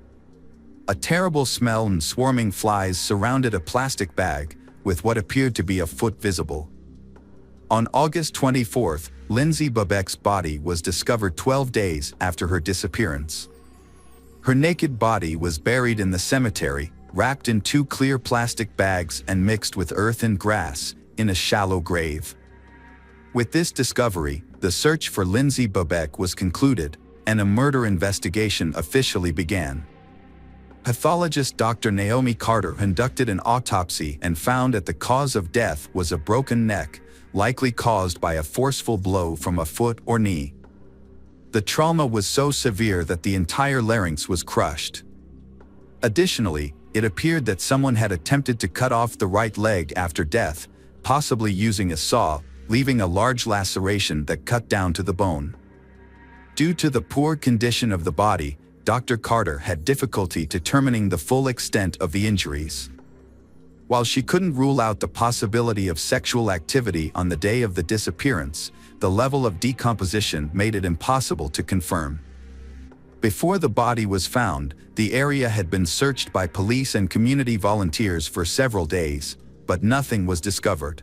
Speaker 1: A terrible smell and swarming flies surrounded a plastic bag, with what appeared to be a foot visible. On August 24th, Lindsay Bobek's body was discovered 12 days after her disappearance. Her naked body was buried in the cemetery, wrapped in 2 clear plastic bags and mixed with earth and grass, in a shallow grave. With this discovery, the search for Lindsay Bobek was concluded, and a murder investigation officially began. Pathologist Dr. Naomi Carter conducted an autopsy and found that the cause of death was a broken neck, likely caused by a forceful blow from a foot or knee. The trauma was so severe that the entire larynx was crushed. Additionally, it appeared that someone had attempted to cut off the right leg after death, possibly using a saw, leaving a large laceration that cut down to the bone. Due to the poor condition of the body, Dr. Carter had difficulty determining the full extent of the injuries. While she couldn't rule out the possibility of sexual activity on the day of the disappearance, the level of decomposition made it impossible to confirm. Before the body was found, the area had been searched by police and community volunteers for several days, but nothing was discovered.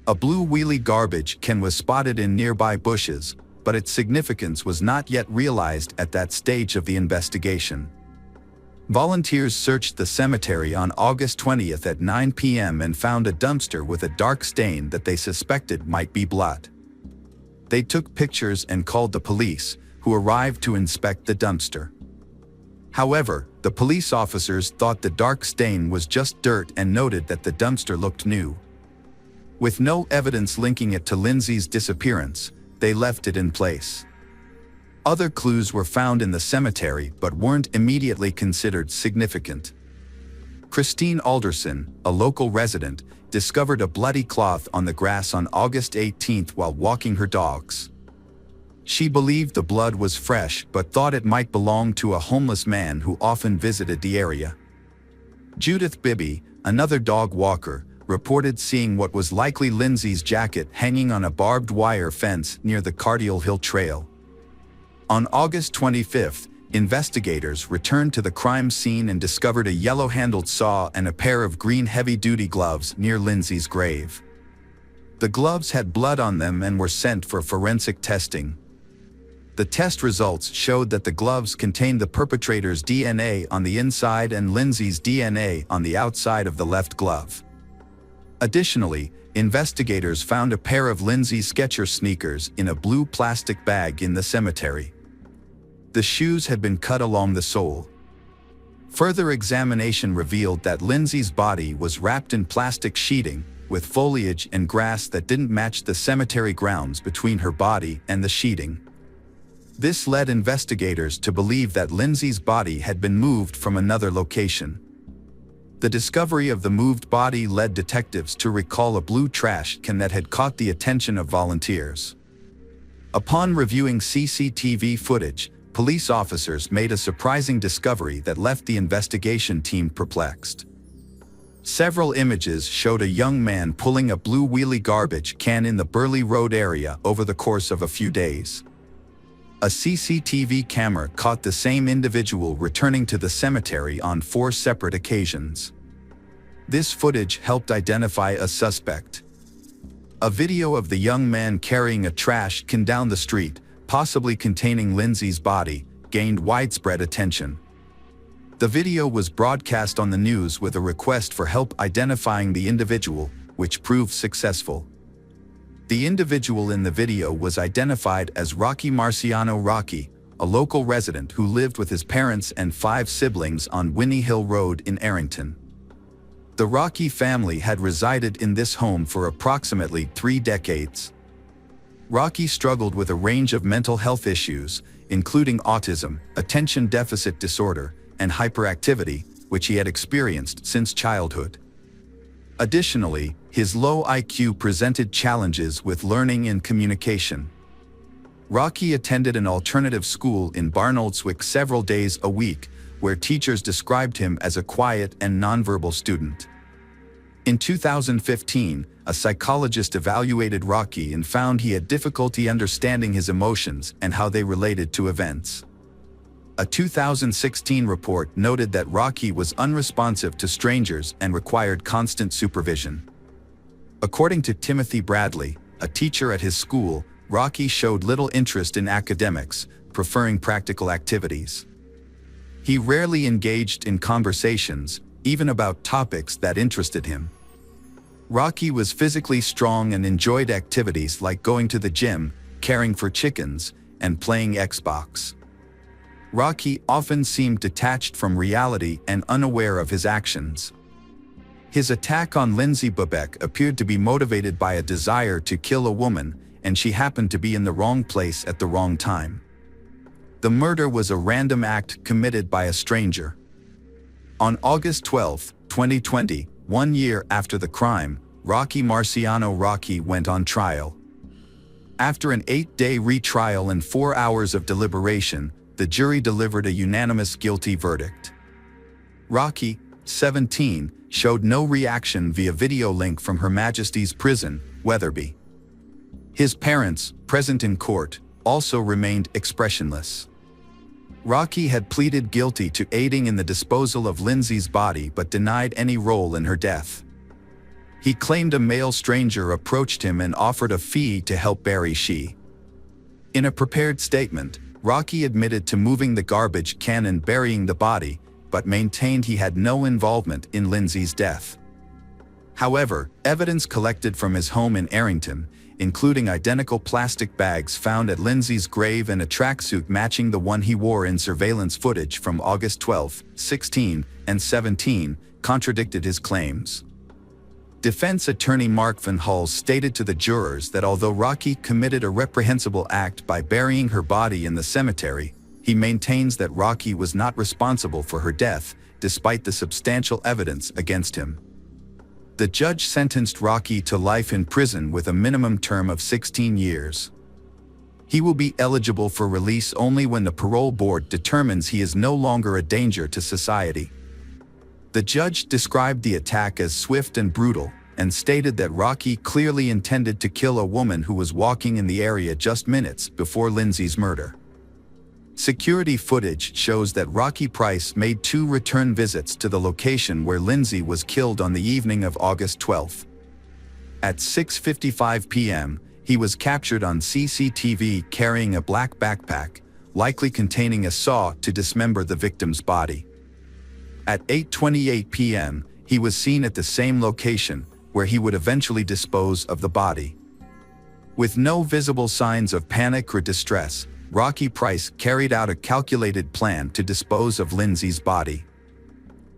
Speaker 1: A blue wheelie garbage can was spotted in nearby bushes, but its significance was not yet realized at that stage of the investigation. Volunteers searched the cemetery on August 20th at 9 p.m. and found a dumpster with a dark stain that they suspected might be blood. They took pictures and called the police, who arrived to inspect the dumpster. However, the police officers thought the dark stain was just dirt and noted that the dumpster looked new. With no evidence linking it to Lindsay's disappearance, they left it in place. Other clues were found in the cemetery but weren't immediately considered significant. Christine Alderson, a local resident, discovered a bloody cloth on the grass on August 18th while walking her dogs. She believed the blood was fresh but thought it might belong to a homeless man who often visited the area. Judith Bibby, another dog walker, reported seeing what was likely Lindsay's jacket hanging on a barbed wire fence near the Cardiel Hill Trail. On August 25, investigators returned to the crime scene and discovered a yellow-handled saw and a pair of green heavy-duty gloves near Lindsay's grave. The gloves had blood on them and were sent for forensic testing. The test results showed that the gloves contained the perpetrator's DNA on the inside and Lindsay's DNA on the outside of the left glove. Additionally, investigators found a pair of Lindsay's Skechers sneakers in a blue plastic bag in the cemetery. The shoes had been cut along the sole. Further examination revealed that Lindsay's body was wrapped in plastic sheeting, with foliage and grass that didn't match the cemetery grounds between her body and the sheeting. This led investigators to believe that Lindsay's body had been moved from another location. The discovery of the moved body led detectives to recall a blue trash can that had caught the attention of volunteers. Upon reviewing CCTV footage, police officers made a surprising discovery that left the investigation team perplexed. Several images showed a young man pulling a blue wheelie garbage can in the Burley Road area over the course of a few days. A CCTV camera caught the same individual returning to the cemetery on 4 separate occasions. This footage helped identify a suspect. A video of the young man carrying a trash can down the street, possibly containing Lindsay's body, gained widespread attention. The video was broadcast on the news with a request for help identifying the individual, which proved successful. The individual in the video was identified as Rocky Marciano Rocky, a local resident who lived with his parents and 5 siblings on Winnie Hill Road in Arrington. The Rocky family had resided in this home for approximately 3 decades. Rocky struggled with a range of mental health issues, including autism, attention deficit disorder, and hyperactivity, which he had experienced since childhood. Additionally, his low IQ presented challenges with learning and communication. Rocky attended an alternative school in Barnoldswick several days a week, where teachers described him as a quiet and nonverbal student. In 2015, a psychologist evaluated Rocky and found he had difficulty understanding his emotions and how they related to events. A 2016 report noted that Rocky was unresponsive to strangers and required constant supervision. According to Timothy Bradley, a teacher at his school, Rocky showed little interest in academics, preferring practical activities. He rarely engaged in conversations, even about topics that interested him. Rocky was physically strong and enjoyed activities like going to the gym, caring for chickens, and playing Xbox. Rocky often seemed detached from reality and unaware of his actions. His attack on Lindsay Bubeck appeared to be motivated by a desire to kill a woman, and she happened to be in the wrong place at the wrong time. The murder was a random act committed by a stranger. On August 12, 2020, 1 year after the crime, Rocky Marciano Rocky went on trial. After an 8-day retrial and 4 hours of deliberation, the jury delivered a unanimous guilty verdict. Rocky, 17, showed no reaction via video link from Her Majesty's Prison, Wetherby. His parents, present in court, also remained expressionless. Rocky had pleaded guilty to aiding in the disposal of Lindsay's body but denied any role in her death. He claimed a male stranger approached him and offered a fee to help bury she. In a prepared statement, Rocky admitted to moving the garbage can and burying the body, but maintained he had no involvement in Lindsay's death. However, evidence collected from his home in Arrington, including identical plastic bags found at Lindsay's grave and a tracksuit matching the one he wore in surveillance footage from August 12, 16, and 17, contradicted his claims. Defense attorney Mark Van Hull stated to the jurors that although Rocky committed a reprehensible act by burying her body in the cemetery, he maintains that Rocky was not responsible for her death, despite the substantial evidence against him. The judge sentenced Rocky to life in prison with a minimum term of 16 years. He will be eligible for release only when the parole board determines he is no longer a danger to society. The judge described the attack as swift and brutal, and stated that Rocky clearly intended to kill a woman who was walking in the area just minutes before Lindsay's murder. Security footage shows that Rocky Price made 2 return visits to the location where Lindsay was killed on the evening of August 12. At 6:55 p.m., he was captured on CCTV carrying a black backpack, likely containing a saw to dismember the victim's body. At 8:28 p.m., he was seen at the same location, where he would eventually dispose of the body. With no visible signs of panic or distress, Rocky Price carried out a calculated plan to dispose of Lindsay's body.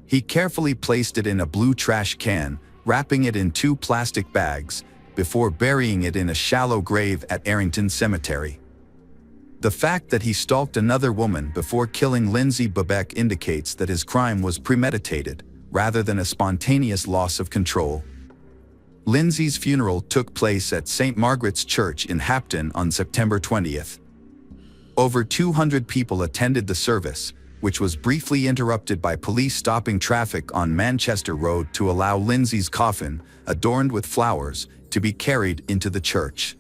Speaker 1: He carefully placed it in a blue trash can, wrapping it in 2 plastic bags, before burying it in a shallow grave at Arrington Cemetery. The fact that he stalked another woman before killing Lindsay Bebek indicates that his crime was premeditated, rather than a spontaneous loss of control. Lindsay's funeral took place at St. Margaret's Church in Hapton on September 20th. Over 200 people attended the service, which was briefly interrupted by police stopping traffic on Manchester Road to allow Lindsay's coffin, adorned with flowers, to be carried into the church.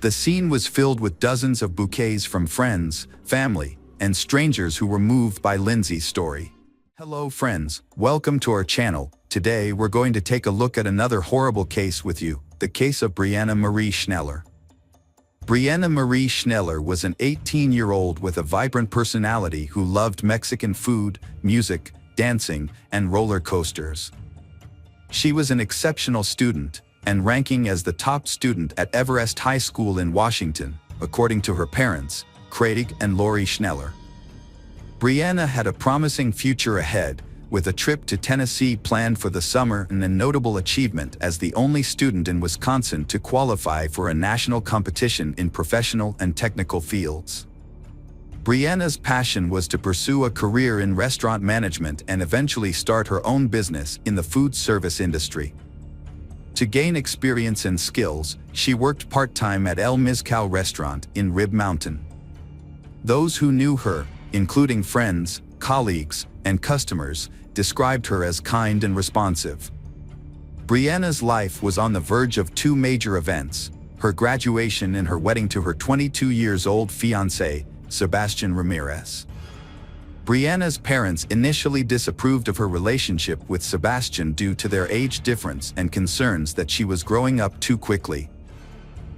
Speaker 1: The scene was filled with dozens of bouquets from friends, family, and strangers who were moved by Lindsay's story. Hello friends, welcome to our channel. Today we're going to take a look at another horrible case with you, the case of Brianna Marie Schneller. Brianna Marie Schneller was an 18-year-old with a vibrant personality who loved Mexican food, music, dancing, and roller coasters. She was an exceptional student, and ranking as the top student at Everest High School in Washington, according to her parents, Craig and Lori Schneller. Brianna had a promising future ahead, with a trip to Tennessee planned for the summer and a notable achievement as the only student in Wisconsin to qualify for a national competition in professional and technical fields. Brianna's passion was to pursue a career in restaurant management and eventually start her own business in the food service industry. To gain experience and skills, she worked part-time at El Mezcal restaurant in Rib Mountain. Those who knew her, including friends, colleagues, and customers, described her as kind and responsive. Brianna's life was on the verge of 2 major events: her graduation and her wedding to her 22-year-old fiancé, Sebastian Ramirez. Brianna's parents initially disapproved of her relationship with Sebastian due to their age difference and concerns that she was growing up too quickly.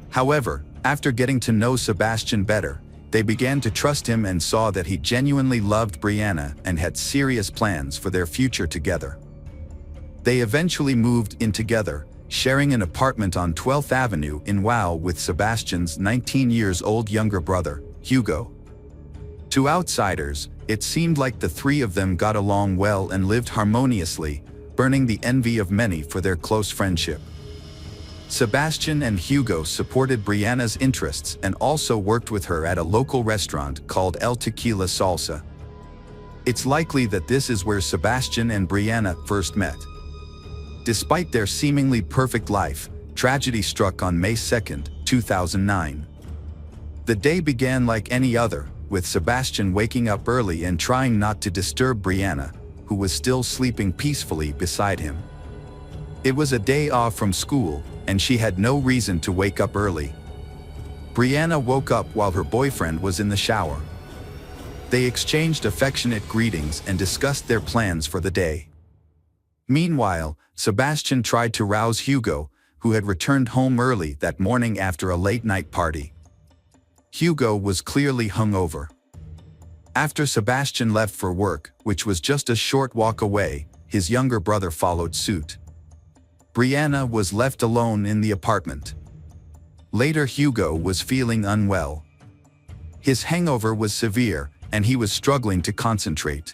Speaker 1: However, after getting to know Sebastian better, they began to trust him and saw that he genuinely loved Brianna and had serious plans for their future together. They eventually moved in together, sharing an apartment on 12th Avenue in WoW with Sebastian's 19-year-old younger brother, Hugo. To outsiders, it seemed like the 3 of them got along well and lived harmoniously, burning the envy of many for their close friendship. Sebastian and Hugo supported Brianna's interests and also worked with her at a local restaurant called El Tequila Salsa. It's likely that this is where Sebastian and Brianna first met. Despite their seemingly perfect life, tragedy struck on May 2, 2009. The day began like any other, with Sebastian waking up early and trying not to disturb Brianna, who was still sleeping peacefully beside him. It was a day off from school, and she had no reason to wake up early. Brianna woke up while her boyfriend was in the shower. They exchanged affectionate greetings and discussed their plans for the day. Meanwhile, Sebastian tried to rouse Hugo, who had returned home early that morning after a late-night party. Hugo was clearly hungover. After Sebastian left for work, which was just a short walk away, his younger brother followed suit. Brianna was left alone in the apartment. Later, Hugo was feeling unwell. His hangover was severe, and he was struggling to concentrate.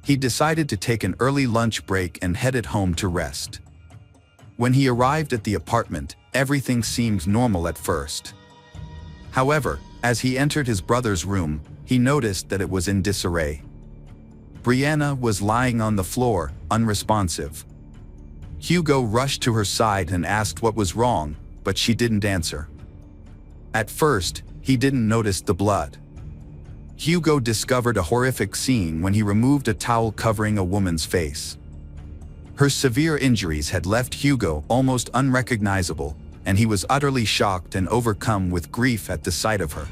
Speaker 1: He decided to take an early lunch break and headed home to rest. When he arrived at the apartment, everything seemed normal at first. However, as he entered his brother's room, he noticed that it was in disarray. Brianna was lying on the floor, unresponsive. Hugo rushed to her side and asked what was wrong, but she didn't answer. At first, he didn't notice the blood. Hugo discovered a horrific scene when he removed a towel covering a woman's face. Her severe injuries had left Hugo almost unrecognizable, and he was utterly shocked and overcome with grief at the sight of her.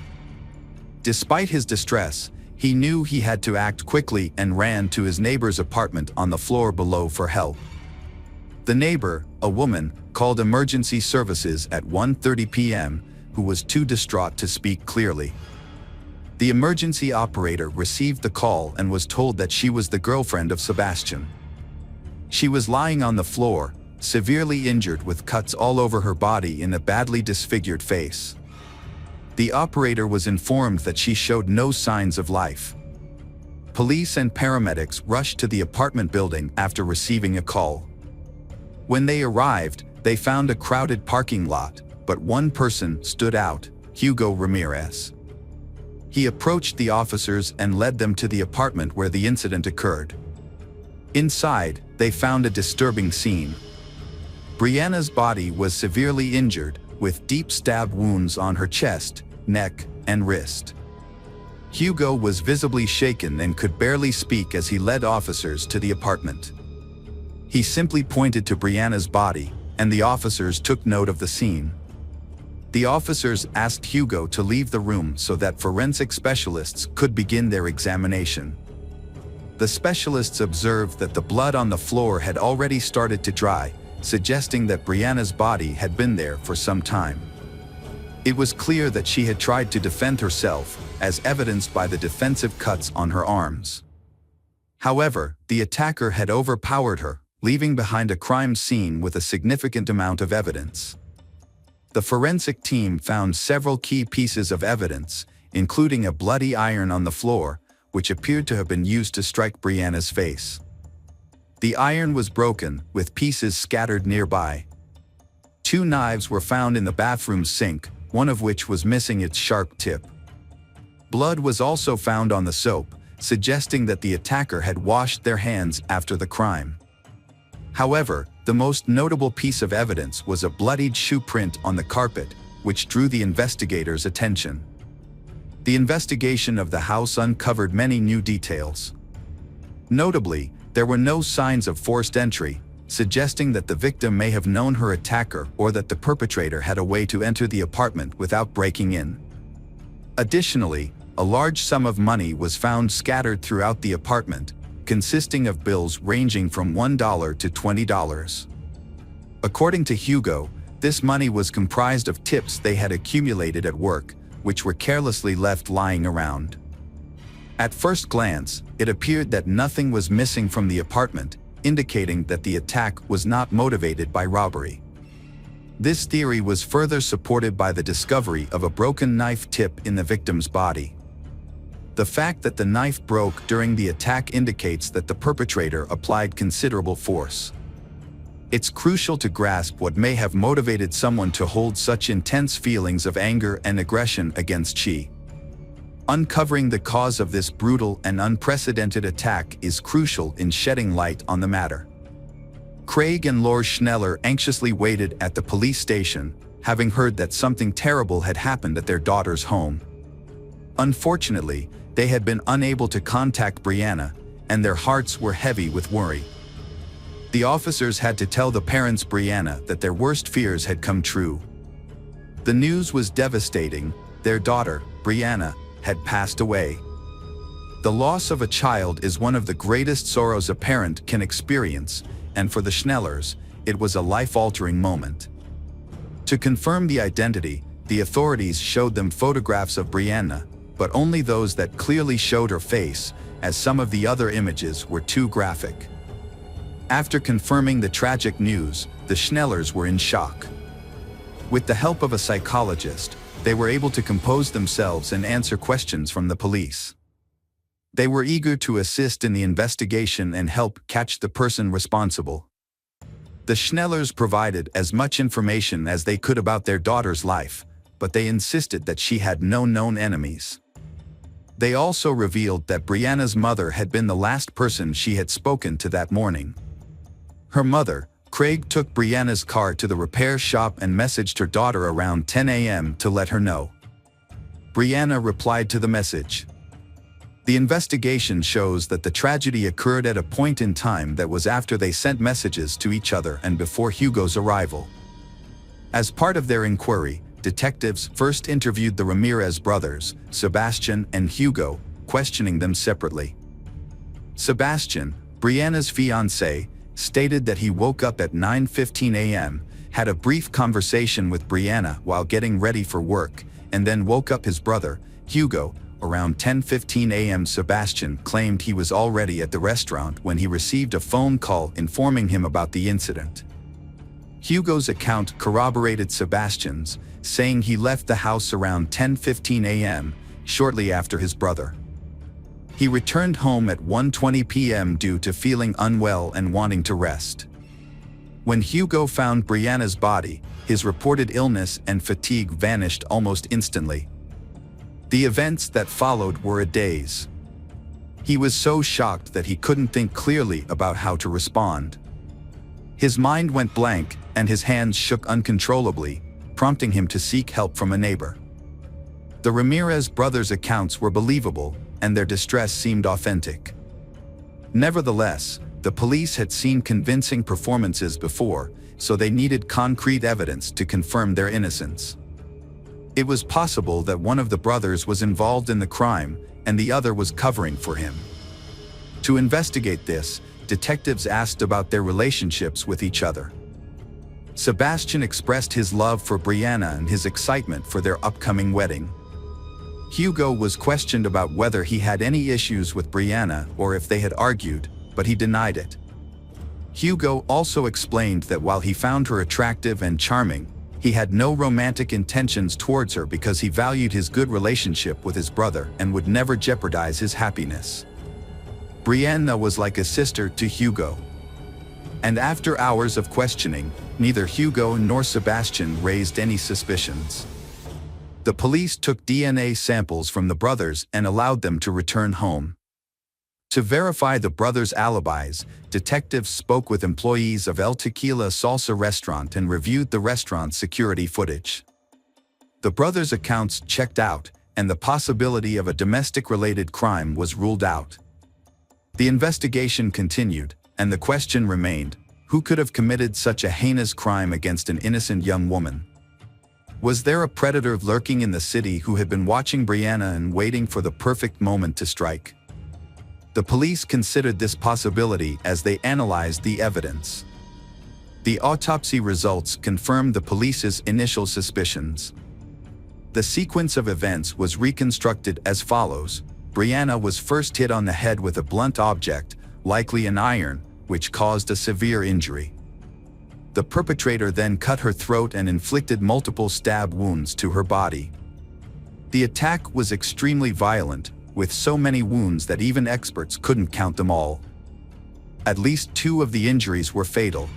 Speaker 1: Despite his distress, he knew he had to act quickly and ran to his neighbor's apartment on the floor below for help. The neighbor, a woman, called emergency services at 1:30 p.m., who was too distraught to speak clearly. The emergency operator received the call and was told that she was the girlfriend of Sebastian. She was lying on the floor, severely injured with cuts all over her body and a badly disfigured face. The operator was informed that she showed no signs of life. Police and paramedics rushed to the apartment building after receiving a call. When they arrived, they found a crowded parking lot, but one person stood out, Hugo Ramirez. He approached the officers and led them to the apartment where the incident occurred. Inside, they found a disturbing scene. Brianna's body was severely injured, with deep stab wounds on her chest, neck, and wrist. Hugo was visibly shaken and could barely speak as he led officers to the apartment. He simply pointed to Brianna's body, and the officers took note of the scene. The officers asked Hugo to leave the room so that forensic specialists could begin their examination. The specialists observed that the blood on the floor had already started to dry, suggesting that Brianna's body had been there for some time. It was clear that she had tried to defend herself, as evidenced by the defensive cuts on her arms. However, the attacker had overpowered her, leaving behind a crime scene with a significant amount of evidence. The forensic team found several key pieces of evidence, including a bloody iron on the floor, which appeared to have been used to strike Brianna's face. The iron was broken, with pieces scattered nearby. 2 knives were found in the bathroom sink, one of which was missing its sharp tip. Blood was also found on the soap, suggesting that the attacker had washed their hands after the crime. However, the most notable piece of evidence was a bloodied shoe print on the carpet, which drew the investigators' attention. The investigation of the house uncovered many new details. Notably, there were no signs of forced entry, suggesting that the victim may have known her attacker or that the perpetrator had a way to enter the apartment without breaking in. Additionally, a large sum of money was found scattered throughout the apartment, consisting of bills ranging from $1 to $20. According to Hugo, this money was comprised of tips they had accumulated at work, which were carelessly left lying around. At first glance, it appeared that nothing was missing from the apartment, indicating that the attack was not motivated by robbery. This theory was further supported by the discovery of a broken knife tip in the victim's body. The fact that the knife broke during the attack indicates that the perpetrator applied considerable force. It's crucial to grasp what may have motivated someone to hold such intense feelings of anger and aggression against Sheri. Uncovering the cause of this brutal and unprecedented attack is crucial in shedding light on the matter. Craig and Laura Schneller anxiously waited at the police station, having heard that something terrible had happened at their daughter's home. Unfortunately, they had been unable to contact Brianna, and their hearts were heavy with worry. The officers had to tell the parents Brianna that their worst fears had come true. The news was devastating. Their daughter, Brianna, had passed away. The loss of a child is one of the greatest sorrows a parent can experience, and for the Schnellers, it was a life-altering moment. To confirm the identity, the authorities showed them photographs of Brianna, but only those that clearly showed her face, as some of the other images were too graphic. After confirming the tragic news, the Schnellers were in shock. With the help of a psychologist, they were able to compose themselves and answer questions from the police. They were eager to assist in the investigation and help catch the person responsible. The Schnellers provided as much information as they could about their daughter's life, but they insisted that she had no known enemies. They also revealed that Brianna's mother had been the last person she had spoken to that morning. Her mother, Craig, took Brianna's car to the repair shop and messaged her daughter around 10 a.m. to let her know. Brianna replied to the message. The investigation shows that the tragedy occurred at a point in time that was after they sent messages to each other and before Hugo's arrival. As part of their inquiry, detectives first interviewed the Ramirez brothers, Sebastian and Hugo, questioning them separately. Sebastian, Brianna's fiancé, stated that he woke up at 9:15 a.m., had a brief conversation with Brianna while getting ready for work, and then woke up his brother, Hugo. Around 10:15 a.m. Sebastian claimed he was already at the restaurant when he received a phone call informing him about the incident. Hugo's account corroborated Sebastian's, saying he left the house around 10:15 a.m., shortly after his brother. He returned home at 1:20 p.m. due to feeling unwell and wanting to rest. When Hugo found Brianna's body, his reported illness and fatigue vanished almost instantly. The events that followed were a daze. He was so shocked that he couldn't think clearly about how to respond. His mind went blank and his hands shook uncontrollably, prompting him to seek help from a neighbor. The Ramirez brothers' accounts were believable, and their distress seemed authentic. Nevertheless, the police had seen convincing performances before, so they needed concrete evidence to confirm their innocence. It was possible that one of the brothers was involved in the crime, and the other was covering for him. To investigate this, detectives asked about their relationships with each other. Sebastian expressed his love for Brianna and his excitement for their upcoming wedding. Hugo was questioned about whether he had any issues with Brianna or if they had argued, but he denied it. Hugo also explained that while he found her attractive and charming, he had no romantic intentions towards her because he valued his good relationship with his brother and would never jeopardize his happiness. Brianna was like a sister to Hugo. And after hours of questioning, neither Hugo nor Sebastian raised any suspicions. The police took DNA samples from the brothers and allowed them to return home. To verify the brothers' alibis, detectives spoke with employees of El Tequila Salsa restaurant and reviewed the restaurant's security footage. The brothers' accounts checked out, and the possibility of a domestic-related crime was ruled out. The investigation continued, and the question remained, who could have committed such a heinous crime against an innocent young woman? Was there a predator lurking in the city who had been watching Brianna and waiting for the perfect moment to strike? The police considered this possibility as they analyzed the evidence. The autopsy results confirmed the police's initial suspicions. The sequence of events was reconstructed as follows. Brianna was first hit on the head with a blunt object, likely an iron, which caused a severe injury. The perpetrator then cut her throat and inflicted multiple stab wounds to her body. The attack was extremely violent, with so many wounds that even experts couldn't count them all. At least 2 of the injuries were fatal.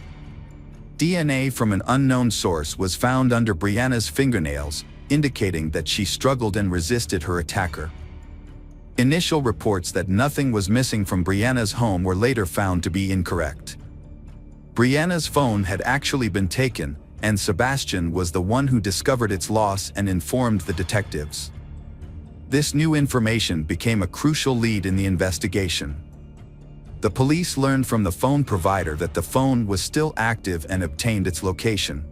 Speaker 1: DNA from an unknown source was found under Brianna's fingernails, indicating that she struggled and resisted her attacker. Initial reports that nothing was missing from Brianna's home were later found to be incorrect. Brianna's phone had actually been taken, and Sebastian was the one who discovered its loss and informed the detectives. This new information became a crucial lead in the investigation. The police learned from the phone provider that the phone was still active and obtained its location.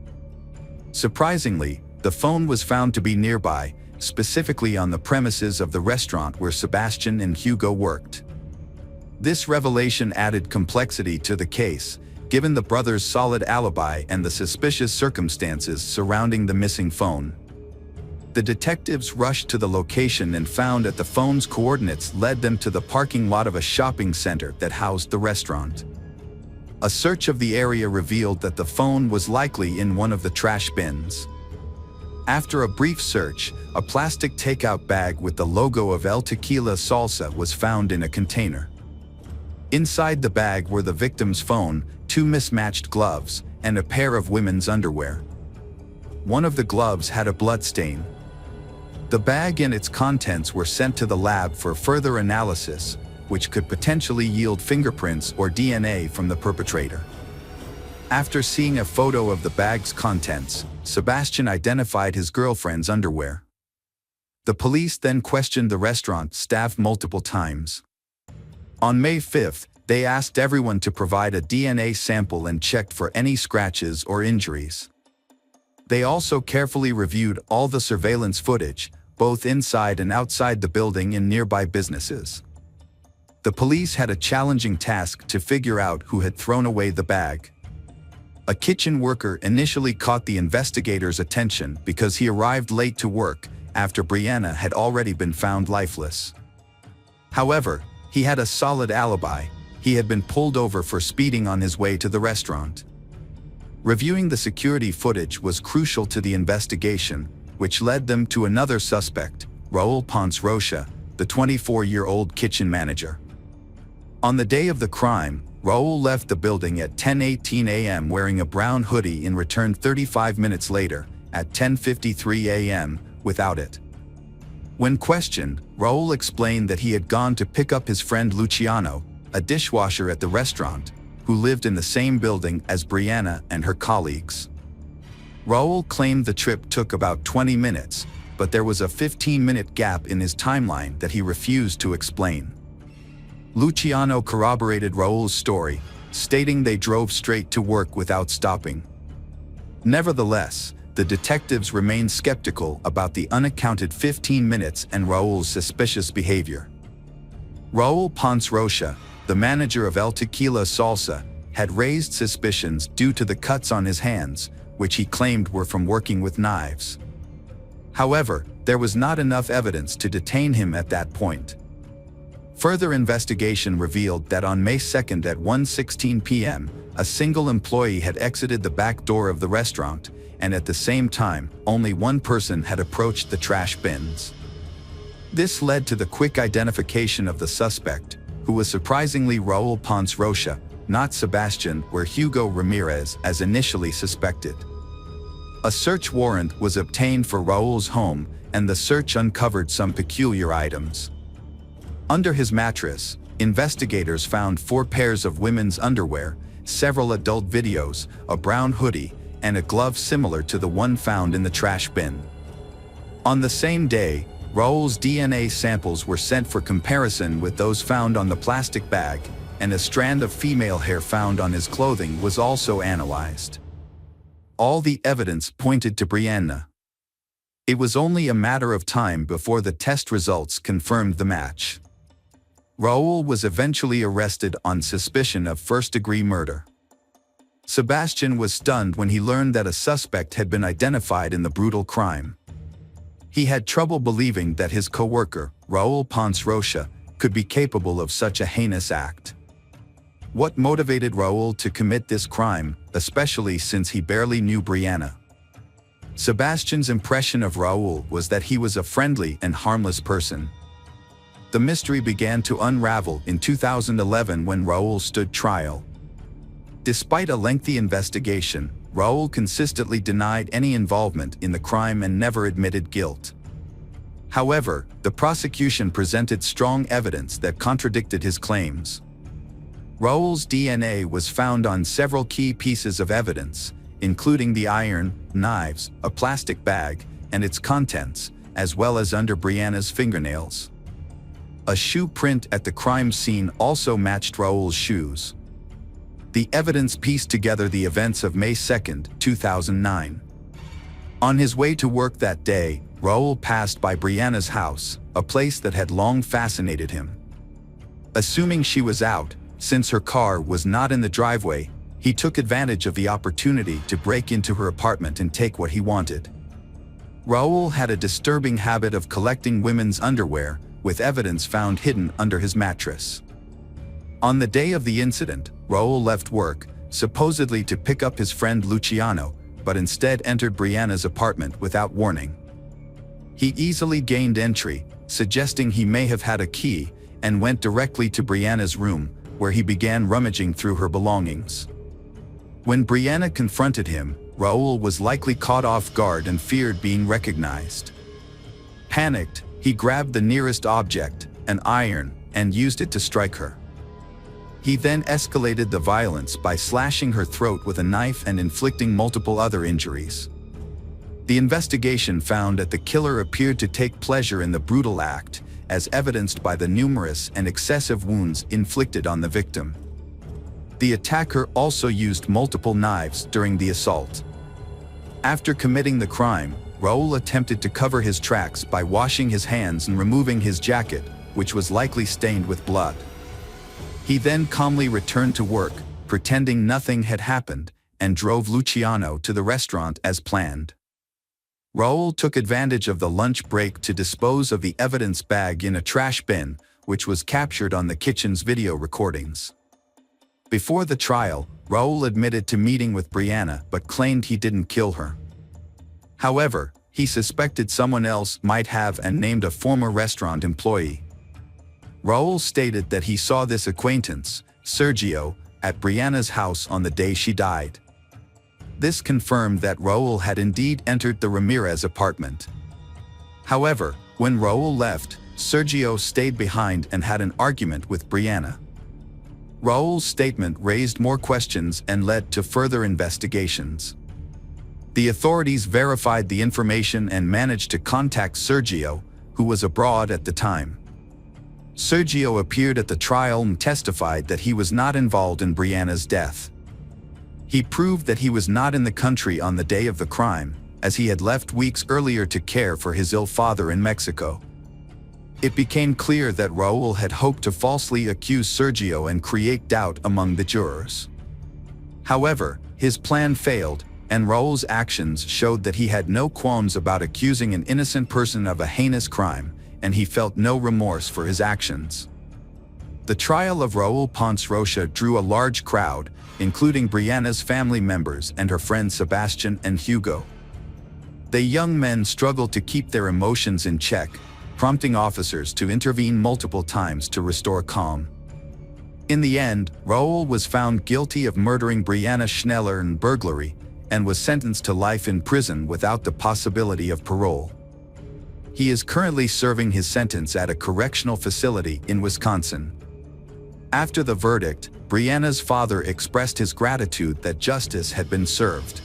Speaker 1: Surprisingly, the phone was found to be nearby, specifically on the premises of the restaurant where Sebastian and Hugo worked. This revelation added complexity to the case, given the brothers' solid alibi and the suspicious circumstances surrounding the missing phone. The detectives rushed to the location and found that the phone's coordinates led them to the parking lot of a shopping center that housed the restaurant. A search of the area revealed that the phone was likely in one of the trash bins. After a brief search, a plastic takeout bag with the logo of El Tequila Salsa was found in a container. Inside the bag were the victim's phone, 2 mismatched gloves, and a pair of women's underwear. One of the gloves had a blood stain. The bag and its contents were sent to the lab for further analysis, which could potentially yield fingerprints or DNA from the perpetrator. After seeing a photo of the bag's contents, Sebastian identified his girlfriend's underwear. The police then questioned the restaurant staff multiple times. On May 5th, they asked everyone to provide a DNA sample and checked for any scratches or injuries. They also carefully reviewed all the surveillance footage, both inside and outside the building and nearby businesses. The police had a challenging task to figure out who had thrown away the bag. A kitchen worker initially caught the investigators' attention because he arrived late to work after Brianna had already been found lifeless. However, he had a solid alibi. He had been pulled over for speeding on his way to the restaurant. Reviewing the security footage was crucial to the investigation, which led them to another suspect, Raul Ponce Rocha, the 24-year-old kitchen manager. On the day of the crime, Raul left the building at 10:18 a.m. wearing a brown hoodie and returned 35 minutes later, at 10:53 a.m., without it. When questioned, Raul explained that he had gone to pick up his friend Luciano, a dishwasher at the restaurant, who lived in the same building as Brianna and her colleagues. Raul claimed the trip took about 20 minutes, but there was a 15-minute gap in his timeline that he refused to explain. Luciano corroborated Raul's story, stating they drove straight to work without stopping. Nevertheless, the detectives remained skeptical about the unaccounted 15 minutes and Raul's suspicious behavior. Raul Ponce Rocha, the manager of El Tequila Salsa, had raised suspicions due to the cuts on his hands, which he claimed were from working with knives. However, there was not enough evidence to detain him at that point. Further investigation revealed that on May 2nd at 1:16 p.m., a single employee had exited the back door of the restaurant, and at the same time, only one person had approached the trash bins. This led to the quick identification of the suspect, who was surprisingly Raul Ponce Rocha, not Sebastian or Hugo Ramirez as initially suspected. A search warrant was obtained for Raul's home, and the search uncovered some peculiar items. Under his mattress, investigators found 4 pairs of women's underwear, several adult videos, a brown hoodie, and a glove similar to the one found in the trash bin. On the same day, Raul's DNA samples were sent for comparison with those found on the plastic bag, and a strand of female hair found on his clothing was also analyzed. All the evidence pointed to Brianna. It was only a matter of time before the test results confirmed the match. Raul was eventually arrested on suspicion of first-degree murder. Sebastian was stunned when he learned that a suspect had been identified in the brutal crime. He had trouble believing that his co-worker, Raul Ponce Rocha, could be capable of such a heinous act. What motivated Raul to commit this crime, especially since he barely knew Brianna? Sebastian's impression of Raul was that he was a friendly and harmless person. The mystery began to unravel in 2011 when Raul stood trial. Despite a lengthy investigation, Raul consistently denied any involvement in the crime and never admitted guilt. However, the prosecution presented strong evidence that contradicted his claims. Raul's DNA was found on several key pieces of evidence, including the iron, knives, a plastic bag, and its contents, as well as under Brianna's fingernails. A shoe print at the crime scene also matched Raul's shoes. The evidence pieced together the events of May 2, 2009. On his way to work that day, Raul passed by Brianna's house, a place that had long fascinated him. Assuming she was out, since her car was not in the driveway, he took advantage of the opportunity to break into her apartment and take what he wanted. Raul had a disturbing habit of collecting women's underwear, with evidence found hidden under his mattress. On the day of the incident, Raul left work, supposedly to pick up his friend Luciano, but instead entered Brianna's apartment without warning. He easily gained entry, suggesting he may have had a key, and went directly to Brianna's room, where he began rummaging through her belongings. When Brianna confronted him, Raul was likely caught off guard and feared being recognized. Panicked, he grabbed the nearest object, an iron, and used it to strike her. He then escalated the violence by slashing her throat with a knife and inflicting multiple other injuries. The investigation found that the killer appeared to take pleasure in the brutal act, as evidenced by the numerous and excessive wounds inflicted on the victim. The attacker also used multiple knives during the assault. After committing the crime, Raul attempted to cover his tracks by washing his hands and removing his jacket, which was likely stained with blood. He then calmly returned to work, pretending nothing had happened, and drove Luciano to the restaurant as planned. Raul took advantage of the lunch break to dispose of the evidence bag in a trash bin, which was captured on the kitchen's video recordings. Before the trial, Raul admitted to meeting with Brianna but claimed he didn't kill her. However, he suspected someone else might have and named a former restaurant employee. Raul stated that he saw this acquaintance, Sergio, at Brianna's house on the day she died. This confirmed that Raul had indeed entered the Ramirez apartment. However, when Raul left, Sergio stayed behind and had an argument with Brianna. Raul's statement raised more questions and led to further investigations. The authorities verified the information and managed to contact Sergio, who was abroad at the time. Sergio appeared at the trial and testified that he was not involved in Brianna's death. He proved that he was not in the country on the day of the crime, as he had left weeks earlier to care for his ill father in Mexico. It became clear that Raul had hoped to falsely accuse Sergio and create doubt among the jurors. However, his plan failed, and Raul's actions showed that he had no qualms about accusing an innocent person of a heinous crime, and he felt no remorse for his actions. The trial of Raul Ponce Rocha drew a large crowd, including Brianna's family members and her friends Sebastian and Hugo. The young men struggled to keep their emotions in check, prompting officers to intervene multiple times to restore calm. In the end, Raul was found guilty of murdering Brianna Schneller and burglary, and was sentenced to life in prison without the possibility of parole. He is currently serving his sentence at a correctional facility in Wisconsin. After the verdict, Brianna's father expressed his gratitude that justice had been served.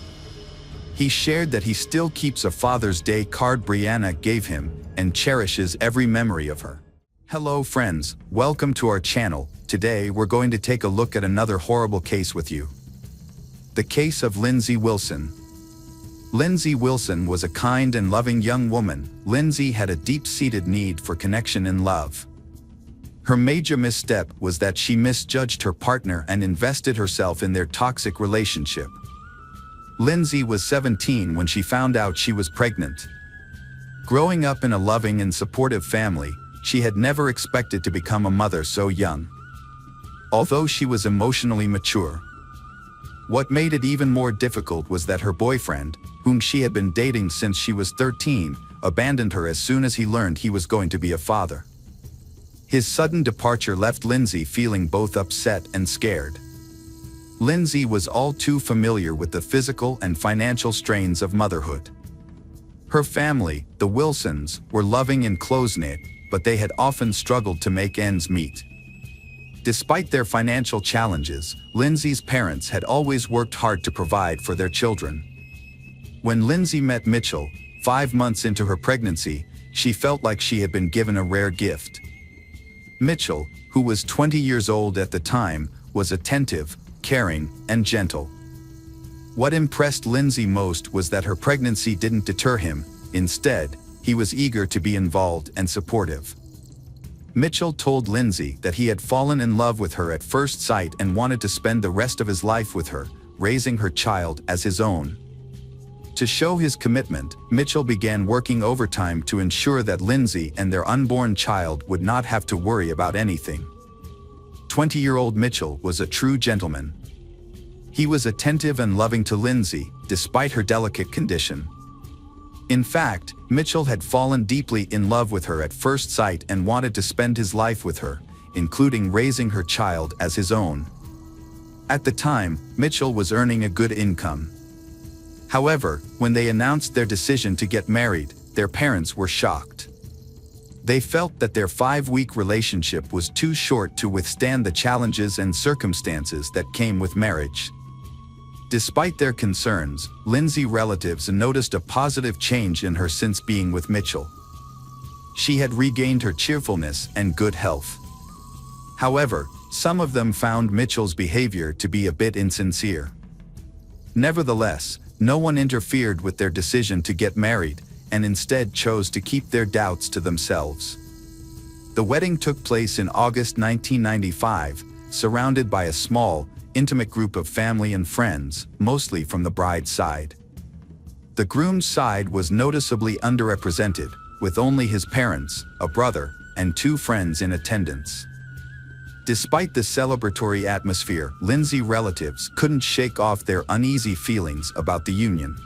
Speaker 1: He shared that he still keeps a Father's Day card Brianna gave him and cherishes every memory of her. Hello friends, welcome to our channel. Today we're going to take a look at another horrible case with you. The case of Lindsay Wilson. Lindsay Wilson was a kind and loving young woman. Lindsay had a deep-seated need for connection and love. Her major misstep was that she misjudged her partner and invested herself in their toxic relationship. Lindsay was 17 when she found out she was pregnant. Growing up in a loving and supportive family, she had never expected to become a mother so young. Although she was emotionally mature. What made it even more difficult was that her boyfriend, whom she had been dating since she was 13, abandoned her as soon as he learned he was going to be a father. His sudden departure left Lindsay feeling both upset and scared. Lindsay was all too familiar with the physical and financial strains of motherhood. Her family, the Wilsons, were loving and close-knit, but they had often struggled to make ends meet. Despite their financial challenges, Lindsay's parents had always worked hard to provide for their children. When Lindsay met Mitchell, 5 months into her pregnancy, she felt like she had been given a rare gift. Mitchell, who was 20 years old at the time, was attentive, caring, and gentle. What impressed Lindsay most was that her pregnancy didn't deter him. Instead, he was eager to be involved and supportive. Mitchell told Lindsay that he had fallen in love with her at first sight and wanted to spend the rest of his life with her, raising her child as his own. To show his commitment, Mitchell began working overtime to ensure that Lindsay and their unborn child would not have to worry about anything. 20-year-old Mitchell was a true gentleman. He was attentive and loving to Lindsay, despite her delicate condition. In fact, Mitchell had fallen deeply in love with her at first sight and wanted to spend his life with her, including raising her child as his own. At the time, Mitchell was earning a good income. However, when they announced their decision to get married, their parents were shocked. They felt that their 5-week relationship was too short to withstand the challenges and circumstances that came with marriage. Despite their concerns, Lindsay relatives noticed a positive change in her since being with Mitchell. She had regained her cheerfulness and good health. However, some of them found Mitchell's behavior to be a bit insincere. Nevertheless, no one interfered with their decision to get married, and instead chose to keep their doubts to themselves. The wedding took place in August 1995, surrounded by a small, intimate group of family and friends, mostly from the bride's side. The groom's side was noticeably underrepresented, with only his parents, a brother, and 2 friends in attendance. Despite the celebratory atmosphere, Lindsay relatives couldn't shake off their uneasy feelings about the union.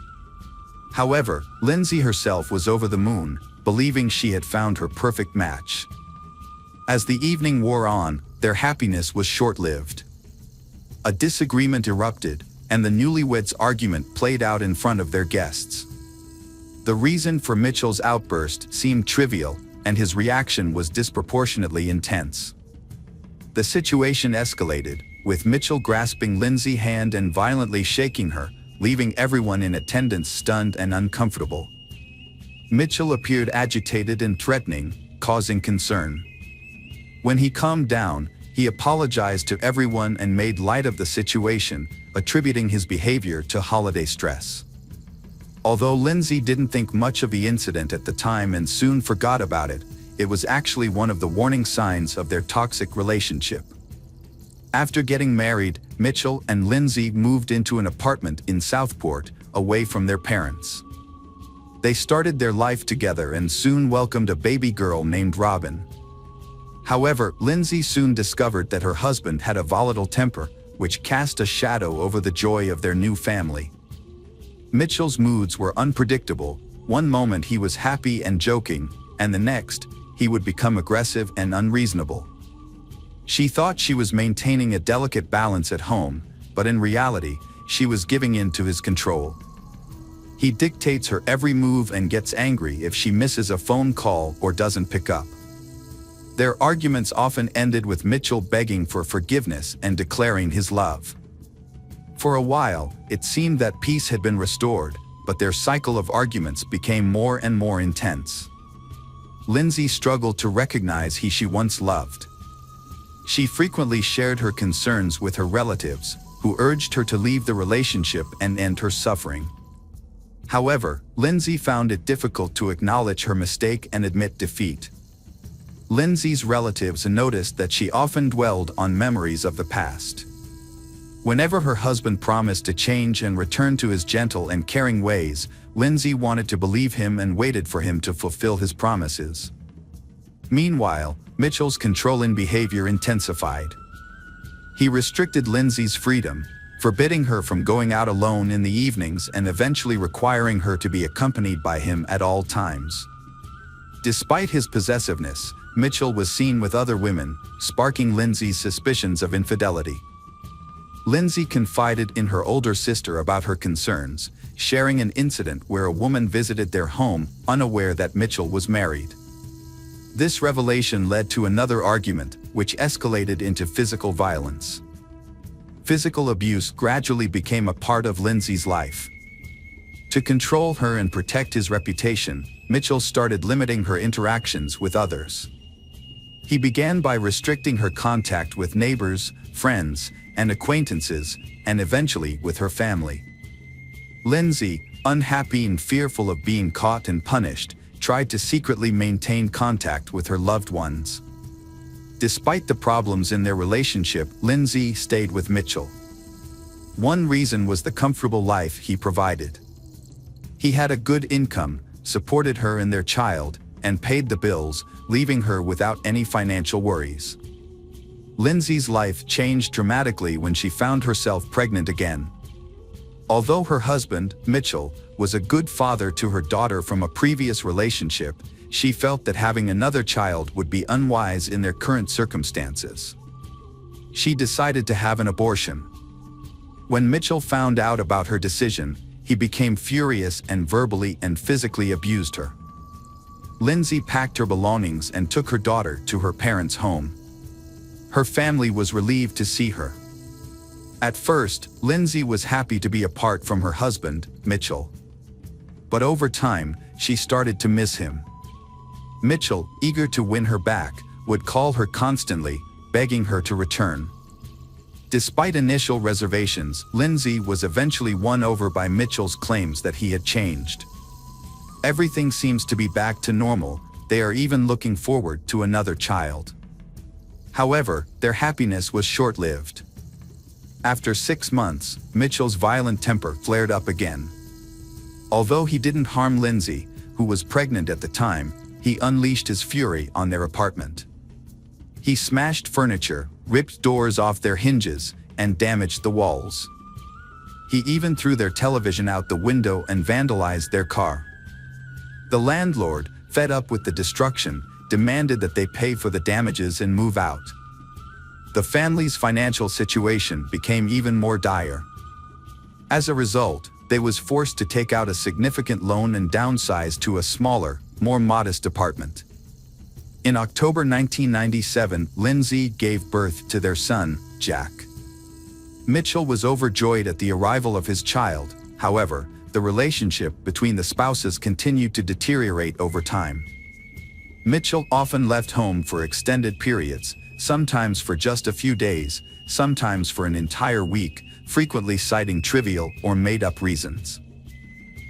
Speaker 1: However, Lindsay herself was over the moon, believing she had found her perfect match. As the evening wore on, their happiness was short-lived. A disagreement erupted, and the newlyweds' argument played out in front of their guests. The reason for Mitchell's outburst seemed trivial, and his reaction was disproportionately intense. The situation escalated, with Mitchell grasping Lindsay's hand and violently shaking her, leaving everyone in attendance stunned and uncomfortable. Mitchell appeared agitated and threatening, causing concern. When he calmed down, he apologized to everyone and made light of the situation, attributing his behavior to holiday stress. Although Lindsay didn't think much of the incident at the time and soon forgot about it, it was actually one of the warning signs of their toxic relationship. After getting married, Mitchell and Lindsay moved into an apartment in Southport, away from their parents. They started their life together and soon welcomed a baby girl named Robin. However, Lindsay soon discovered that her husband had a volatile temper, which cast a shadow over the joy of their new family. Mitchell's moods were unpredictable. One moment he was happy and joking, and the next, he would become aggressive and unreasonable. She thought she was maintaining a delicate balance at home, but in reality, she was giving in to his control. He dictates her every move and gets angry if she misses a phone call or doesn't pick up. Their arguments often ended with Mitchell begging for forgiveness and declaring his love. For a while, it seemed that peace had been restored, but their cycle of arguments became more and more intense. Lindsay struggled to recognize who she once loved. She frequently shared her concerns with her relatives, who urged her to leave the relationship and end her suffering. However, Lindsay found it difficult to acknowledge her mistake and admit defeat. Lindsay's relatives noticed that she often dwelled on memories of the past. Whenever her husband promised to change and return to his gentle and caring ways, Lindsay wanted to believe him and waited for him to fulfill his promises. Meanwhile, Mitchell's controlling behavior intensified. He restricted Lindsay's freedom, forbidding her from going out alone in the evenings and eventually requiring her to be accompanied by him at all times. Despite his possessiveness, Mitchell was seen with other women, sparking Lindsay's suspicions of infidelity. Lindsay confided in her older sister about her concerns, sharing an incident where a woman visited their home, unaware that Mitchell was married. This revelation led to another argument, which escalated into physical violence. Physical abuse gradually became a part of Lindsay's life. To control her and protect his reputation, Mitchell started limiting her interactions with others. He began by restricting her contact with neighbors, friends, and acquaintances, and eventually with her family. Lindsay, unhappy and fearful of being caught and punished, tried to secretly maintain contact with her loved ones. Despite the problems in their relationship, Lindsay stayed with Mitchell. One reason was the comfortable life he provided. He had a good income, supported her and their child, and paid the bills, leaving her without any financial worries. Lindsay's life changed dramatically when she found herself pregnant again. Although her husband, Mitchell, was a good father to her daughter from a previous relationship, she felt that having another child would be unwise in their current circumstances. She decided to have an abortion. When Mitchell found out about her decision, he became furious and verbally and physically abused her. Lindsay packed her belongings and took her daughter to her parents' home. Her family was relieved to see her. At first, Lindsay was happy to be apart from her husband, Mitchell. But over time, she started to miss him. Mitchell, eager to win her back, would call her constantly, begging her to return. Despite initial reservations, Lindsay was eventually won over by Mitchell's claims that he had changed. Everything seems to be back to normal, they are even looking forward to another child. However, their happiness was short-lived. After 6 months, Mitchell's violent temper flared up again. Although he didn't harm Lindsay, who was pregnant at the time, he unleashed his fury on their apartment. He smashed furniture, ripped doors off their hinges, and damaged the walls. He even threw their television out the window and vandalized their car. The landlord, fed up with the destruction, demanded that they pay for the damages and move out. The family's financial situation became even more dire. As a result, they was forced to take out a significant loan and downsize to a smaller, more modest apartment. In October 1997, Lindsay gave birth to their son, Jack. Mitchell was overjoyed at the arrival of his child. However, the relationship between the spouses continued to deteriorate over time. Mitchell often left home for extended periods, sometimes for just a few days, sometimes for an entire week, frequently citing trivial or made-up reasons.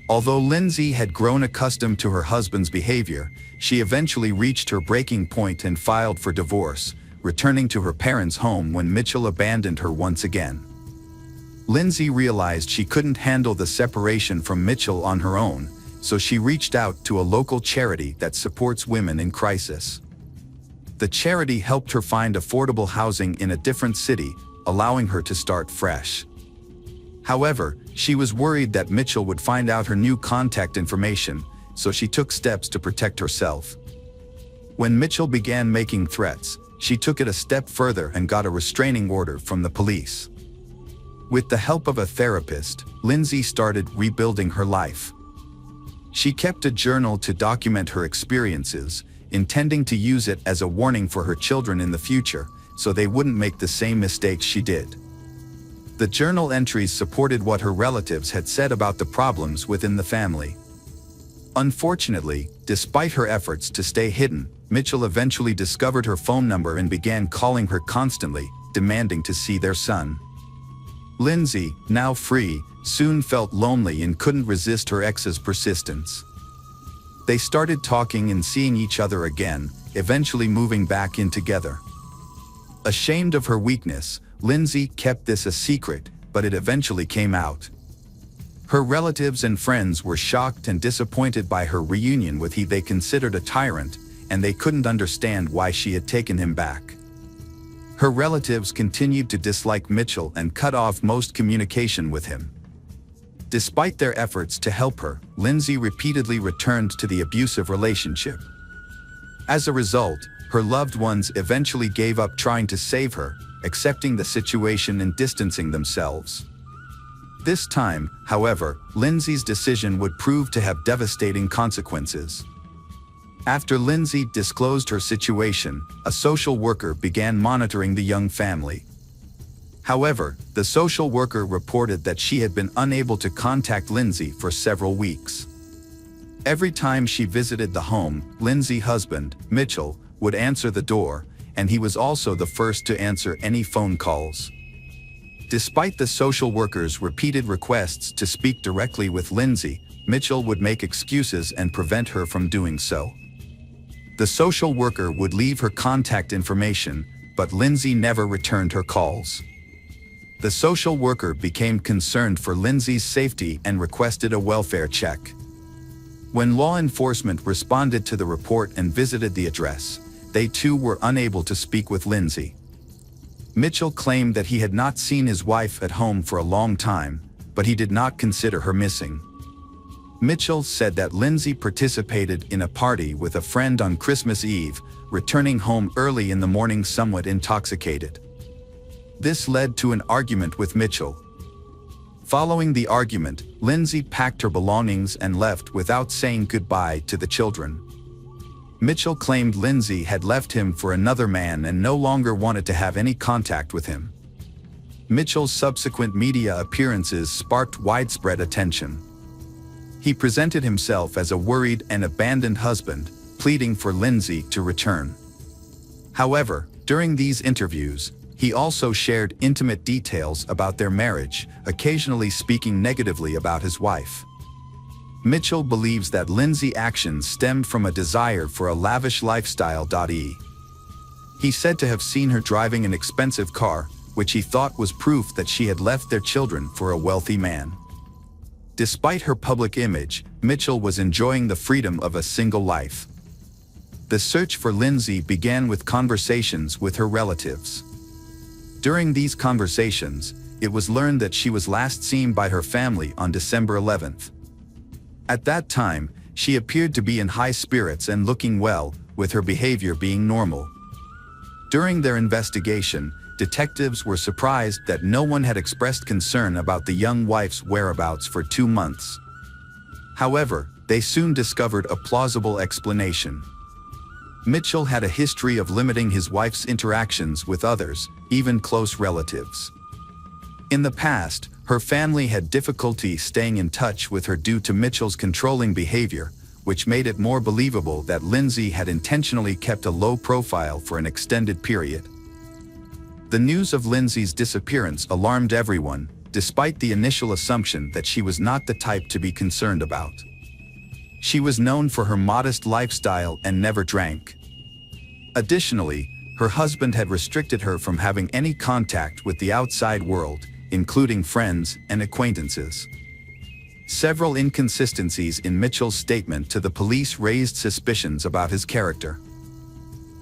Speaker 1: Although Lindsay had grown accustomed to her husband's behavior, she eventually reached her breaking point and filed for divorce, returning to her parents' home when Mitchell abandoned her once again. Lindsay realized she couldn't handle the separation from Mitchell on her own, so she reached out to a local charity that supports women in crisis. The charity helped her find affordable housing in a different city, allowing her to start fresh. However, she was worried that Mitchell would find out her new contact information, so she took steps to protect herself. When Mitchell began making threats, she took it a step further and got a restraining order from the police. With the help of a therapist, Lindsay started rebuilding her life. She kept a journal to document her experiences, intending to use it as a warning for her children in the future, so they wouldn't make the same mistakes she did. The journal entries supported what her relatives had said about the problems within the family. Unfortunately, despite her efforts to stay hidden, Mitchell eventually discovered her phone number and began calling her constantly, demanding to see their son. Lindsay, now free, soon felt lonely and couldn't resist her ex's persistence. They started talking and seeing each other again, eventually moving back in together. Ashamed of her weakness, Lindsay kept this a secret, but it eventually came out. Her relatives and friends were shocked and disappointed by her reunion with he they considered a tyrant, and they couldn't understand why she had taken him back. Her relatives continued to dislike Mitchell and cut off most communication with him. Despite their efforts to help her, Lindsay repeatedly returned to the abusive relationship. As a result, her loved ones eventually gave up trying to save her, accepting the situation and distancing themselves. This time, however, Lindsay's decision would prove to have devastating consequences. After Lindsay disclosed her situation, a social worker began monitoring the young family. However, the social worker reported that she had been unable to contact Lindsay for several weeks. Every time she visited the home, Lindsay's husband, Mitchell, would answer the door, and he was also the first to answer any phone calls. Despite the social worker's repeated requests to speak directly with Lindsay, Mitchell would make excuses and prevent her from doing so. The social worker would leave her contact information, but Lindsay never returned her calls. The social worker became concerned for Lindsay's safety and requested a welfare check. When law enforcement responded to the report and visited the address, they too were unable to speak with Lindsay. Mitchell claimed that he had not seen his wife at home for a long time, but he did not consider her missing. Mitchell said that Lindsay participated in a party with a friend on Christmas Eve, returning home early in the morning somewhat intoxicated. This led to an argument with Mitchell. Following the argument, Lindsay packed her belongings and left without saying goodbye to the children. Mitchell claimed Lindsay had left him for another man and no longer wanted to have any contact with him. Mitchell's subsequent media appearances sparked widespread attention. He presented himself as a worried and abandoned husband, pleading for Lindsay to return. However, during these interviews, he also shared intimate details about their marriage, occasionally speaking negatively about his wife. Mitchell believes that Lindsay's actions stemmed from a desire for a lavish lifestyle. He said to have seen her driving an expensive car, which he thought was proof that she had left their children for a wealthy man. Despite her public image, Mitchell was enjoying the freedom of a single life. The search for Lindsay began with conversations with her relatives. During these conversations, it was learned that she was last seen by her family on December 11th. At that time, she appeared to be in high spirits and looking well, with her behavior being normal. During their investigation, detectives were surprised that no one had expressed concern about the young wife's whereabouts for 2 months. However, they soon discovered a plausible explanation. Mitchell had a history of limiting his wife's interactions with others, even close relatives. In the past, her family had difficulty staying in touch with her due to Mitchell's controlling behavior, which made it more believable that Lindsay had intentionally kept a low profile for an extended period. The news of Lindsay's disappearance alarmed everyone, despite the initial assumption that she was not the type to be concerned about. She was known for her modest lifestyle and never drank. Additionally, her husband had restricted her from having any contact with the outside world, including friends and acquaintances. Several inconsistencies in Mitchell's statement to the police raised suspicions about his character.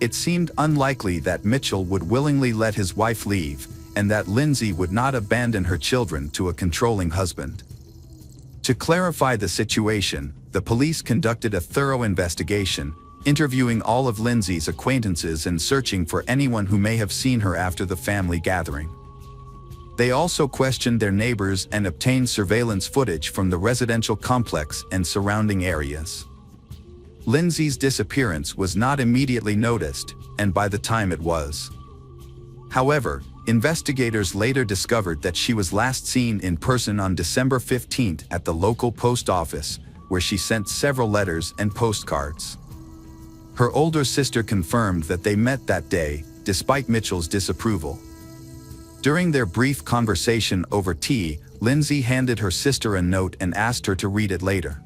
Speaker 1: It seemed unlikely that Mitchell would willingly let his wife leave, and that Lindsay would not abandon her children to a controlling husband. To clarify the situation, the police conducted a thorough investigation, interviewing all of Lindsay's acquaintances and searching for anyone who may have seen her after the family gathering. They also questioned their neighbors and obtained surveillance footage from the residential complex and surrounding areas. Lindsay's disappearance was not immediately noticed, and by the time it was. However, investigators later discovered that she was last seen in person on December 15th at the local post office, where she sent several letters and postcards. Her older sister confirmed that they met that day, despite Mitchell's disapproval. During their brief conversation over tea, Lindsay handed her sister a note and asked her to read it later.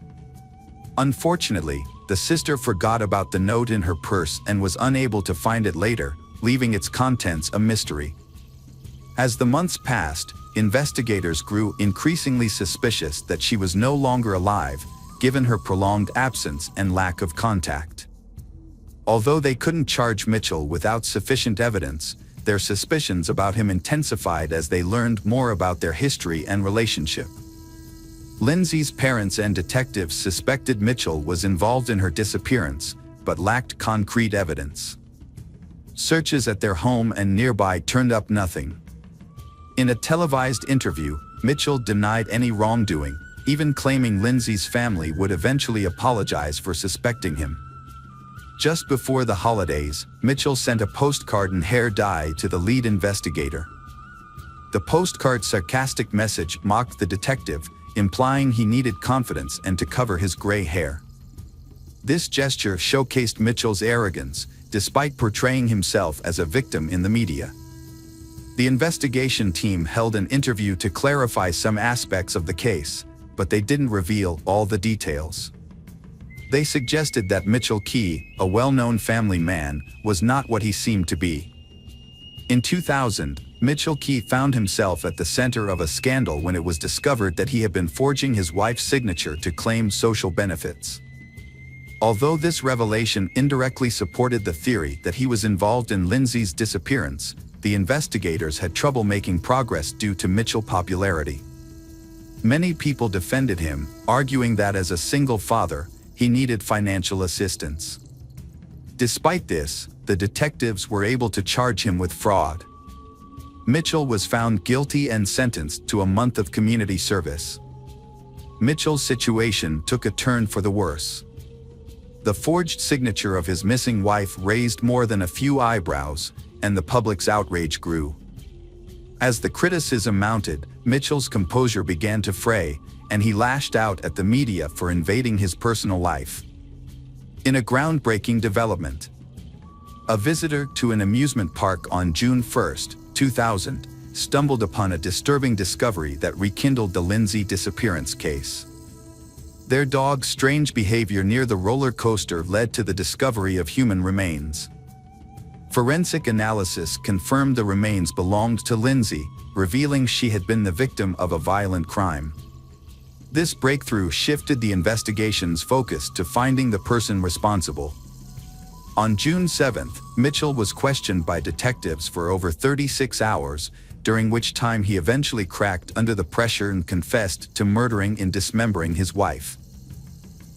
Speaker 1: Unfortunately, the sister forgot about the note in her purse and was unable to find it later, leaving its contents a mystery. As the months passed, investigators grew increasingly suspicious that she was no longer alive, given her prolonged absence and lack of contact. Although they couldn't charge Mitchell without sufficient evidence, their suspicions about him intensified as they learned more about their history and relationship. Lindsay's parents and detectives suspected Mitchell was involved in her disappearance, but lacked concrete evidence. Searches at their home and nearby turned up nothing. In a televised interview, Mitchell denied any wrongdoing, even claiming Lindsay's family would eventually apologize for suspecting him. Just before the holidays, Mitchell sent a postcard in hair dye to the lead investigator. The postcard's sarcastic message mocked the detective, implying he needed confidence and to cover his gray hair. This gesture showcased Mitchell's arrogance, despite portraying himself as a victim in the media. The investigation team held an interview to clarify some aspects of the case, but they didn't reveal all the details. They suggested that Mitchell Key, a well-known family man, was not what he seemed to be. In 2000, Mitchell Key found himself at the center of a scandal when it was discovered that he had been forging his wife's signature to claim social benefits. Although this revelation indirectly supported the theory that he was involved in Lindsay's disappearance, the investigators had trouble making progress due to Mitchell's popularity. Many people defended him, arguing that as a single father, he needed financial assistance. Despite this, the detectives were able to charge him with fraud. Mitchell was found guilty and sentenced to a month of community service. Mitchell's situation took a turn for the worse. The forged signature of his missing wife raised more than a few eyebrows, and the public's outrage grew. As the criticism mounted, Mitchell's composure began to fray, and he lashed out at the media for invading his personal life. In a groundbreaking development, a visitor to an amusement park on June 1, 2000, stumbled upon a disturbing discovery that rekindled the Lindsay disappearance case. Their dog's strange behavior near the roller coaster led to the discovery of human remains. Forensic analysis confirmed the remains belonged to Lindsay, revealing she had been the victim of a violent crime. This breakthrough shifted the investigation's focus to finding the person responsible. On June 7, Mitchell was questioned by detectives for over 36 hours, during which time he eventually cracked under the pressure and confessed to murdering and dismembering his wife.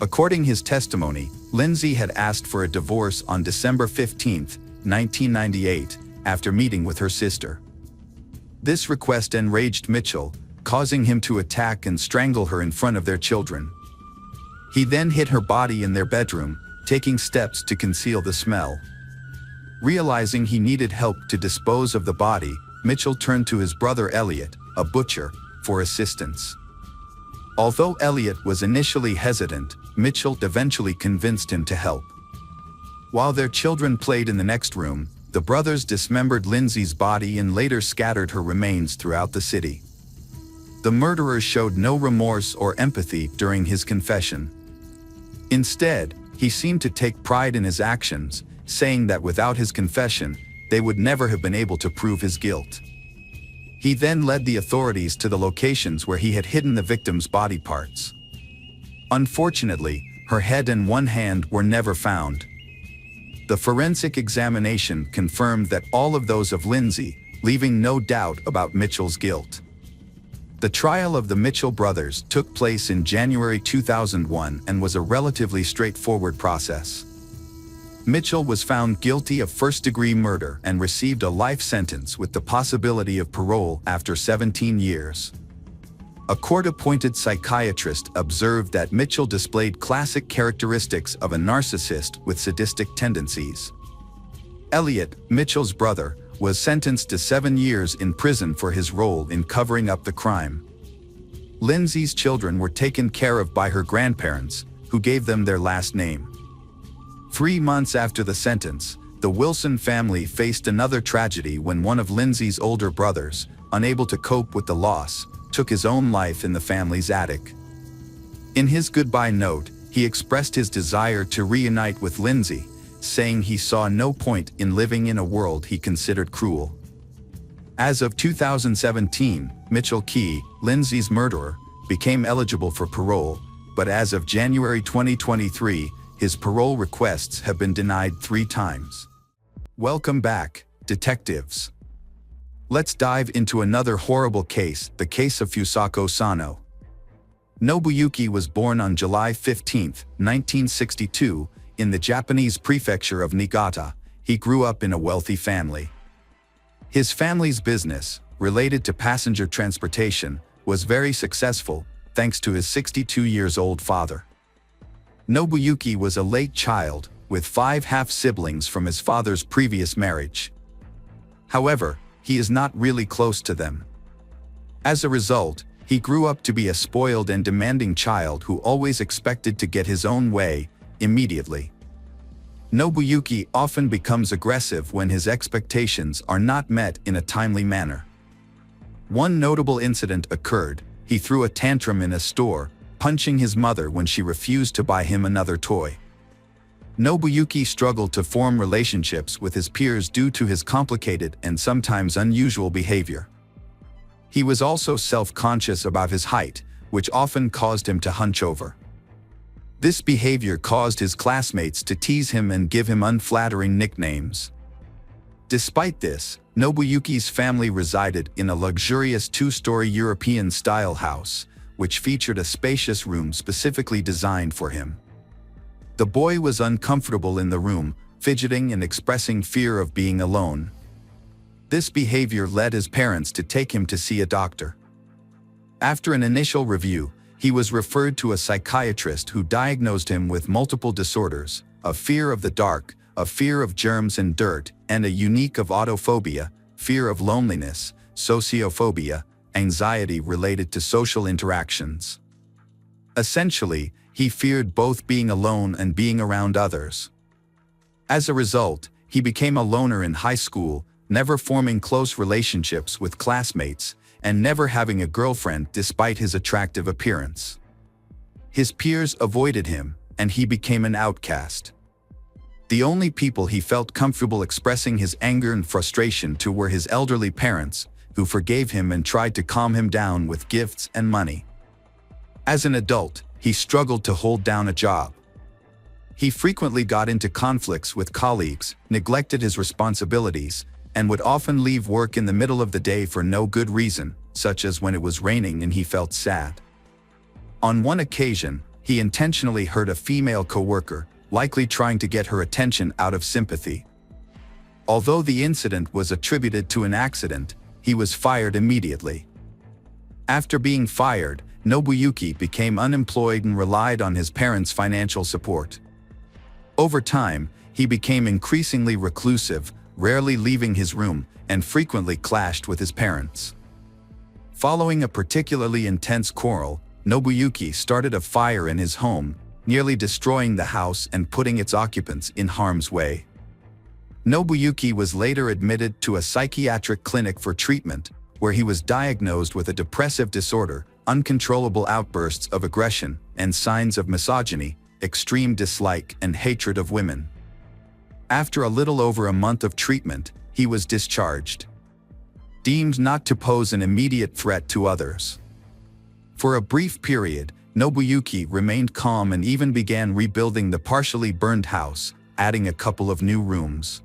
Speaker 1: According to his testimony, Lindsay had asked for a divorce on December 15, 1998, after meeting with her sister. This request enraged Mitchell, causing him to attack and strangle her in front of their children. He then hid her body in their bedroom, taking steps to conceal the smell. Realizing he needed help to dispose of the body, Mitchell turned to his brother Elliot, a butcher, for assistance. Although Elliot was initially hesitant, Mitchell eventually convinced him to help. While their children played in the next room, the brothers dismembered Lindsay's body and later scattered her remains throughout the city. The murderer showed no remorse or empathy during his confession. Instead, he seemed to take pride in his actions, saying that without his confession, they would never have been able to prove his guilt. He then led the authorities to the locations where he had hidden the victim's body parts. Unfortunately, her head and one hand were never found. The forensic examination confirmed that all of those of Lindsay, leaving no doubt about Mitchell's guilt. The trial of the Mitchell brothers took place in January 2001 and was a relatively straightforward process. Mitchell was found guilty of first-degree murder and received a life sentence with the possibility of parole after 17 years. A court-appointed psychiatrist observed that Mitchell displayed classic characteristics of a narcissist with sadistic tendencies. Elliot, Mitchell's brother, was sentenced to 7 years in prison for his role in covering up the crime. Lindsay's children were taken care of by her grandparents, who gave them their last name. 3 months after the sentence, the Wilson family faced another tragedy when one of Lindsay's older brothers, unable to cope with the loss, took his own life in the family's attic. In his goodbye note, he expressed his desire to reunite with Lindsay, saying he saw no point in living in a world he considered cruel. As of 2017, Mitchell Key, Lindsay's murderer, became eligible for parole, but as of January 2023, his parole requests have been denied 3 times. Welcome back, detectives. Let's dive into another horrible case, the case of Fusako Sano. Nobuyuki was born on July 15, 1962, in the Japanese prefecture of Niigata. He grew up in a wealthy family. His family's business, related to passenger transportation, was very successful, thanks to his 62-year-old father. Nobuyuki was a late child, with 5 half-siblings from his father's previous marriage. However, he is not really close to them. As a result, he grew up to be a spoiled and demanding child who always expected to get his own way, immediately. Nobuyuki often becomes aggressive when his expectations are not met in a timely manner. One notable incident occurred. He threw a tantrum in a store, punching his mother when she refused to buy him another toy. Nobuyuki struggled to form relationships with his peers due to his complicated and sometimes unusual behavior. He was also self-conscious about his height, which often caused him to hunch over. This behavior caused his classmates to tease him and give him unflattering nicknames. Despite this, Nobuyuki's family resided in a luxurious 2-story European-style house, which featured a spacious room specifically designed for him. The boy was uncomfortable in the room, fidgeting and expressing fear of being alone. This behavior led his parents to take him to see a doctor. After an initial review, he was referred to a psychiatrist who diagnosed him with multiple disorders, a fear of the dark, a fear of germs and dirt, and a unique of autophobia, fear of loneliness, sociophobia, anxiety related to social interactions. Essentially, he feared both being alone and being around others. As a result, he became a loner in high school, never forming close relationships with classmates, and never having a girlfriend despite his attractive appearance. His peers avoided him, and he became an outcast. The only people he felt comfortable expressing his anger and frustration to were his elderly parents, who forgave him and tried to calm him down with gifts and money. As an adult, he struggled to hold down a job. He frequently got into conflicts with colleagues, neglected his responsibilities, and would often leave work in the middle of the day for no good reason, such as when it was raining and he felt sad. On one occasion, he intentionally hurt a female coworker, likely trying to get her attention out of sympathy. Although the incident was attributed to an accident, he was fired immediately. After being fired, Nobuyuki became unemployed and relied on his parents' financial support. Over time, he became increasingly reclusive, rarely leaving his room, and frequently clashed with his parents. Following a particularly intense quarrel, Nobuyuki started a fire in his home, nearly destroying the house and putting its occupants in harm's way. Nobuyuki was later admitted to a psychiatric clinic for treatment, where he was diagnosed with a depressive disorder, uncontrollable outbursts of aggression, and signs of misogyny, extreme dislike and hatred of women. After a little over a month of treatment, he was discharged, deemed not to pose an immediate threat to others. For a brief period, Nobuyuki remained calm and even began rebuilding the partially burned house, adding a couple of new rooms.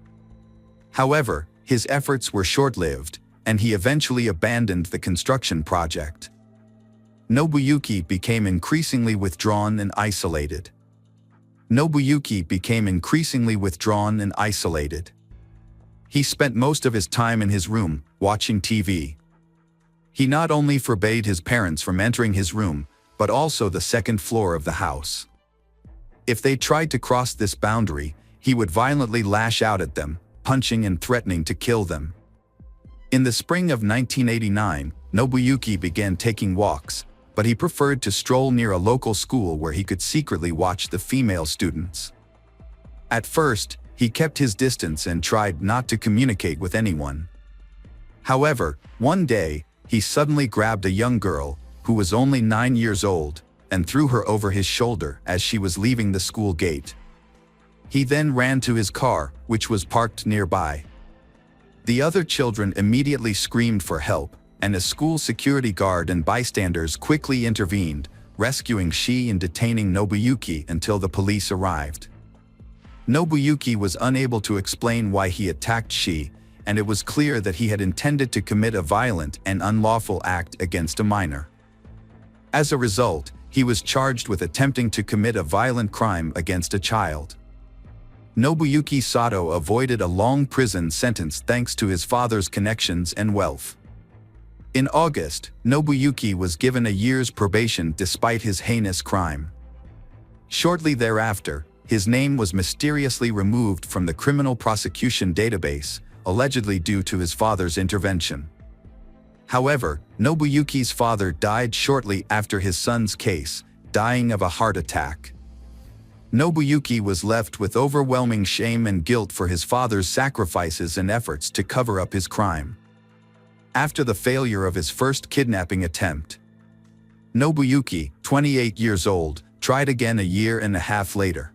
Speaker 1: However, his efforts were short-lived, and he eventually abandoned the construction project. Nobuyuki became increasingly withdrawn and isolated. He spent most of his time in his room, watching TV. He not only forbade his parents from entering his room, but also the second floor of the house. If they tried to cross this boundary, he would violently lash out at them, punching and threatening to kill them. In the spring of 1989, Nobuyuki began taking walks, but he preferred to stroll near a local school where he could secretly watch the female students. At first, he kept his distance and tried not to communicate with anyone. However, one day, he suddenly grabbed a young girl, who was only 9 years old, and threw her over his shoulder as she was leaving the school gate. He then ran to his car, which was parked nearby. The other children immediately screamed for help, and a school security guard and bystanders quickly intervened, rescuing Shi and detaining Nobuyuki until the police arrived. Nobuyuki was unable to explain why he attacked Shi, and it was clear that he had intended to commit a violent and unlawful act against a minor. As a result, he was charged with attempting to commit a violent crime against a child. Nobuyuki Sato avoided a long prison sentence thanks to his father's connections and wealth. In August, Nobuyuki was given a year's probation despite his heinous crime. Shortly thereafter, his name was mysteriously removed from the criminal prosecution database, allegedly due to his father's intervention. However, Nobuyuki's father died shortly after his son's case, dying of a heart attack. Nobuyuki was left with overwhelming shame and guilt for his father's sacrifices and efforts to cover up his crime. After the failure of his first kidnapping attempt, Nobuyuki, 28 years old, tried again a year and a half later.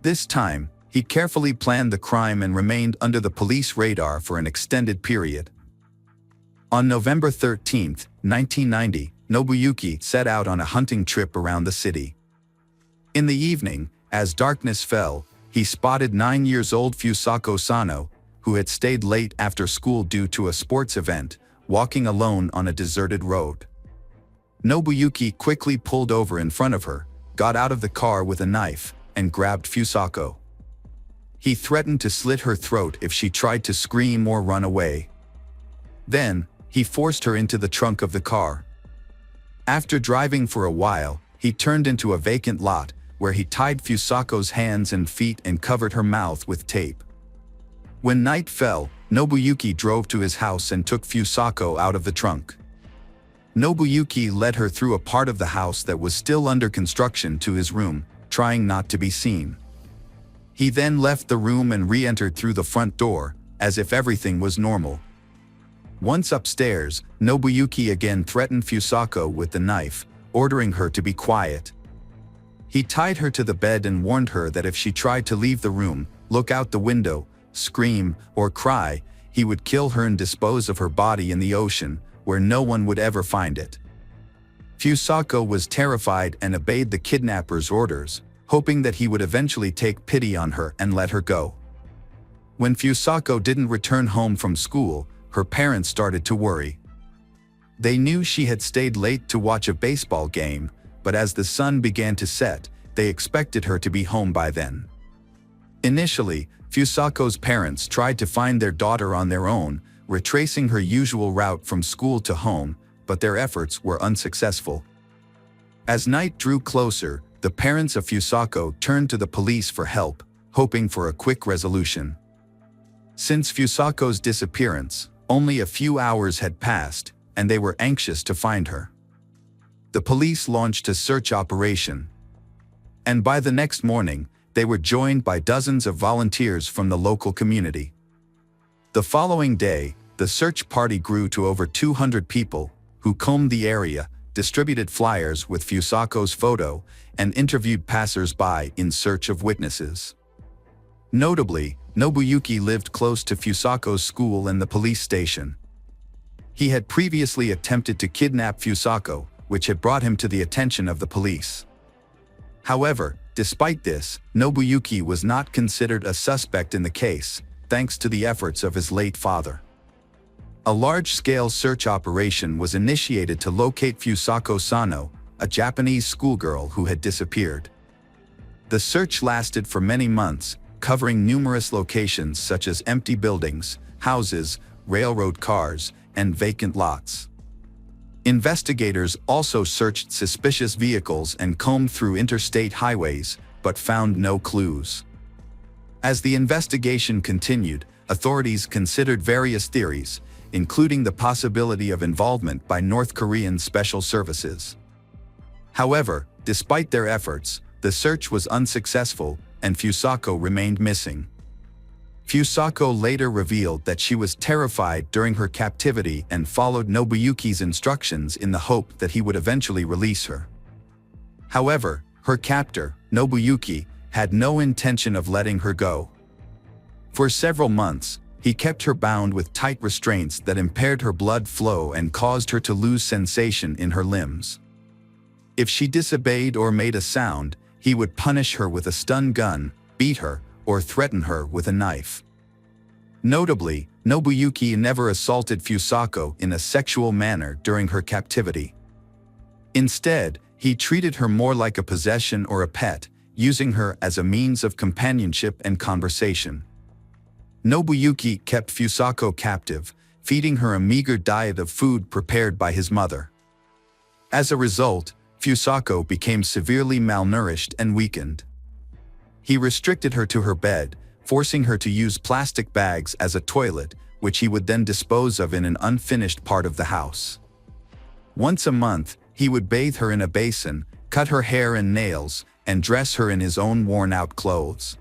Speaker 1: This time, he carefully planned the crime and remained under the police radar for an extended period. On November 13, 1990, Nobuyuki set out on a hunting trip around the city. In the evening, as darkness fell, he spotted 9-year-old Fusako Sano, who had stayed late after school due to a sports event, walking alone on a deserted road. Nobuyuki quickly pulled over in front of her, got out of the car with a knife, and grabbed Fusako. He threatened to slit her throat if she tried to scream or run away. Then, he forced her into the trunk of the car. After driving for a while, he turned into a vacant lot, where he tied Fusako's hands and feet and covered her mouth with tape. When night fell, Nobuyuki drove to his house and took Fusako out of the trunk. Nobuyuki led her through a part of the house that was still under construction to his room, trying not to be seen. He then left the room and re-entered through the front door, as if everything was normal. Once upstairs, Nobuyuki again threatened Fusako with the knife, ordering her to be quiet. He tied her to the bed and warned her that if she tried to leave the room, look out the window, scream, or cry, he would kill her and dispose of her body in the ocean, where no one would ever find it. Fusako was terrified and obeyed the kidnapper's orders, hoping that he would eventually take pity on her and let her go. When Fusako didn't return home from school, her parents started to worry. They knew she had stayed late to watch a baseball game, but as the sun began to set, they expected her to be home by then. Initially, Fusako's parents tried to find their daughter on their own, retracing her usual route from school to home, but their efforts were unsuccessful. As night drew closer, the parents of Fusako turned to the police for help, hoping for a quick resolution. Since Fusako's disappearance, only a few hours had passed, and they were anxious to find her. The police launched a search operation. And by the next morning, they were joined by dozens of volunteers from the local community. The following day, the search party grew to over 200 people, who combed the area, distributed flyers with Fusako's photo, and interviewed passers-by in search of witnesses. Notably, Nobuyuki lived close to Fusako's school and the police station. He had previously attempted to kidnap Fusako, which had brought him to the attention of the police. However, despite this, Nobuyuki was not considered a suspect in the case, thanks to the efforts of his late father. A large-scale search operation was initiated to locate Fusako Sano, a Japanese schoolgirl who had disappeared. The search lasted for many months, covering numerous locations such as empty buildings, houses, railroad cars, and vacant lots. Investigators also searched suspicious vehicles and combed through interstate highways, but found no clues. As the investigation continued, authorities considered various theories, including the possibility of involvement by North Korean special services. However, despite their efforts, the search was unsuccessful, and Fusako remained missing. Fusako later revealed that she was terrified during her captivity and followed Nobuyuki's instructions in the hope that he would eventually release her. However, her captor, Nobuyuki, had no intention of letting her go. For several months, he kept her bound with tight restraints that impaired her blood flow and caused her to lose sensation in her limbs. If she disobeyed or made a sound, he would punish her with a stun gun, beat her, or threaten her with a knife. Notably, Nobuyuki never assaulted Fusako in a sexual manner during her captivity. Instead, he treated her more like a possession or a pet, using her as a means of companionship and conversation. Nobuyuki kept Fusako captive, feeding her a meager diet of food prepared by his mother. As a result, Fusako became severely malnourished and weakened. He restricted her to her bed, forcing her to use plastic bags as a toilet, which he would then dispose of in an unfinished part of the house. Once a month, he would bathe her in a basin, cut her hair and nails, and dress her in his own worn-out clothes.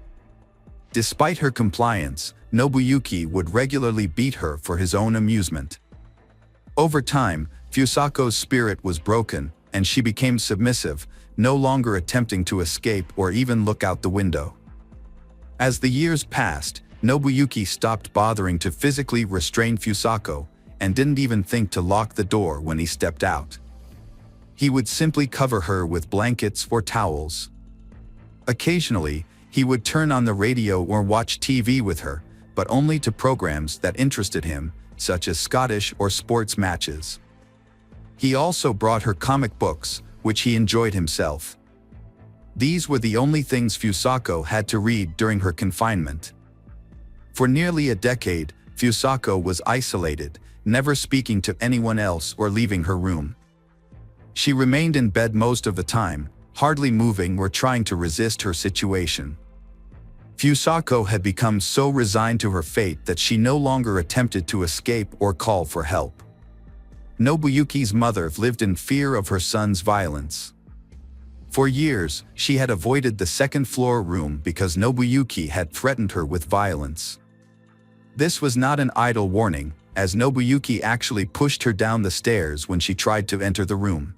Speaker 1: Despite her compliance, Nobuyuki would regularly beat her for his own amusement. Over time, Fusako's spirit was broken, and she became submissive, no longer attempting to escape or even look out the window. As the years passed, Nobuyuki stopped bothering to physically restrain Fusako, and didn't even think to lock the door when he stepped out. He would simply cover her with blankets or towels. Occasionally, he would turn on the radio or watch TV with her, but only to programs that interested him, such as Scottish or sports matches. He also brought her comic books, which he enjoyed himself. These were the only things Fusako had to read during her confinement. For nearly a decade, Fusako was isolated, never speaking to anyone else or leaving her room. She remained in bed most of the time, hardly moving or trying to resist her situation. Fusako had become so resigned to her fate that she no longer attempted to escape or call for help. Nobuyuki's mother lived in fear of her son's violence. For years, she had avoided the second-floor room because Nobuyuki had threatened her with violence. This was not an idle warning, as Nobuyuki actually pushed her down the stairs when she tried to enter the room.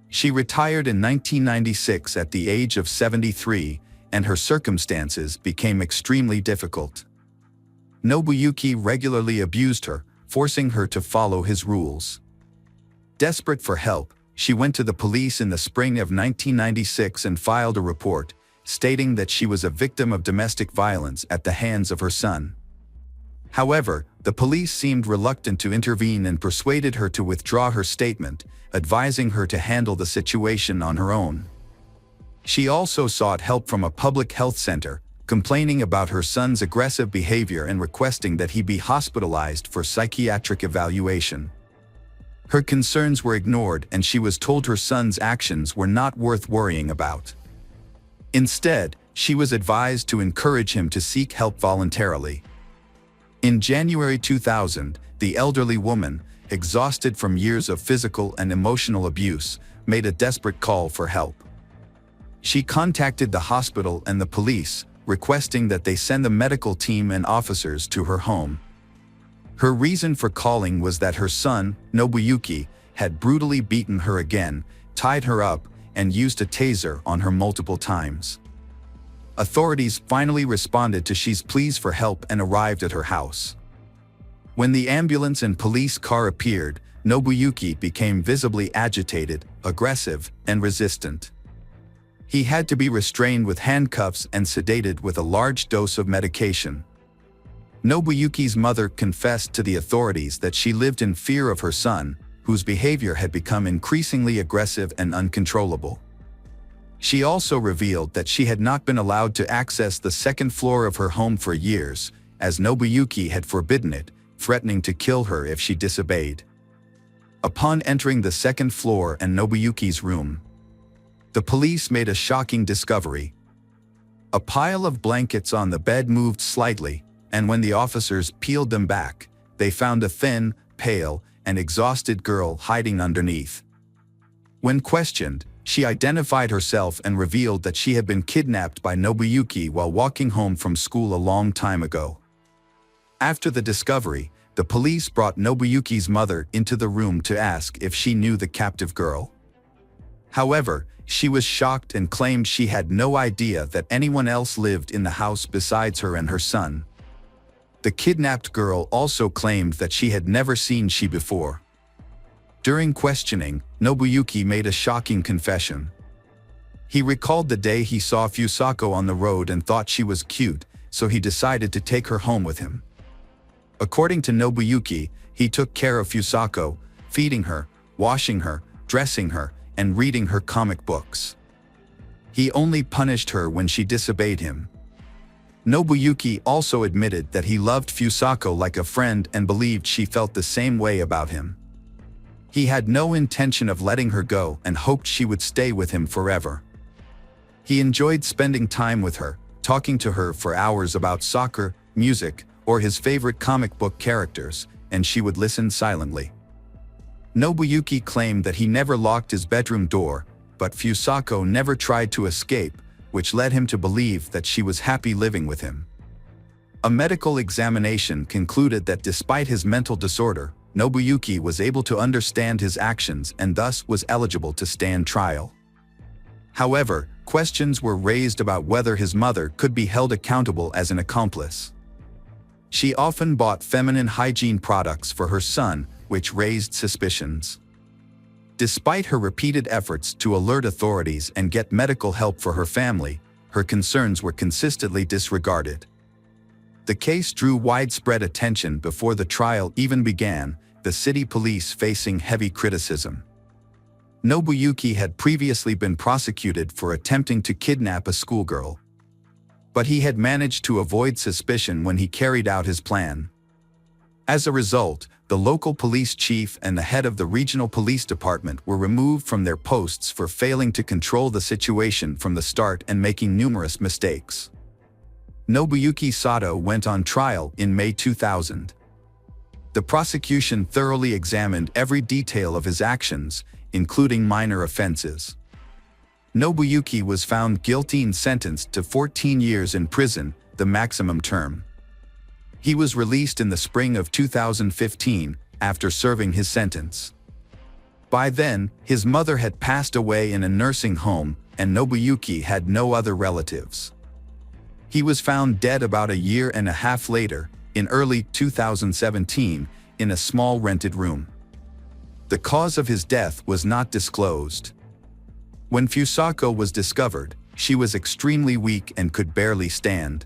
Speaker 1: She retired in 1996 at the age of 73, and her circumstances became extremely difficult. Nobuyuki regularly abused her, forcing her to follow his rules. Desperate for help, she went to the police in the spring of 1996 and filed a report, stating that she was a victim of domestic violence at the hands of her son. However, the police seemed reluctant to intervene and persuaded her to withdraw her statement, advising her to handle the situation on her own. She also sought help from a public health center, complaining about her son's aggressive behavior and requesting that he be hospitalized for psychiatric evaluation. Her concerns were ignored and she was told her son's actions were not worth worrying about. Instead, she was advised to encourage him to seek help voluntarily. In January 2000, the elderly woman, exhausted from years of physical and emotional abuse, made a desperate call for help. She contacted the hospital and the police, requesting that they send the medical team and officers to her home. Her reason for calling was that her son, Nobuyuki, had brutally beaten her again, tied her up, and used a taser on her multiple times. Authorities finally responded to Shi's pleas for help and arrived at her house. When the ambulance and police car appeared, Nobuyuki became visibly agitated, aggressive, and resistant. He had to be restrained with handcuffs and sedated with a large dose of medication. Nobuyuki's mother confessed to the authorities that she lived in fear of her son, whose behavior had become increasingly aggressive and uncontrollable. She also revealed that she had not been allowed to access the second floor of her home for years, as Nobuyuki had forbidden it, threatening to kill her if she disobeyed. Upon entering the second floor and Nobuyuki's room, the police made a shocking discovery. A pile of blankets on the bed moved slightly, and when the officers peeled them back, they found a thin, pale, and exhausted girl hiding underneath. When questioned, she identified herself and revealed that she had been kidnapped by Nobuyuki while walking home from school a long time ago. After the discovery, the police brought Nobuyuki's mother into the room to ask if she knew the captive girl. However, she was shocked and claimed she had no idea that anyone else lived in the house besides her and her son. The kidnapped girl also claimed that she had never seen Shi before. During questioning, Nobuyuki made a shocking confession. He recalled the day he saw Fusako on the road and thought she was cute, so he decided to take her home with him. According to Nobuyuki, he took care of Fusako, feeding her, washing her, dressing her, and reading her comic books. He only punished her when she disobeyed him. Nobuyuki also admitted that he loved Fusako like a friend and believed she felt the same way about him. He had no intention of letting her go and hoped she would stay with him forever. He enjoyed spending time with her, talking to her for hours about soccer, music, or his favorite comic book characters, and she would listen silently. Nobuyuki claimed that he never locked his bedroom door, but Fusako never tried to escape, which led him to believe that she was happy living with him. A medical examination concluded that despite his mental disorder, Nobuyuki was able to understand his actions and thus was eligible to stand trial. However, questions were raised about whether his mother could be held accountable as an accomplice. She often bought feminine hygiene products for her son, which raised suspicions. Despite her repeated efforts to alert authorities and get medical help for her family, her concerns were consistently disregarded. The case drew widespread attention before the trial even began, the city police facing heavy criticism. Nobuyuki had previously been prosecuted for attempting to kidnap a schoolgirl. But he had managed to avoid suspicion when he carried out his plan. As a result, the local police chief and the head of the regional police department were removed from their posts for failing to control the situation from the start and making numerous mistakes. Nobuyuki Sato went on trial in May 2000. The prosecution thoroughly examined every detail of his actions, including minor offenses. Nobuyuki was found guilty and sentenced to 14 years in prison, the maximum term. He was released in the spring of 2015 after serving his sentence. By then, his mother had passed away in a nursing home, and Nobuyuki had no other relatives. He was found dead about a year and a half later, in early 2017, in a small rented room. The cause of his death was not disclosed. When Fusako was discovered, she was extremely weak and could barely stand.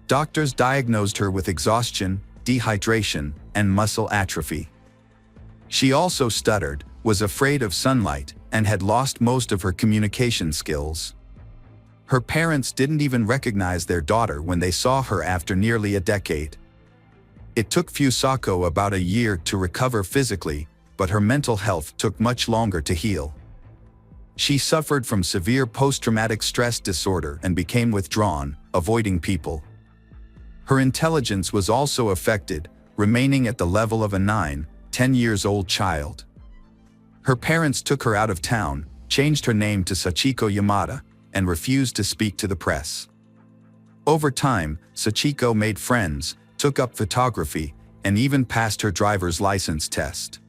Speaker 1: Doctors diagnosed her with exhaustion, dehydration, and muscle atrophy. She also stuttered, was afraid of sunlight, and had lost most of her communication skills. Her parents didn't even recognize their daughter when they saw her after nearly a decade. It took Fusako about a year to recover physically, but her mental health took much longer to heal. She suffered from severe post-traumatic stress disorder and became withdrawn, avoiding people. Her intelligence was also affected, remaining at the level of a 10-year-old child. Her parents took her out of town, changed her name to Sachiko Yamada, and refused to speak to the press. Over time, Sachiko made friends, took up photography, and even passed her driver's license test.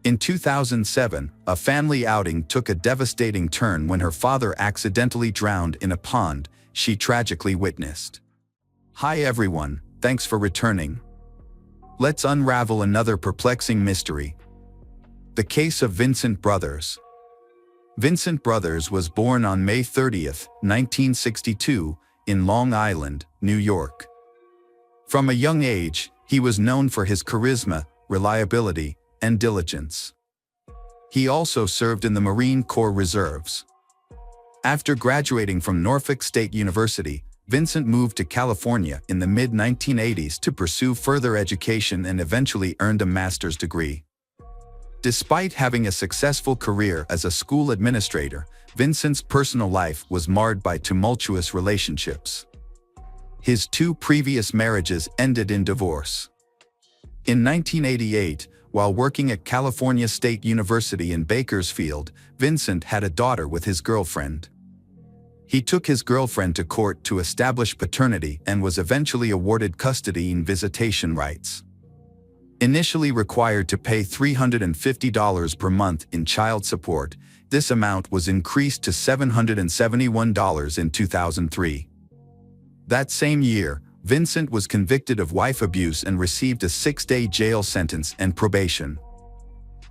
Speaker 1: In 2007, a family outing took a devastating turn when her father accidentally drowned in a pond she tragically witnessed. Hi everyone, thanks for returning. Let's unravel another perplexing mystery. The case of Vincent Brothers. Vincent Brothers was born on May 30, 1962, in Long Island, New York. From a young age, he was known for his charisma, reliability, and diligence. He also served in the Marine Corps Reserves. After graduating from Norfolk State University, Vincent moved to California in the mid-1980s to pursue further education and eventually earned a master's degree. Despite having a successful career as a school administrator, Vincent's personal life was marred by tumultuous relationships. His two previous marriages ended in divorce. In 1988, while working at California State University in Bakersfield, Vincent had a daughter with his girlfriend. He took his girlfriend to court to establish paternity and was eventually awarded custody and visitation rights. Initially required to pay $350 per month in child support, this amount was increased to $771 in 2003. That same year, Vincent was convicted of wife abuse and received a 6-day jail sentence and probation.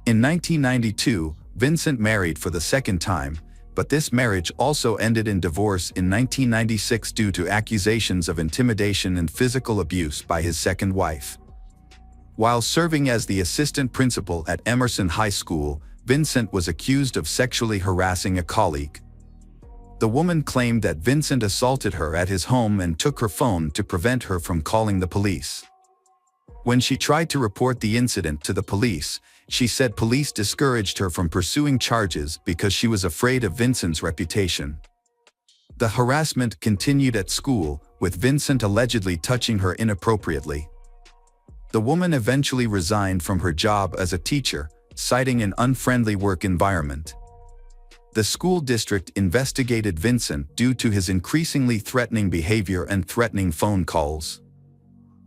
Speaker 1: In 1992, Vincent married for the second time, but this marriage also ended in divorce in 1996 due to accusations of intimidation and physical abuse by his second wife. While serving as the assistant principal at Emerson High School, Vincent was accused of sexually harassing a colleague. The woman claimed that Vincent assaulted her at his home and took her phone to prevent her from calling the police. When she tried to report the incident to the police, she said police discouraged her from pursuing charges because she was afraid of Vincent's reputation. The harassment continued at school, with Vincent allegedly touching her inappropriately. The woman eventually resigned from her job as a teacher, citing an unfriendly work environment. The school district investigated Vincent due to his increasingly threatening behavior and threatening phone calls.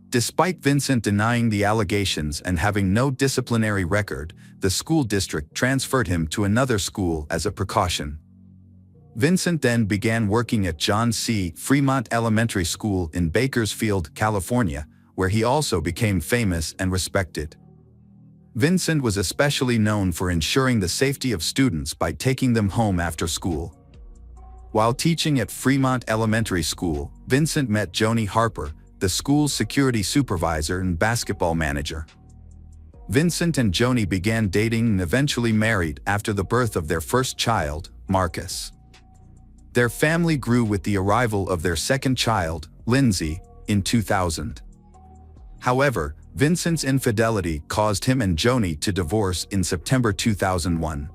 Speaker 1: Despite Vincent denying the allegations and having no disciplinary record, the school district transferred him to another school as a precaution. Vincent then began working at John C. Fremont Elementary School in Bakersfield, California, where he also became famous and respected. Vincent was especially known for ensuring the safety of students by taking them home after school. While teaching at Fremont Elementary School, Vincent met Joni Harper, the school's security supervisor and basketball manager. Vincent and Joni began dating and eventually married after the birth of their first child, Marcus. Their family grew with the arrival of their second child, Lindsay, in 2000. However, Vincent's infidelity caused him and Joni to divorce in September 2001.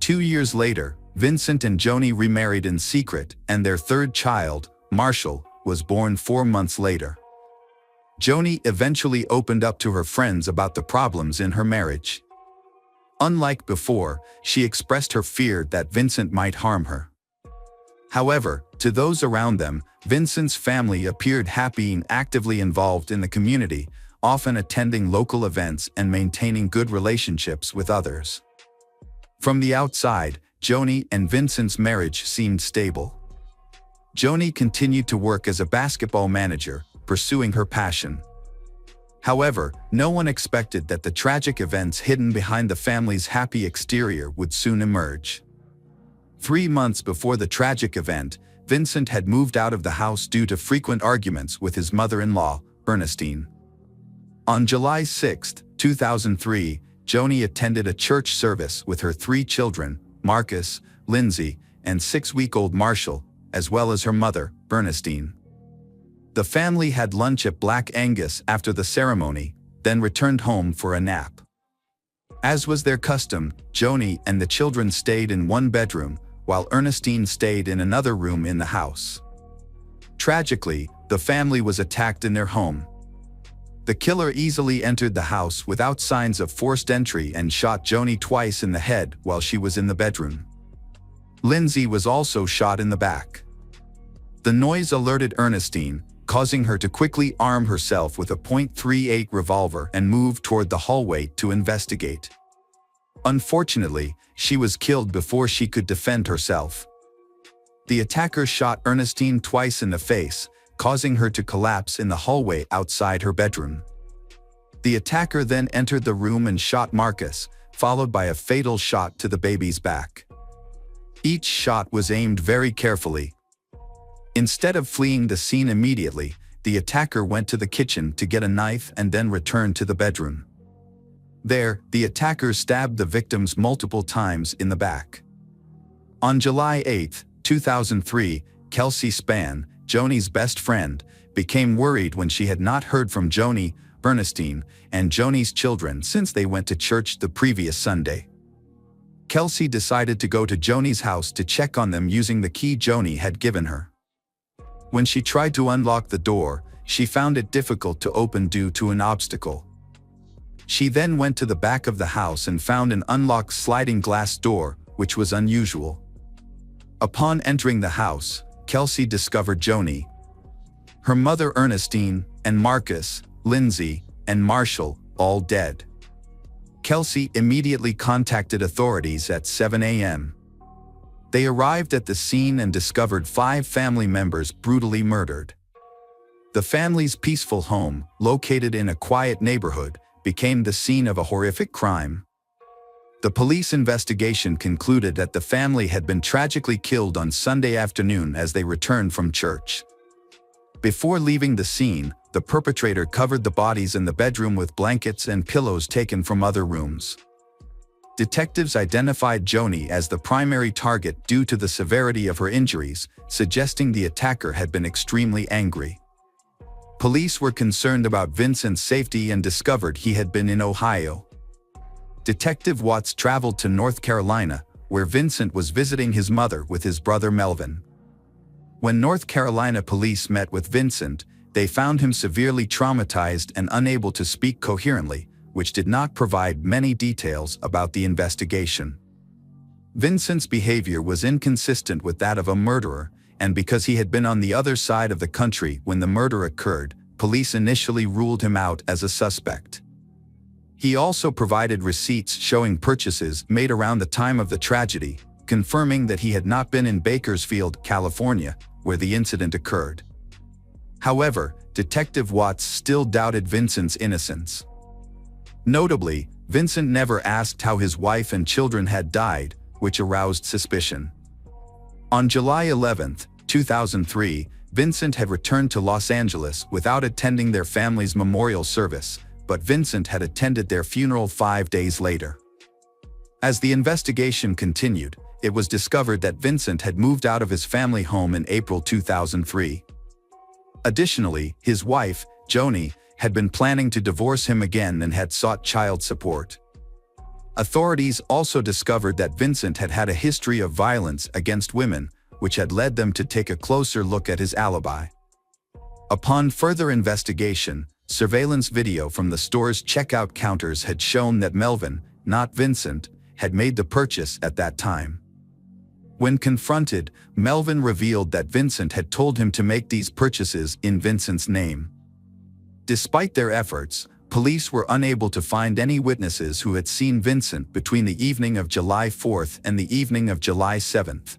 Speaker 1: 2 years later, Vincent and Joni remarried in secret, and their third child, Marshall, was born 4 months later. Joni eventually opened up to her friends about the problems in her marriage. Unlike before, she expressed her fear that Vincent might harm her. However, to those around them, Vincent's family appeared happy and actively involved in the community, often attending local events and maintaining good relationships with others. From the outside, Joni and Vincent's marriage seemed stable. Joni continued to work as a basketball manager, pursuing her passion. However, no one expected that the tragic events hidden behind the family's happy exterior would soon emerge. 3 months before the tragic event, Vincent had moved out of the house due to frequent arguments with his mother-in-law, Ernestine. On July 6, 2003, Joni attended a church service with her 3 children, Marcus, Lindsay, and 6-week-old Marshall, as well as her mother, Ernestine. The family had lunch at Black Angus after the ceremony, then returned home for a nap. As was their custom, Joni and the children stayed in one bedroom, while Ernestine stayed in another room in the house. Tragically, the family was attacked in their home. The killer easily entered the house without signs of forced entry and shot Joni twice in the head while she was in the bedroom. Lindsay was also shot in the back. The noise alerted Ernestine, causing her to quickly arm herself with a .38 revolver and move toward the hallway to investigate. Unfortunately, she was killed before she could defend herself. The attacker shot Ernestine twice in the face, causing her to collapse in the hallway outside her bedroom. The attacker then entered the room and shot Marcus, followed by a fatal shot to the baby's back. Each shot was aimed very carefully. Instead of fleeing the scene immediately, the attacker went to the kitchen to get a knife and then returned to the bedroom. There, the attacker stabbed the victims multiple times in the back. On July 8, 2003, Kelsey Spann, Joni's best friend, became worried when she had not heard from Joni, Ernestine, and Joni's children since they went to church the previous Sunday. Kelsey decided to go to Joni's house to check on them using the key Joni had given her. When she tried to unlock the door, she found it difficult to open due to an obstacle. She then went to the back of the house and found an unlocked sliding glass door, which was unusual. Upon entering the house, Kelsey discovered Joni, her mother Ernestine, and Marcus, Lindsay, and Marshall, all dead. Kelsey immediately contacted authorities at 7 a.m. They arrived at the scene and discovered 5 family members brutally murdered. The family's peaceful home, located in a quiet neighborhood, became the scene of a horrific crime. The police investigation concluded that the family had been tragically killed on Sunday afternoon as they returned from church. Before leaving the scene, the perpetrator covered the bodies in the bedroom with blankets and pillows taken from other rooms. Detectives identified Joni as the primary target due to the severity of her injuries, suggesting the attacker had been extremely angry. Police were concerned about Vincent's safety and discovered he had been in Ohio. Detective Watts traveled to North Carolina, where Vincent was visiting his mother with his brother Melvin. When North Carolina police met with Vincent, they found him severely traumatized and unable to speak coherently, which did not provide many details about the investigation. Vincent's behavior was inconsistent with that of a murderer, and because he had been on the other side of the country when the murder occurred, police initially ruled him out as a suspect. He also provided receipts showing purchases made around the time of the tragedy, confirming that he had not been in Bakersfield, California, where the incident occurred. However, Detective Watts still doubted Vincent's innocence. Notably, Vincent never asked how his wife and children had died, which aroused suspicion. On July 11, 2003, Vincent had returned to Los Angeles without attending their family's memorial service, but Vincent had attended their funeral 5 days later. As the investigation continued, it was discovered that Vincent had moved out of his family home in April 2003. Additionally, his wife, Joni, had been planning to divorce him again and had sought child support. Authorities also discovered that Vincent had had a history of violence against women, which had led them to take a closer look at his alibi. Upon further investigation, surveillance video from the store's checkout counters had shown that Melvin, not Vincent, had made the purchase at that time. When confronted, Melvin revealed that Vincent had told him to make these purchases in Vincent's name. Despite their efforts, police were unable to find any witnesses who had seen Vincent between the evening of July 4th and the evening of July 7th.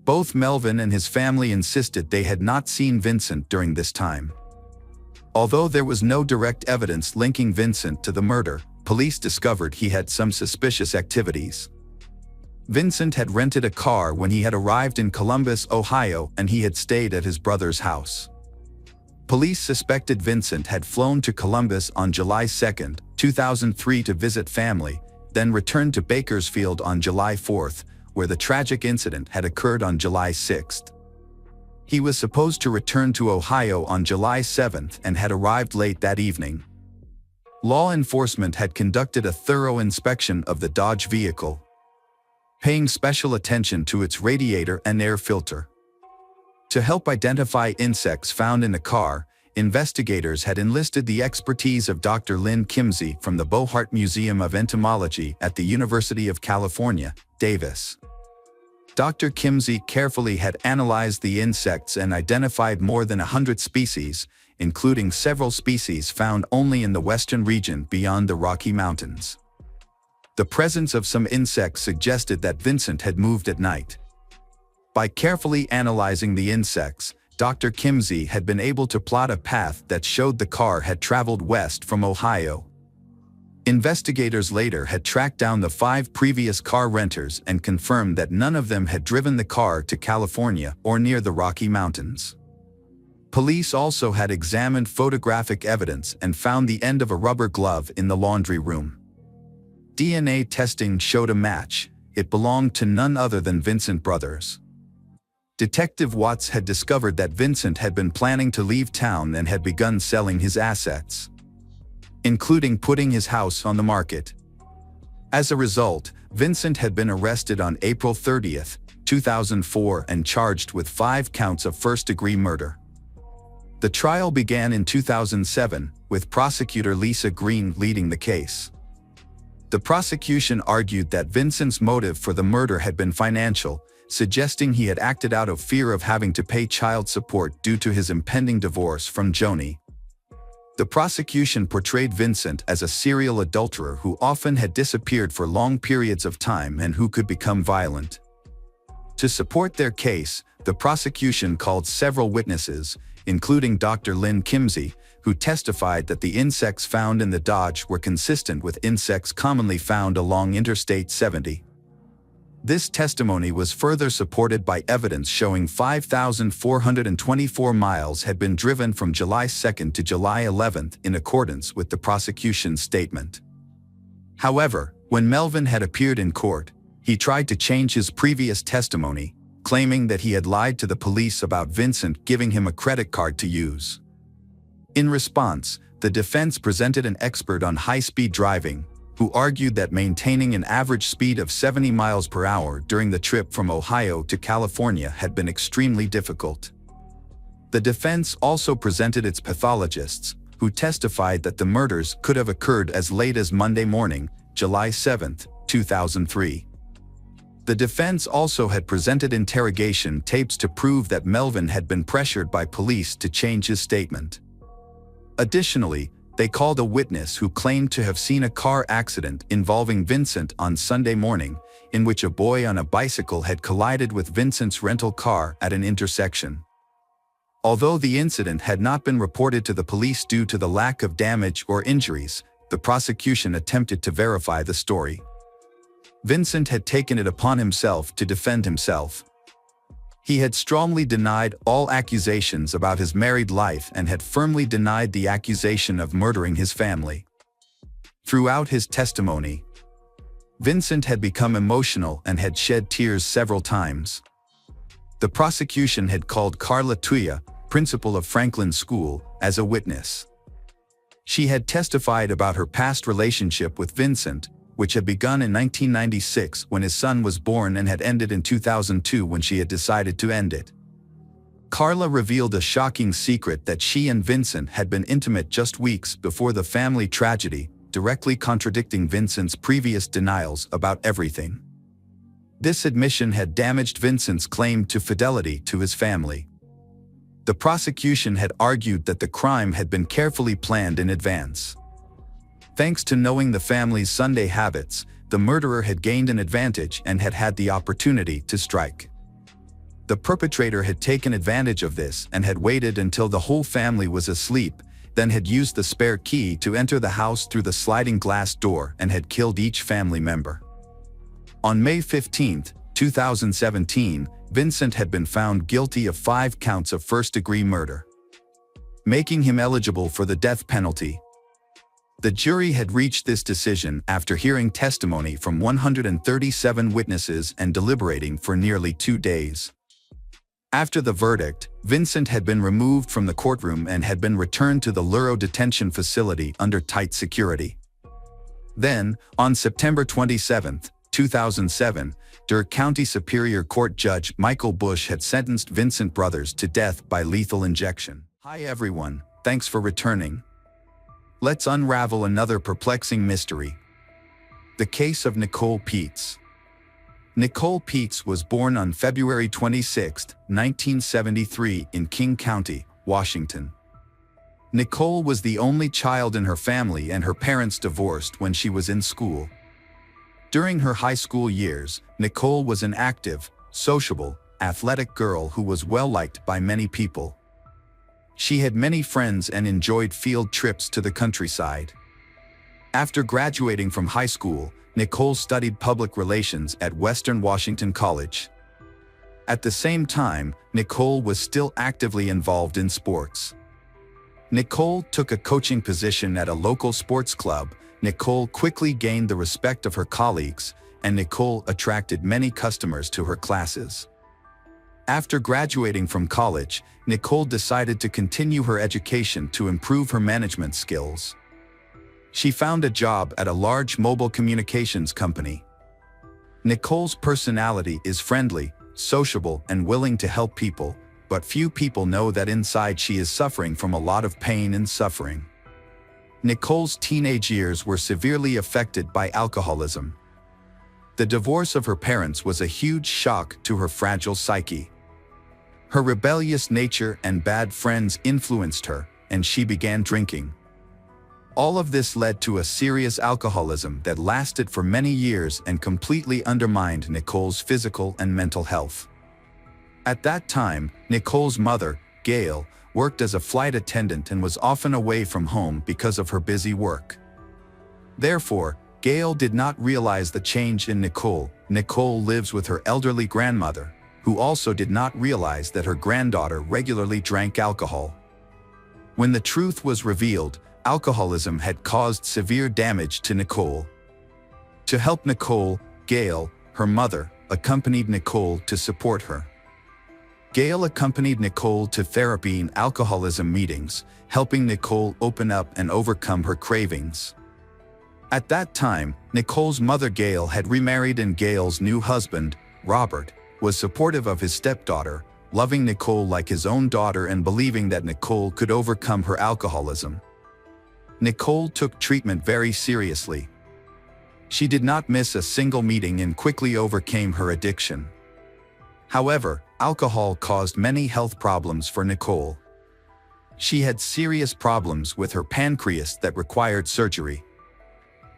Speaker 1: Both Melvin and his family insisted they had not seen Vincent during this time. Although there was no direct evidence linking Vincent to the murder, police discovered he had some suspicious activities. Vincent had rented a car when he had arrived in Columbus, Ohio, and he had stayed at his brother's house. Police suspected Vincent had flown to Columbus on July 2, 2003 to visit family, then returned to Bakersfield on July 4, where the tragic incident had occurred on July 6. He was supposed to return to Ohio on July 7 and had arrived late that evening. Law enforcement had conducted a thorough inspection of the Dodge vehicle, paying special attention to its radiator and air filter. To help identify insects found in the car, investigators had enlisted the expertise of Dr. Lynn Kimsey from the Bohart Museum of Entomology at the University of California, Davis. Dr. Kimsey carefully had analyzed the insects and identified more than 100 species, including several species found only in the western region beyond the Rocky Mountains. The presence of some insects suggested that Vincent had moved at night. By carefully analyzing the insects, Dr. Kimsey had been able to plot a path that showed the car had traveled west from Ohio. Investigators later had tracked down the 5 previous car renters and confirmed that none of them had driven the car to California or near the Rocky Mountains. Police also had examined photographic evidence and found the end of a rubber glove in the laundry room. DNA testing showed a match. It belonged to none other than Vincent Brothers. Detective Watts had discovered that Vincent had been planning to leave town and had begun selling his assets, including putting his house on the market. As a result, Vincent had been arrested on April 30, 2004 and charged with 5 counts of first-degree murder. The trial began in 2007, with prosecutor Lisa Green leading the case. The prosecution argued that Vincent's motive for the murder had been financial, suggesting he had acted out of fear of having to pay child support due to his impending divorce from Joni. The prosecution portrayed Vincent as a serial adulterer who often had disappeared for long periods of time and who could become violent. To support their case, the prosecution called several witnesses, including Dr. Lynn Kimsey, who testified that the insects found in the Dodge were consistent with insects commonly found along Interstate 70. This testimony was further supported by evidence showing 5,424 miles had been driven from July 2 to July 11 in accordance with the prosecution's statement. However, when Melvin had appeared in court, he tried to change his previous testimony, claiming that he had lied to the police about Vincent giving him a credit card to use. In response, the defense presented an expert on high-speed driving, who argued that maintaining an average speed of 70 miles per hour during the trip from Ohio to California had been extremely difficult. The defense also presented its pathologists, who testified that the murders could have occurred as late as Monday morning, July 7, 2003. The defense also had presented interrogation tapes to prove that Melvin had been pressured by police to change his statement. Additionally, they called a witness who claimed to have seen a car accident involving Vincent on Sunday morning, in which a boy on a bicycle had collided with Vincent's rental car at an intersection. Although the incident had not been reported to the police due to the lack of damage or injuries, the prosecution attempted to verify the story. Vincent had taken it upon himself to defend himself. He had strongly denied all accusations about his married life and had firmly denied the accusation of murdering his family. Throughout his testimony, Vincent had become emotional and had shed tears several times. The prosecution had called Carla Tuya, principal of Franklin School, as a witness. She had testified about her past relationship with Vincent, which had begun in 1996 when his son was born and had ended in 2002 when she had decided to end it. Carla revealed a shocking secret that she and Vincent had been intimate just weeks before the family tragedy, directly contradicting Vincent's previous denials about everything. This admission had damaged Vincent's claim to fidelity to his family. The prosecution had argued that the crime had been carefully planned in advance. Thanks to knowing the family's Sunday habits, the murderer had gained an advantage and had had the opportunity to strike. The perpetrator had taken advantage of this and had waited until the whole family was asleep, then had used the spare key to enter the house through the sliding glass door and had killed each family member. On May 15, 2017, Vincent had been found guilty of 5 counts of first-degree murder, making him eligible for the death penalty. The jury had reached this decision after hearing testimony from 137 witnesses and deliberating for nearly 2 days. After the verdict, Vincent had been removed from the courtroom and had been returned to the Luro detention facility under tight security. Then, on September 27, 2007, Durr County Superior Court Judge Michael Bush had sentenced Vincent Brothers to death by lethal injection. Hi everyone, thanks for returning. Let's unravel another perplexing mystery. The case of Nicole Peets. Nicole Peets was born on February 26, 1973 in King County, Washington. Nicole was the only child in her family and her parents divorced when she was in school. During her high school years, Nicole was an active, sociable, athletic girl who was well-liked by many people. She had many friends and enjoyed field trips to the countryside. After graduating from high school, Nicole studied public relations at Western Washington College. At the same time, Nicole was still actively involved in sports. Nicole took a coaching position at a local sports club. Nicole quickly gained the respect of her colleagues, and Nicole attracted many customers to her classes. After graduating from college, Nicole decided to continue her education to improve her management skills. She found a job at a large mobile communications company. Nicole's personality is friendly, sociable, and willing to help people, but few people know that inside she is suffering from a lot of pain and suffering. Nicole's teenage years were severely affected by alcoholism. The divorce of her parents was a huge shock to her fragile psyche. Her rebellious nature and bad friends influenced her, and she began drinking. All of this led to a serious alcoholism that lasted for many years and completely undermined Nicole's physical and mental health. At that time, Nicole's mother, Gail, worked as a flight attendant and was often away from home because of her busy work. Therefore, Gail did not realize the change in Nicole. Nicole lives with her elderly grandmother, who also did not realize that her granddaughter regularly drank alcohol. When the truth was revealed, alcoholism had caused severe damage to Nicole. To help Nicole, Gail, her mother, accompanied Nicole to support her. Gail accompanied Nicole to therapy and alcoholism meetings, helping Nicole open up and overcome her cravings. At that time, Nicole's mother Gail had remarried, and Gail's new husband, Robert, was supportive of his stepdaughter, loving Nicole like his own daughter and believing that Nicole could overcome her alcoholism. Nicole took treatment very seriously. She did not miss a single meeting and quickly overcame her addiction. However, alcohol caused many health problems for Nicole. She had serious problems with her pancreas that required surgery.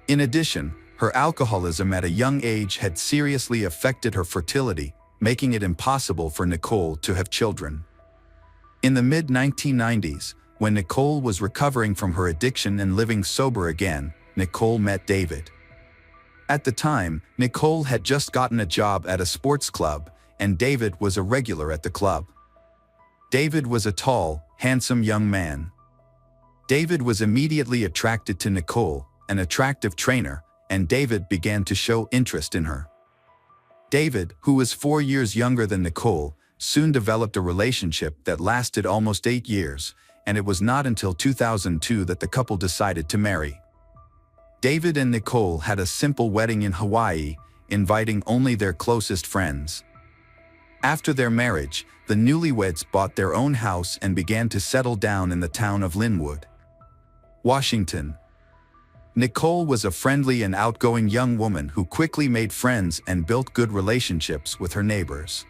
Speaker 1: In addition, her alcoholism at a young age had seriously affected her fertility, making it impossible for Nicole to have children. In the mid-1990s, when Nicole was recovering from her addiction and living sober again, Nicole met David. At the time, Nicole had just gotten a job at a sports club, and David was a regular at the club. David was a tall, handsome young man. David was immediately attracted to Nicole, an attractive trainer, and David began to show interest in her. David, who was 4 years younger than Nicole, soon developed a relationship that lasted almost 8 years, and it was not until 2002 that the couple decided to marry. David and Nicole had a simple wedding in Hawaii, inviting only their closest friends. After their marriage, the newlyweds bought their own house and began to settle down in the town of Linwood, Washington. Nicole was a friendly and outgoing young woman who quickly made friends and built good relationships with her neighbors.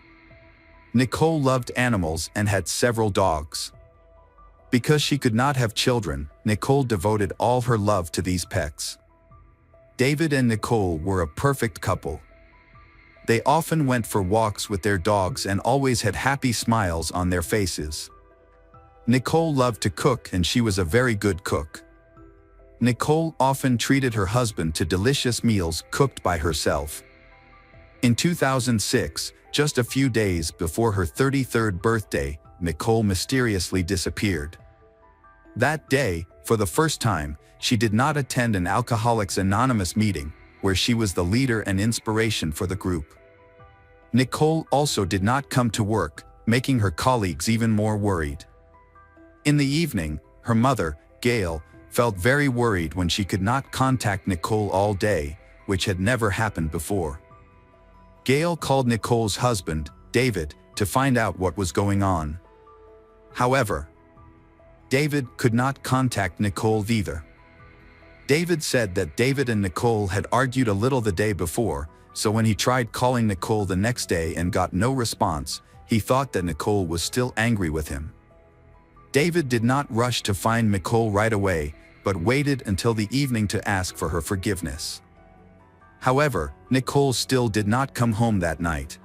Speaker 1: Nicole loved animals and had several dogs. Because she could not have children, Nicole devoted all her love to these pets. David and Nicole were a perfect couple. They often went for walks with their dogs and always had happy smiles on their faces. Nicole loved to cook, and she was a very good cook. Nicole often treated her husband to delicious meals cooked by herself. In 2006, just a few days before her 33rd birthday, Nicole mysteriously disappeared. That day, for the first time, she did not attend an Alcoholics Anonymous meeting, where she was the leader and inspiration for the group. Nicole also did not come to work, making her colleagues even more worried. In the evening, her mother, Gail, felt very worried when she could not contact Nicole all day, which had never happened before. Gail called Nicole's husband, David, to find out what was going on. However, David could not contact Nicole either. David said that David and Nicole had argued a little the day before, so when he tried calling Nicole the next day and got no response, he thought that Nicole was still angry with him. David did not rush to find Nicole right away, but waited until the evening to ask for her forgiveness. However, Nicole still did not come home that night.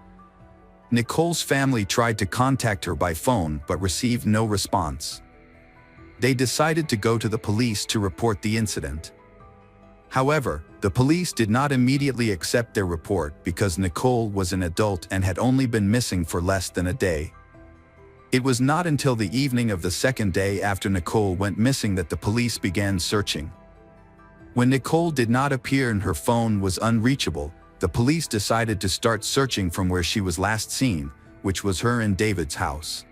Speaker 1: Nicole's family tried to contact her by phone but received no response. They decided to go to the police to report the incident. However, the police did not immediately accept their report because Nicole was an adult and had only been missing for less than a day. It was not until the evening of the second day after Nicole went missing that the police began searching. When Nicole did not appear and her phone was unreachable, the police decided to start searching from where she was last seen, which was her and David's house.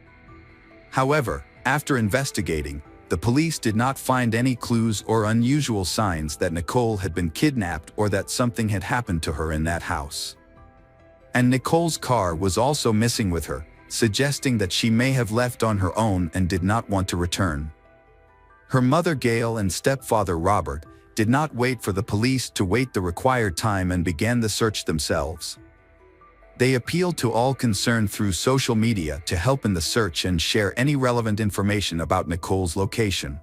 Speaker 1: However, after investigating, the police did not find any clues or unusual signs that Nicole had been kidnapped or that something had happened to her in that house. And Nicole's car was also missing with her, suggesting that she may have left on her own and did not want to return. Her mother Gail and stepfather Robert did not wait for the police to wait the required time and began the search themselves. They appealed to all concerned through social media to help in the search and share any relevant information about Nicole's location.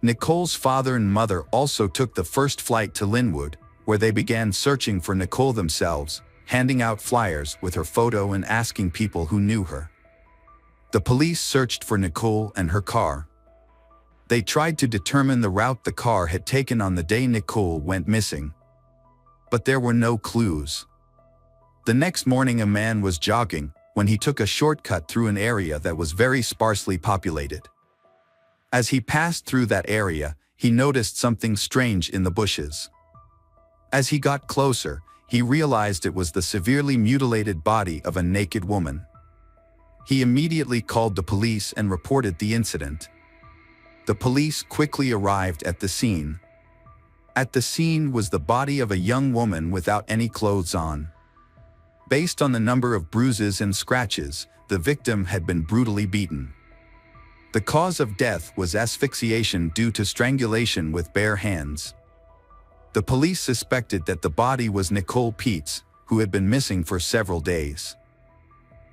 Speaker 1: Nicole's father and mother also took the first flight to Linwood, where they began searching for Nicole themselves, handing out flyers with her photo and asking people who knew her. The police searched for Nicole and her car. They tried to determine the route the car had taken on the day Nicole went missing. But there were no clues. The next morning a man was jogging when he took a shortcut through an area that was very sparsely populated. As he passed through that area, he noticed something strange in the bushes. As he got closer, he realized it was the severely mutilated body of a naked woman. He immediately called the police and reported the incident. The police quickly arrived at the scene. At the scene was the body of a young woman without any clothes on. Based on the number of bruises and scratches, the victim had been brutally beaten. The cause of death was asphyxiation due to strangulation with bare hands. The police suspected that the body was Nicole Peets, who had been missing for several days.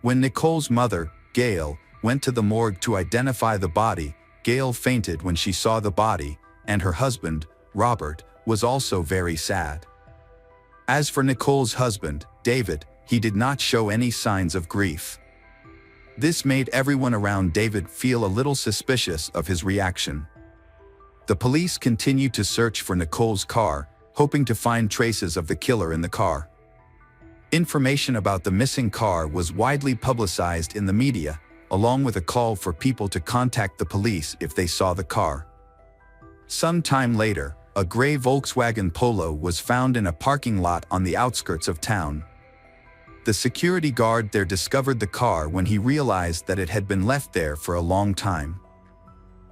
Speaker 1: When Nicole's mother, Gail, went to the morgue to identify the body, Gail fainted when she saw the body, and her husband, Robert, was also very sad. As for Nicole's husband, David, he did not show any signs of grief. This made everyone around David feel a little suspicious of his reaction. The police continued to search for Nicole's car, hoping to find traces of the killer in the car. Information about the missing car was widely publicized in the media, along with a call for people to contact the police if they saw the car. Some time later, a gray Volkswagen Polo was found in a parking lot on the outskirts of town. The security guard there discovered the car when he realized that it had been left there for a long time.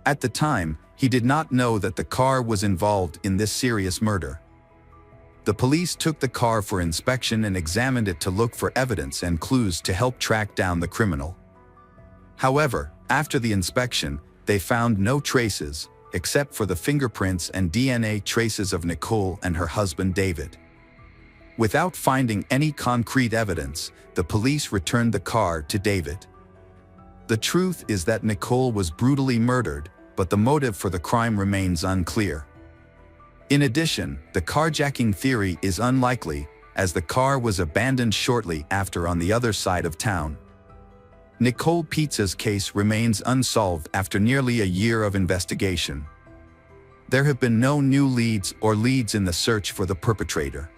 Speaker 1: At the time, he did not know that the car was involved in this serious murder. The police took the car for inspection and examined it to look for evidence and clues to help track down the criminal. However, after the inspection, they found no traces, except for the fingerprints and DNA traces of Nicole and her husband David. Without finding any concrete evidence, the police returned the car to David. The truth is that Nicole was brutally murdered, but the motive for the crime remains unclear. In addition, the carjacking theory is unlikely, as the car was abandoned shortly after on the other side of town. Nicole Pizza's case remains unsolved after nearly a year of investigation. There have been no new leads or leads in the search for the perpetrator.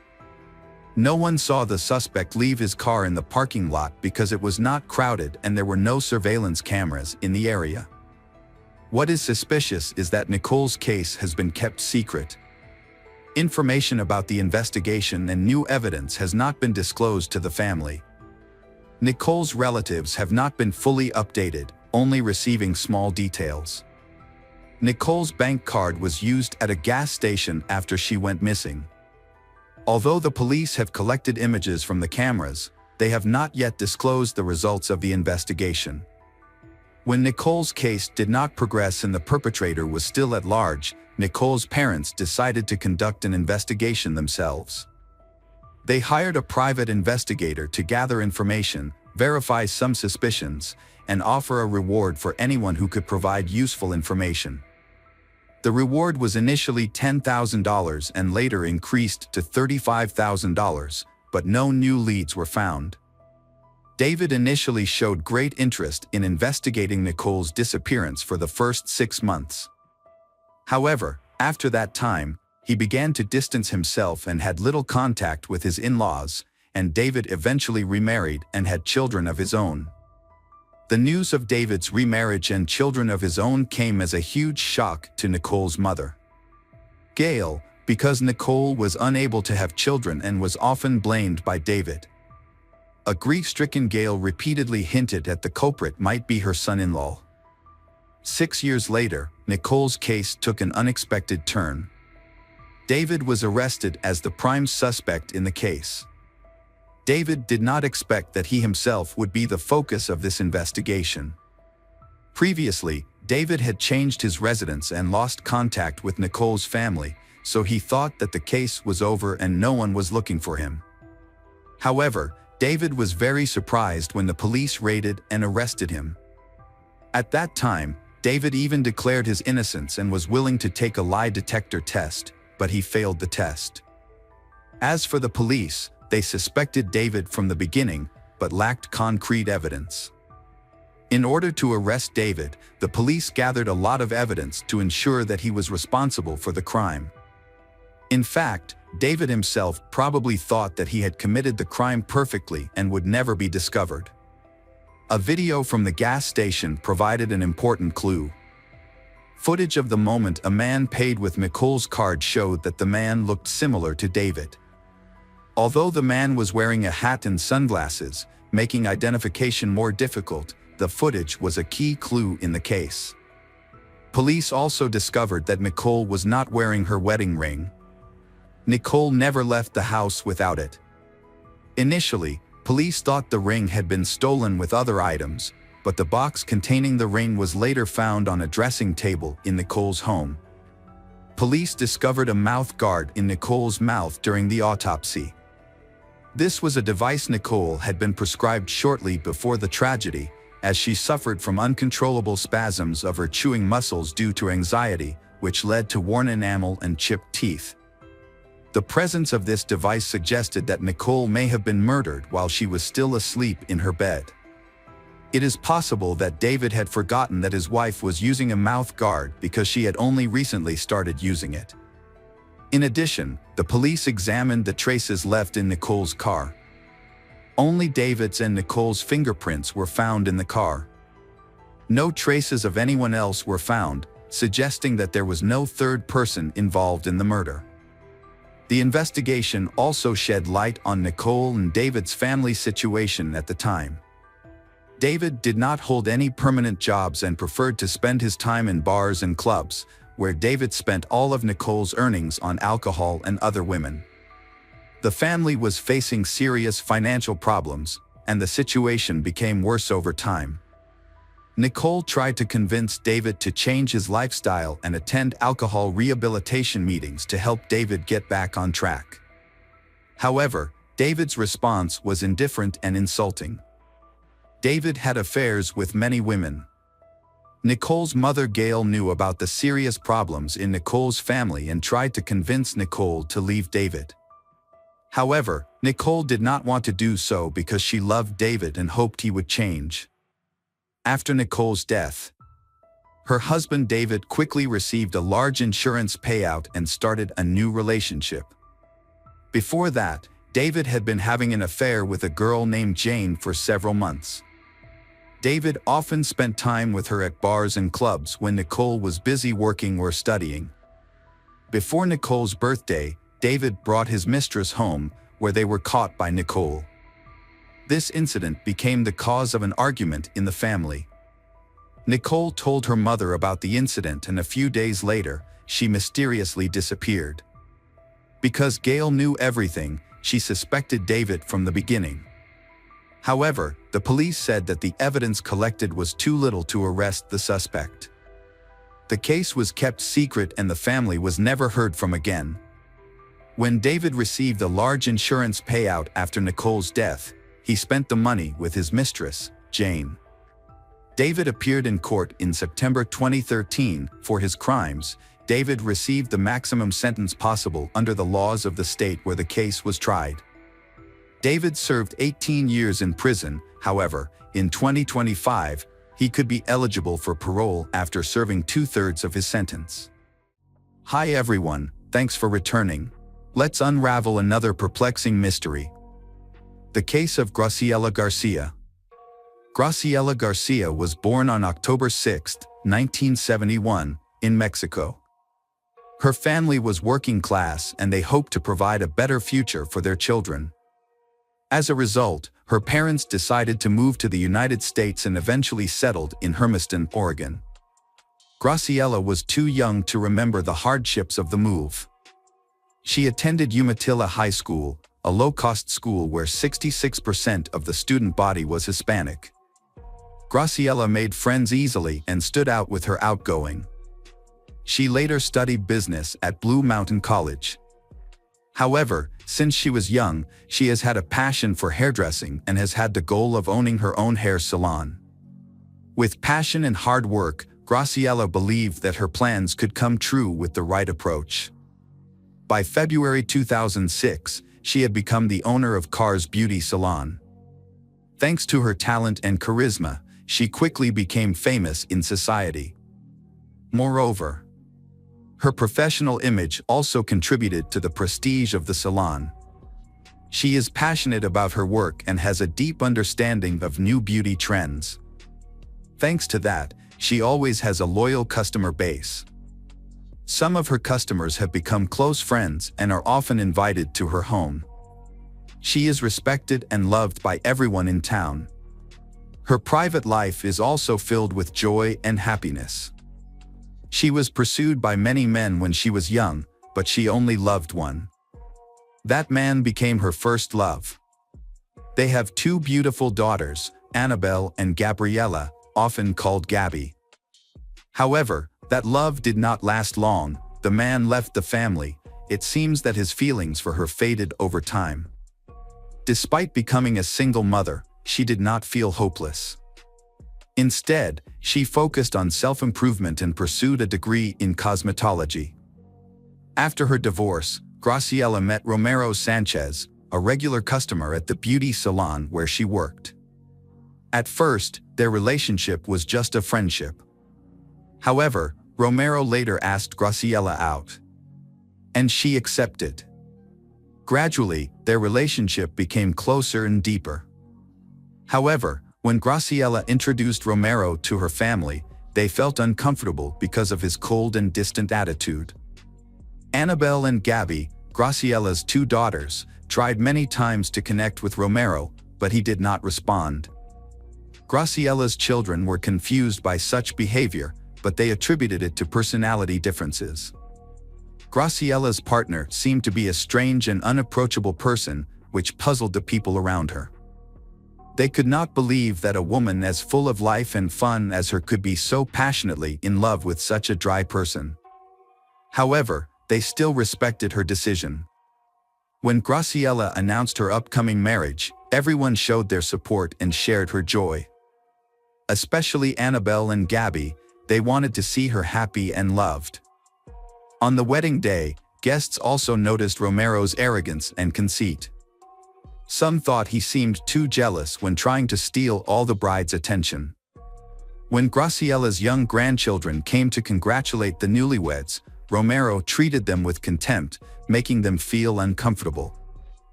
Speaker 1: No one saw the suspect leave his car in the parking lot because it was not crowded and there were no surveillance cameras in the area. What is suspicious is that Nicole's case has been kept secret. Information about the investigation and new evidence has not been disclosed to the family. Nicole's relatives have not been fully updated, only receiving small details. Nicole's bank card was used at a gas station after she went missing. Although the police have collected images from the cameras, they have not yet disclosed the results of the investigation. When Nicole's case did not progress and the perpetrator was still at large, Nicole's parents decided to conduct an investigation themselves. They hired a private investigator to gather information, verify some suspicions, and offer a reward for anyone who could provide useful information. The reward was initially $10,000 and later increased to $35,000, but no new leads were found. David initially showed great interest in investigating Nicole's disappearance for the first 6 months. However, after that time, he began to distance himself and had little contact with his in-laws, and David eventually remarried and had children of his own. The news of David's remarriage and children of his own came as a huge shock to Nicole's mother, Gail, because Nicole was unable to have children and was often blamed by David. A grief-stricken Gail repeatedly hinted that the culprit might be her son-in-law. 6 years later, Nicole's case took an unexpected turn. David was arrested as the prime suspect in the case. David did not expect that he himself would be the focus of this investigation. Previously, David had changed his residence and lost contact with Nicole's family, so he thought that the case was over and no one was looking for him. However, David was very surprised when the police raided and arrested him. At that time, David even declared his innocence and was willing to take a lie detector test, but he failed the test. As for the police, they suspected David from the beginning, but lacked concrete evidence. In order to arrest David, the police gathered a lot of evidence to ensure that he was responsible for the crime. In fact, David himself probably thought that he had committed the crime perfectly and would never be discovered. A video from the gas station provided an important clue. Footage of the moment a man paid with Nicole's card showed that the man looked similar to David. Although the man was wearing a hat and sunglasses, making identification more difficult, the footage was a key clue in the case. Police also discovered that Nicole was not wearing her wedding ring. Nicole never left the house without it. Initially, police thought the ring had been stolen with other items, but the box containing the ring was later found on a dressing table in Nicole's home. Police discovered a mouth guard in Nicole's mouth during the autopsy. This was a device Nicole had been prescribed shortly before the tragedy, as she suffered from uncontrollable spasms of her chewing muscles due to anxiety, which led to worn enamel and chipped teeth. The presence of this device suggested that Nicole may have been murdered while she was still asleep in her bed. It is possible that David had forgotten that his wife was using a mouth guard because she had only recently started using it. In addition, the police examined the traces left in Nicole's car. Only David's and Nicole's fingerprints were found in the car. No traces of anyone else were found, suggesting that there was no third person involved in the murder. The investigation also shed light on Nicole and David's family situation at the time. David did not hold any permanent jobs and preferred to spend his time in bars and clubs, where David spent all of Nicole's earnings on alcohol and other women. The family was facing serious financial problems, and the situation became worse over time. Nicole tried to convince David to change his lifestyle and attend alcohol rehabilitation meetings to help David get back on track. However, David's response was indifferent and insulting. David had affairs with many women. Nicole's mother Gail knew about the serious problems in Nicole's family and tried to convince Nicole to leave David. However, Nicole did not want to do so because she loved David and hoped he would change. After Nicole's death, her husband David quickly received a large insurance payout and started a new relationship. Before that, David had been having an affair with a girl named Jane for several months. David often spent time with her at bars and clubs when Nicole was busy working or studying. Before Nicole's birthday, David brought his mistress home, where they were caught by Nicole. This incident became the cause of an argument in the family. Nicole told her mother about the incident, and a few days later, she mysteriously disappeared. Because Gail knew everything, she suspected David from the beginning. However, the police said that the evidence collected was too little to arrest the suspect. The case was kept secret and the family was never heard from again. When David received a large insurance payout after Nicole's death, he spent the money with his mistress, Jane. David appeared in court in September 2013 for his crimes. David received the maximum sentence possible under the laws of the state where the case was tried. David served 18 years in prison. However, in 2025, he could be eligible for parole after serving 2/3 of his sentence. Hi everyone, thanks for returning. Let's unravel another perplexing mystery. The case of Graciela Garcia. Graciela Garcia was born on October 6, 1971, in Mexico. Her family was working class and they hoped to provide a better future for their children. As a result, her parents decided to move to the United States and eventually settled in Hermiston, Oregon. Graciela was too young to remember the hardships of the move. She attended Umatilla High School, a low-cost school where 66% of the student body was Hispanic. Graciela made friends easily and stood out with her outgoing. She later studied business at Blue Mountain College. However, since she was young, she has had a passion for hairdressing and has had the goal of owning her own hair salon. With passion and hard work, Graciela believed that her plans could come true with the right approach. By February 2006, she had become the owner of Carr's Beauty Salon. Thanks to her talent and charisma, she quickly became famous in society. Moreover, her professional image also contributed to the prestige of the salon. She is passionate about her work and has a deep understanding of new beauty trends. Thanks to that, she always has a loyal customer base. Some of her customers have become close friends and are often invited to her home. She is respected and loved by everyone in town. Her private life is also filled with joy and happiness. She was pursued by many men when she was young, but she only loved one. That man became her first love. They have two beautiful daughters, Annabelle and Gabriella, often called Gabby. However, that love did not last long. The man left the family. It seems that his feelings for her faded over time. Despite becoming a single mother, she did not feel hopeless. Instead, she focused on self-improvement and pursued a degree in cosmetology. After her divorce, Graciela met Romero Sanchez, a regular customer at the beauty salon where she worked. At first, their relationship was just a friendship. However, Romero later asked Graciela out, and she accepted. Gradually, their relationship became closer and deeper. However, when Graciela introduced Romero to her family, they felt uncomfortable because of his cold and distant attitude. Annabelle and Gabby, Graciela's two daughters, tried many times to connect with Romero, but he did not respond. Graciela's children were confused by such behavior, but they attributed it to personality differences. Graciella's partner seemed to be a strange and unapproachable person, which puzzled the people around her. They could not believe that a woman as full of life and fun as her could be so passionately in love with such a dry person. However, they still respected her decision. When Graciella announced her upcoming marriage, everyone showed their support and shared her joy. Especially Annabelle and Gabby, they wanted to see her happy and loved. On the wedding day, guests also noticed Romero's arrogance and conceit. Some thought he seemed too jealous when trying to steal all the bride's attention. When Graciella's young grandchildren came to congratulate the newlyweds, Romero treated them with contempt, making them feel uncomfortable.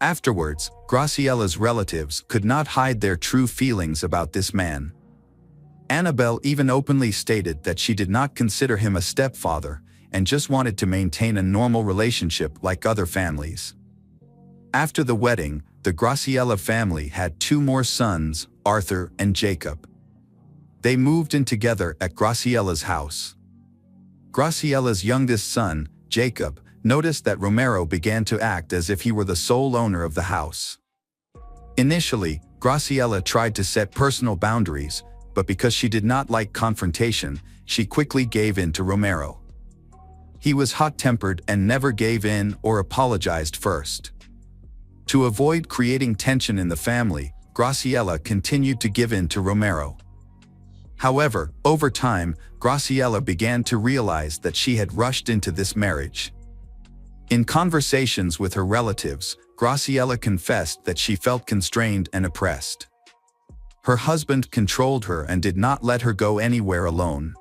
Speaker 1: Afterwards, Graciella's relatives could not hide their true feelings about this man. Annabelle even openly stated that she did not consider him a stepfather and just wanted to maintain a normal relationship like other families. After the wedding, the Graciella family had 2 more sons, Arthur and Jacob. They moved in together at Graciella's house. Graciella's youngest son, Jacob, noticed that Romero began to act as if he were the sole owner of the house. Initially, Graciella tried to set personal boundaries, but because she did not like confrontation, she quickly gave in to Romero. He was hot-tempered and never gave in or apologized first. To avoid creating tension in the family, Graciella continued to give in to Romero. However, over time, Graciella began to realize that she had rushed into this marriage. In conversations with her relatives, Graciella confessed that she felt constrained and oppressed. Her husband controlled her and did not let her go anywhere alone.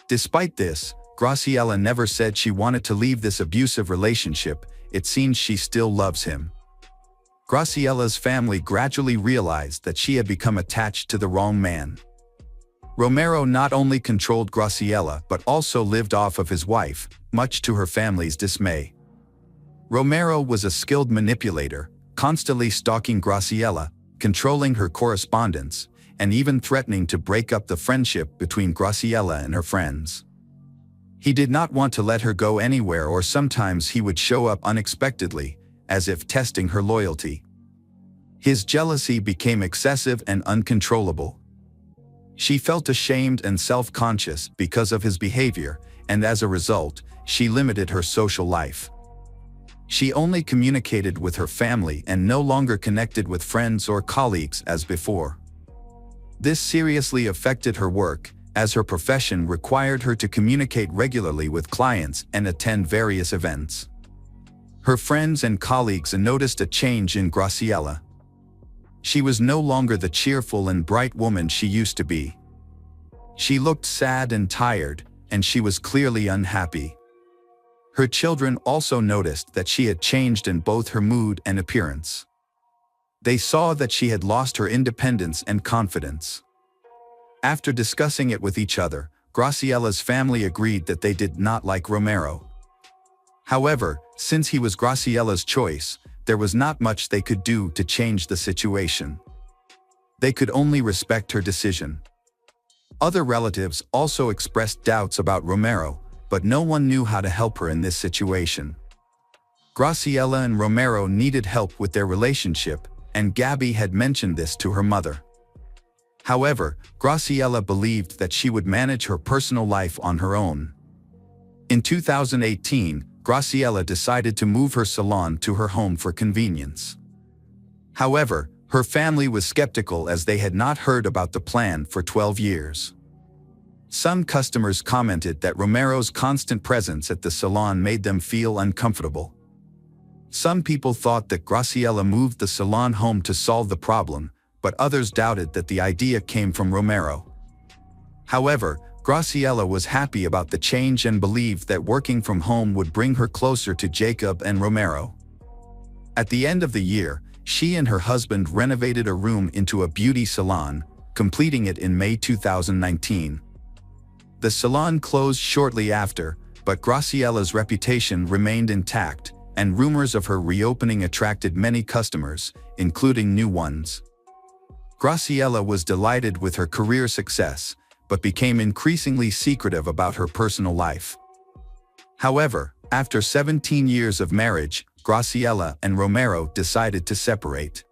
Speaker 1: Despite this, Graciella never said she wanted to leave this abusive relationship. It seems she still loves him. Graciella's family gradually realized that she had become attached to the wrong man. Romero not only controlled Graciella but also lived off of his wife, much to her family's dismay. Romero was a skilled manipulator, constantly stalking Graciella, controlling her correspondence, and even threatening to break up the friendship between Graciella and her friends. He did not want to let her go anywhere, or sometimes he would show up unexpectedly, as if testing her loyalty. His jealousy became excessive and uncontrollable. She felt ashamed and self-conscious because of his behavior, and as a result, she limited her social life. She only communicated with her family and no longer connected with friends or colleagues as before. This seriously affected her work, as her profession required her to communicate regularly with clients and attend various events. Her friends and colleagues noticed a change in Graciella. She was no longer the cheerful and bright woman she used to be. She looked sad and tired, and she was clearly unhappy. Her children also noticed that she had changed in both her mood and appearance. They saw that she had lost her independence and confidence. After discussing it with each other, Graciella's family agreed that they did not like Romero. However, since he was Graciella's choice, there was not much they could do to change the situation. They could only respect her decision. Other relatives also expressed doubts about Romero, but no one knew how to help her in this situation. Graciella and Romero needed help with their relationship, and Gabby had mentioned this to her mother. However, Graciella believed that she would manage her personal life on her own. In 2018, Graciella decided to move her salon to her home for convenience. However, her family was skeptical as they had not heard about the plan for 12 years. Some customers commented that Romero's constant presence at the salon made them feel uncomfortable. Some people thought that Graciella moved the salon home to solve the problem, but others doubted that the idea came from Romero. However, Graciella was happy about the change and believed that working from home would bring her closer to Jacob and Romero. At the end of the year, she and her husband renovated a room into a beauty salon, completing it in May 2019. The salon closed shortly after, but Graciella's reputation remained intact, and rumors of her reopening attracted many customers, including new ones. Graciella was delighted with her career success, but became increasingly secretive about her personal life. However, After 17 years of marriage, Graciela and Romero decided to separate.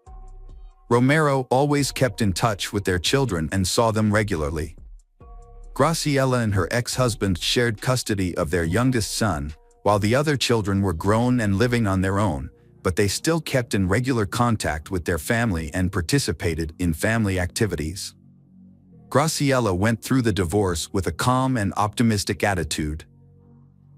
Speaker 1: Romero always kept in touch with their children and saw them regularly. Graciela and her ex-husband shared custody of their youngest son, while the other children were grown and living on their own, but they still kept in regular contact with their family and participated in family activities. Graciela went through the divorce with a calm and optimistic attitude.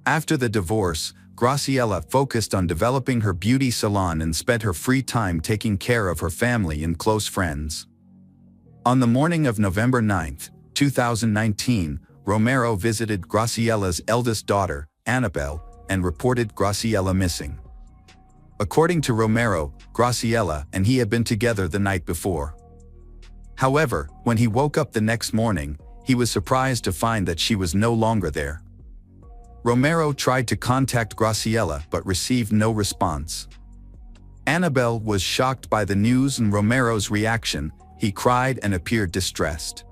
Speaker 1: After the divorce, Graciela focused on developing her beauty salon and spent her free time taking care of her family and close friends. On the morning of November 9, 2019, Romero visited Graciela's eldest daughter, Annabelle, and reported Graciela missing. According to Romero, Graciela and he had been together the night before. However, when he woke up the next morning, he was surprised to find that she was no longer there. Romero tried to contact Graciela but received no response. Annabelle was shocked by the news and Romero's reaction. He cried and appeared distressed.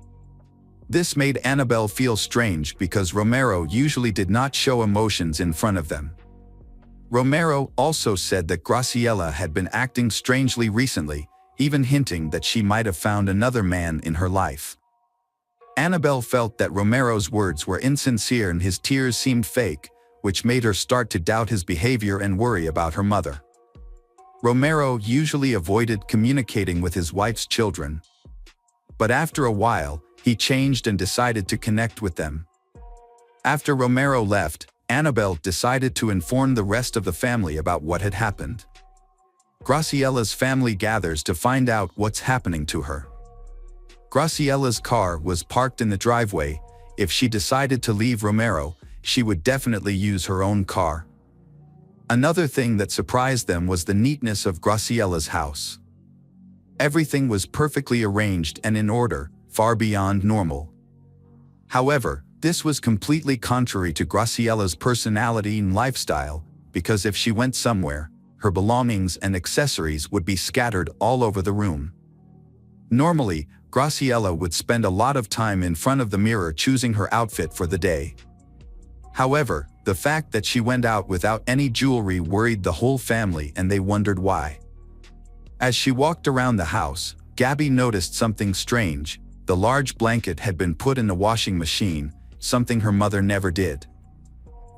Speaker 1: This made Annabelle feel strange because Romero usually did not show emotions in front of them. Romero also said that Graciela had been acting strangely recently, even hinting that she might have found another man in her life. Annabelle felt that Romero's words were insincere and his tears seemed fake, which made her start to doubt his behavior and worry about her mother. Romero usually avoided communicating with his wife's children. But after a while, he changed and decided to connect with them. After Romero left, Annabelle decided to inform the rest of the family about what had happened. Graciela's family gathers to find out what's happening to her. Graciela's car was parked in the driveway. If she decided to leave Romero, she would definitely use her own car. Another thing that surprised them was the neatness of Graciela's house. Everything was perfectly arranged and in order, far beyond normal. However, this was completely contrary to Graciela's personality and lifestyle, because if she went somewhere, her belongings and accessories would be scattered all over the room. Normally, Graciela would spend a lot of time in front of the mirror choosing her outfit for the day. However, the fact that she went out without any jewelry worried the whole family and they wondered why. As she walked around the house, Gabby noticed something strange. The large blanket had been put in the washing machine, something her mother never did.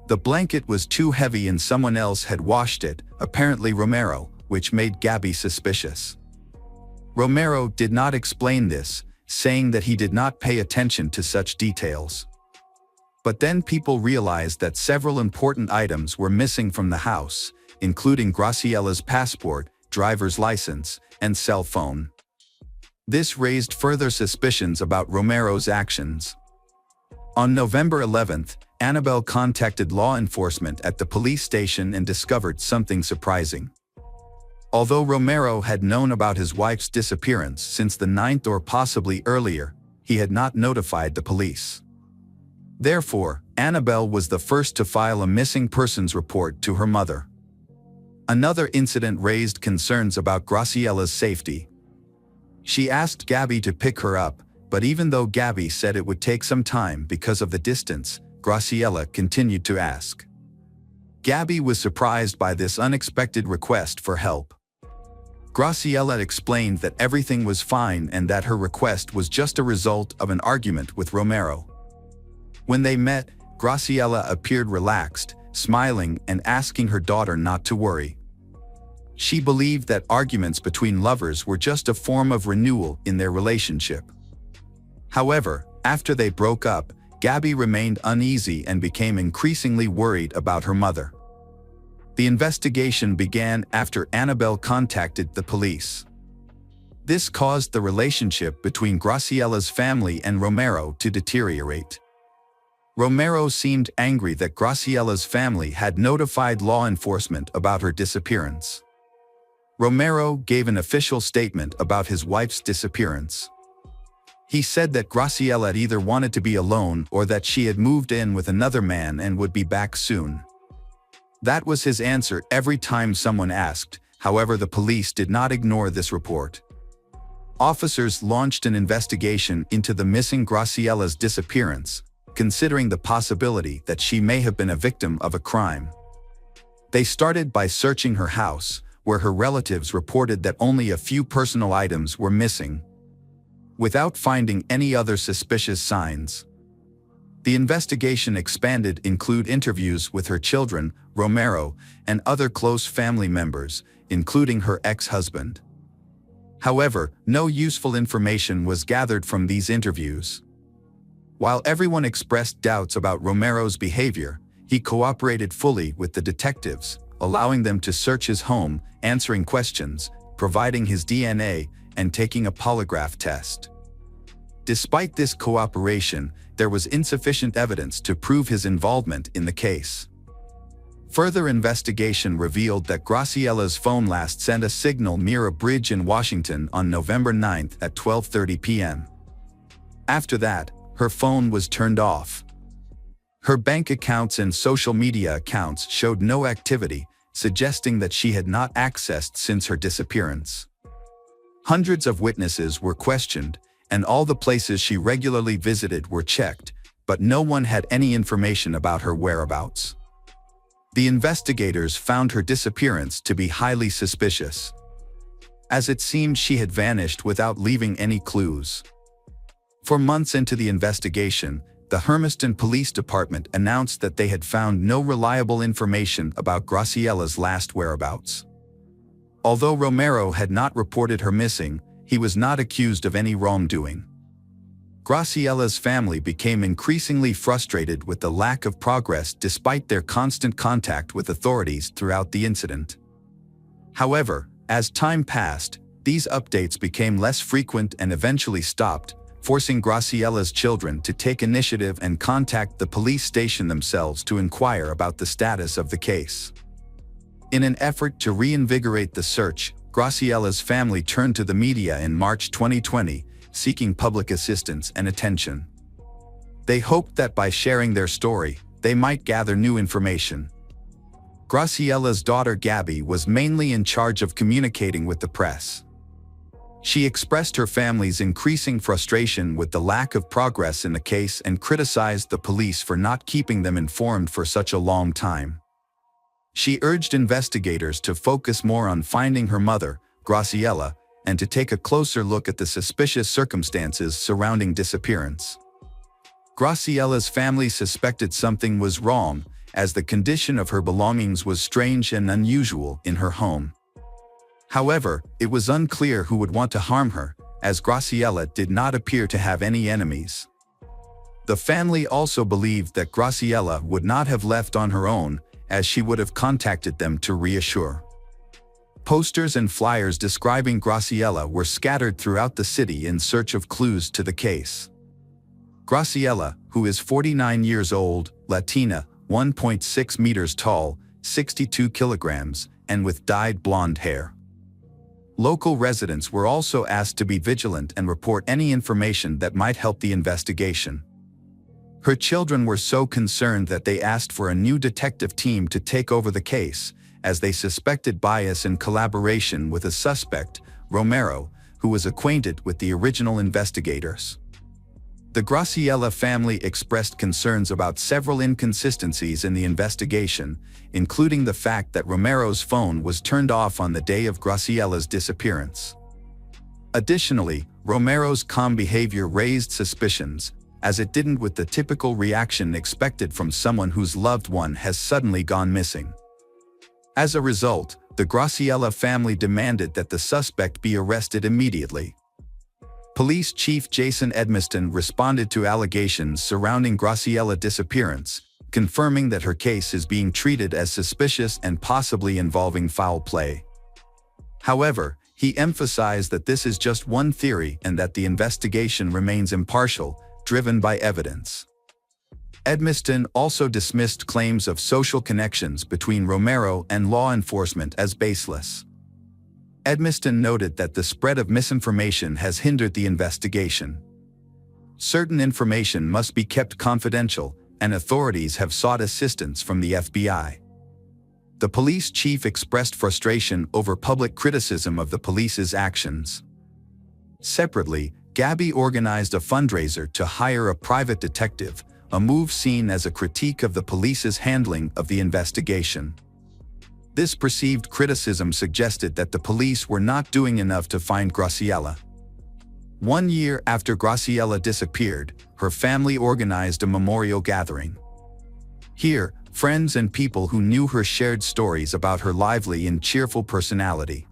Speaker 1: The blanket was too heavy and someone else had washed it, apparently Romero, which made Gabby suspicious. Romero did not explain this, saying that he did not pay attention to such details. But then people realized that several important items were missing from the house, including Graciela's passport, driver's license, and cell phone. This raised further suspicions about Romero's actions. On November 11th, Annabelle contacted law enforcement at the police station and discovered something surprising. Although Romero had known about his wife's disappearance since the 9th or possibly earlier, he had not notified the police. Therefore, Annabelle was the first to file a missing persons report to her mother. Another incident raised concerns about Graciela's safety. She asked Gabby to pick her up, but even though Gabby said it would take some time because of the distance, Graciela continued to ask. Gabby was surprised by this unexpected request for help. Graciela explained that everything was fine and that her request was just a result of an argument with Romero. When they met, Graciela appeared relaxed, smiling and asking her daughter not to worry. She believed that arguments between lovers were just a form of renewal in their relationship. However, after they broke up, Gabby remained uneasy and became increasingly worried about her mother. The investigation began after Annabelle contacted the police. This caused the relationship between Graciela's family and Romero to deteriorate. Romero seemed angry that Graciela's family had notified law enforcement about her disappearance. Romero gave an official statement about his wife's disappearance. He said that Graciela either wanted to be alone or that she had moved in with another man and would be back soon. That was his answer every time someone asked. However, the police did not ignore this report. Officers launched an investigation into the missing Graciela's disappearance, considering the possibility that she may have been a victim of a crime. They started by searching her house, where her relatives reported that only a few personal items were missing, without finding any other suspicious signs. The investigation expanded to include interviews with her children, Romero, and other close family members, including her ex-husband. However, no useful information was gathered from these interviews. While everyone expressed doubts about Romero's behavior, he cooperated fully with the detectives, allowing them to search his home, answering questions, providing his DNA, and taking a polygraph test. Despite this cooperation, there was insufficient evidence to prove his involvement in the case. Further investigation revealed that Graciella's phone last sent a signal near a bridge in Washington on November 9 at 12:30 p.m. After that, her phone was turned off. Her bank accounts and social media accounts showed no activity, suggesting that she had not accessed since her disappearance. Hundreds of witnesses were questioned, and all the places she regularly visited were checked, but no one had any information about her whereabouts. The investigators found her disappearance to be highly suspicious, as it seemed she had vanished without leaving any clues. For months into the investigation, the Hermiston Police Department announced that they had found no reliable information about Graciella's last whereabouts. Although Romero had not reported her missing, he was not accused of any wrongdoing. Graciella's family became increasingly frustrated with the lack of progress despite their constant contact with authorities throughout the incident. However, as time passed, these updates became less frequent and eventually stopped, forcing Graciella's children to take initiative and contact the police station themselves to inquire about the status of the case. In an effort to reinvigorate the search, Graciella's family turned to the media in March 2020, seeking public assistance and attention. They hoped that by sharing their story, they might gather new information. Graciella's daughter Gabby was mainly in charge of communicating with the press. She expressed her family's increasing frustration with the lack of progress in the case and criticized the police for not keeping them informed for such a long time. She urged investigators to focus more on finding her mother, Graciella, and to take a closer look at the suspicious circumstances surrounding disappearance. Graciella's family suspected something was wrong, as the condition of her belongings was strange and unusual in her home. However, it was unclear who would want to harm her, as Graciella did not appear to have any enemies. The family also believed that Graciella would not have left on her own, as she would have contacted them to reassure. Posters and flyers describing Graciella were scattered throughout the city in search of clues to the case. Graciella, who is 49 years old, Latina, 1.6 meters tall, 62 kilograms, and with dyed blonde hair. Local residents were also asked to be vigilant and report any information that might help the investigation. Her children were so concerned that they asked for a new detective team to take over the case, as they suspected bias in collaboration with a suspect, Romero, who was acquainted with the original investigators. The Graciella family expressed concerns about several inconsistencies in the investigation, including the fact that Romero's phone was turned off on the day of Graciella's disappearance. Additionally, Romero's calm behavior raised suspicions, as it didn't with the typical reaction expected from someone whose loved one has suddenly gone missing. As a result, the Graciella family demanded that the suspect be arrested immediately. Police Chief Jason Edmiston responded to allegations surrounding Graciella's disappearance, confirming that her case is being treated as suspicious and possibly involving foul play. However, he emphasized that this is just one theory and that the investigation remains impartial, driven by evidence. Edmiston also dismissed claims of social connections between Romero and law enforcement as baseless. Edmiston noted that the spread of misinformation has hindered the investigation. Certain information must be kept confidential, and authorities have sought assistance from the FBI. The police chief expressed frustration over public criticism of the police's actions. Separately, Gabby organized a fundraiser to hire a private detective, a move seen as a critique of the police's handling of the investigation. This perceived criticism suggested that the police were not doing enough to find Graciela. 1 year after Graciela disappeared, her family organized a memorial gathering. Here, friends and people who knew her shared stories about her lively and cheerful personality.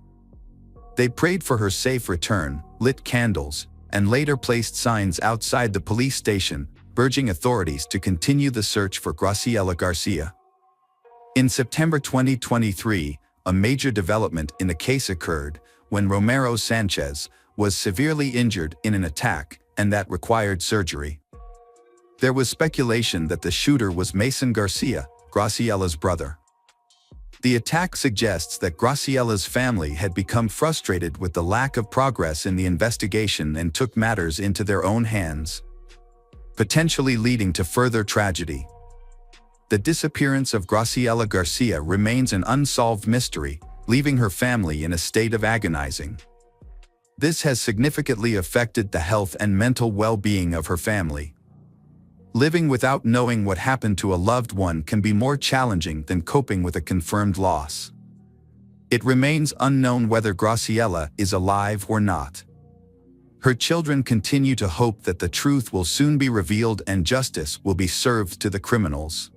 Speaker 1: They prayed for her safe return, lit candles, and later placed signs outside the police station, urging authorities to continue the search for Graciela Garcia. In September 2023, a major development in the case occurred when Romero Sanchez was severely injured in an attack and that required surgery. There was speculation that the shooter was Mason Garcia, Graciela's brother. The attack suggests that Graciela's family had become frustrated with the lack of progress in the investigation and took matters into their own hands, potentially leading to further tragedy. The disappearance of Graciela Garcia remains an unsolved mystery, leaving her family in a state of agonizing. This has significantly affected the health and mental well-being of her family. Living without knowing what happened to a loved one can be more challenging than coping with a confirmed loss. It remains unknown whether Graciela is alive or not. Her children continue to hope that the truth will soon be revealed and justice will be served to the criminals.